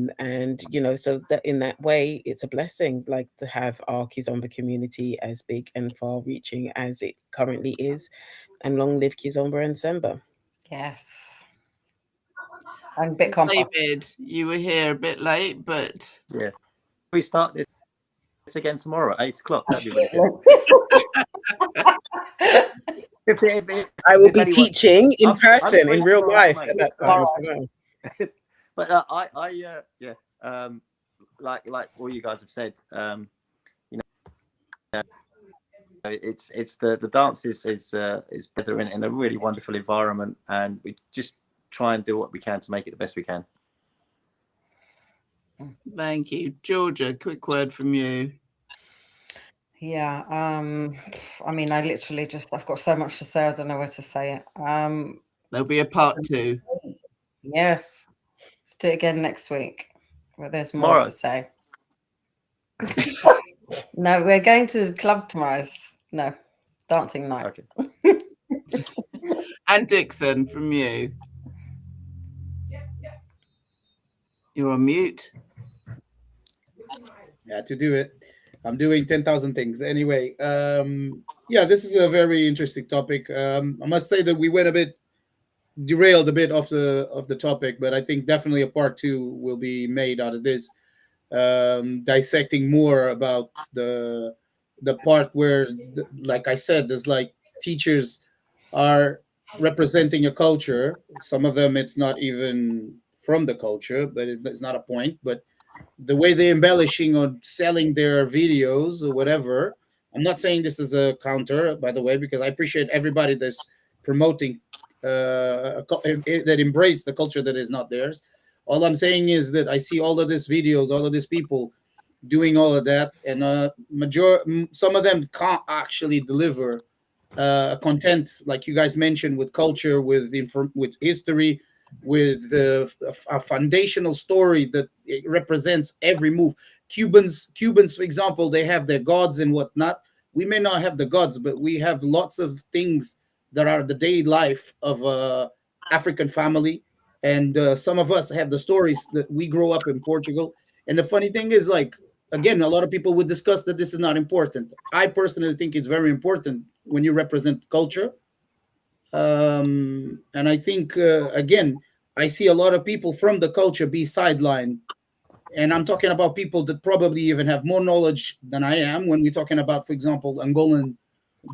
that in that way, it's a blessing, like to have our Kizomba community as big and far reaching as it currently is. And long live Kizomba and Semba. Yes. And bit David, you were here a bit late, but yeah, we start this again tomorrow at 8 o'clock. That'd be really good. I will be teaching in person in real life at that time. But like all you guys have said, it's the dance is better in a really wonderful environment, and we just try and do what we can to make it the best we can. Thank you. Georgia, quick word from you. Yeah, I mean, I've got so much to say, I don't know where to say it. There'll be a part 2. Yes. Let's do it again next week, where there's more to say. No, we're going to the club tomorrow. No, dancing night. Okay. And Dixon, from you. You're on mute. Yeah, to do it. I'm doing 10,000 things. Anyway, this is a very interesting topic. I must say that we went derailed a bit off the topic, but I think definitely a part 2 will be made out of this, dissecting more about the part where, like I said, there's like teachers are representing a culture. Some of them, it's not even from the culture, but it's not a point. But the way they're embellishing or selling their videos or whatever. I'm not saying this is a counter, by the way, because I appreciate everybody that's promoting that embrace the culture that is not theirs. All I'm saying is that I see all of these videos, all of these people doing all of that, and some of them can't actually deliver content like you guys mentioned, with culture, with history, with a foundational story that it represents every move. Cubans, for example, they have their gods and whatnot. We may not have the gods, but we have lots of things that are the daily life of a African family. And some of us have the stories that we grow up in Portugal. And the funny thing is, like, again, a lot of people would discuss that this is not important. I personally think it's very important when you represent culture. And I think, again, I see a lot of people from the culture be sidelined. And I'm talking about people that probably even have more knowledge than I am when we're talking about, for example, Angolan,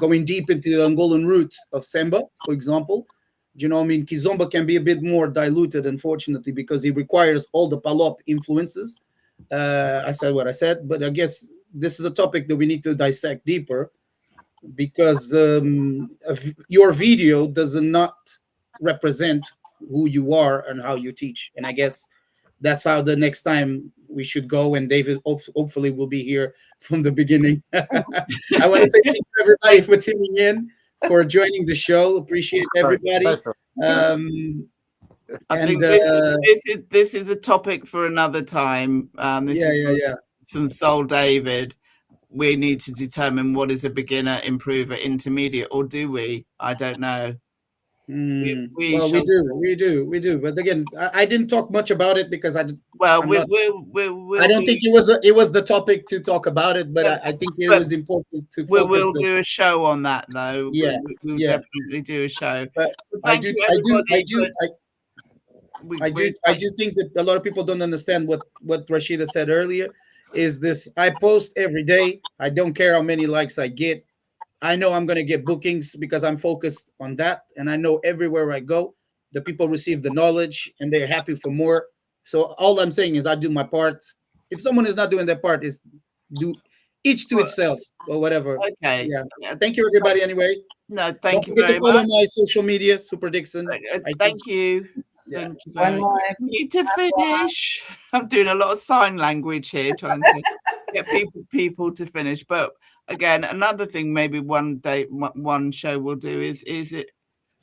going deep into the Angolan roots of Semba, for example. You know, I mean, Kizomba can be a bit more diluted, unfortunately, because it requires all the Palop influences. I said what I said, but I guess this is a topic that we need to dissect deeper, because your video does not represent who you are and how you teach. And I guess that's how the next time we should go, and David hopefully will be here from the beginning. I want to say thank you everybody for tuning in, for joining the show. Appreciate everybody. I think this is a topic for another time. From Soul David. We need to determine what is a beginner, improver, intermediate, or do we? I don't know. We do. But again, I didn't talk much about it because I don't think it was the topic to talk about it. But I think it was important to. We'll do a show on that, though. Yeah, we'll definitely do a show. But so I do think that a lot of people don't understand what Rashida said earlier. Is this? I post every day. I don't care how many likes I get. I know I'm going to get bookings because I'm focused on that. And I know everywhere I go, the people receive the knowledge and they're happy for more. So all I'm saying is I do my part. If someone is not doing their part, is do each to itself or whatever. Okay. Yeah. Thank you, everybody, anyway. No, thank you very much. Follow my social media, Super Dixon. Thank you. Yeah. Thank you very much. I need to finish. I'm doing a lot of sign language here, trying to get people to finish. But again, another thing, maybe one day, one show we'll do is it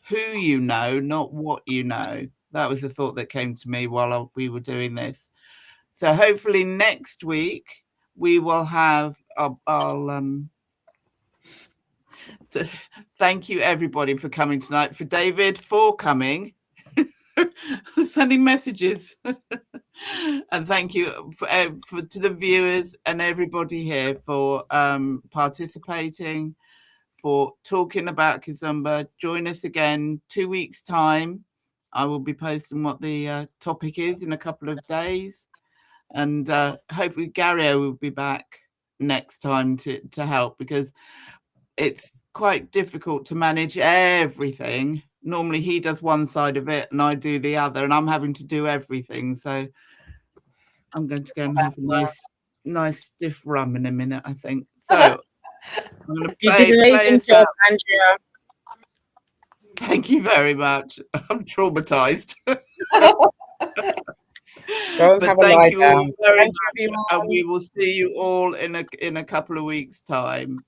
who you know, not what you know. That was the thought that came to me while we were doing this. So hopefully next week we will have. So thank you everybody for coming tonight. For David for coming. Sending messages. And thank you to the viewers and everybody here for participating, for talking about Kizomba. Join us again 2 weeks time. I will be posting what the topic is in a couple of days, and hopefully Gary will be back next time to help, because it's quite difficult to manage everything. Normally he does one side of it and I do the other, and I'm having to do everything. So I'm going to go and have a nice stiff rum in a minute, I think. So I'm going to you did an amazing job, Andrea. Thank you very much. I'm traumatized. Go and have a lie down. Very much, and we will see you all in a couple of weeks' time.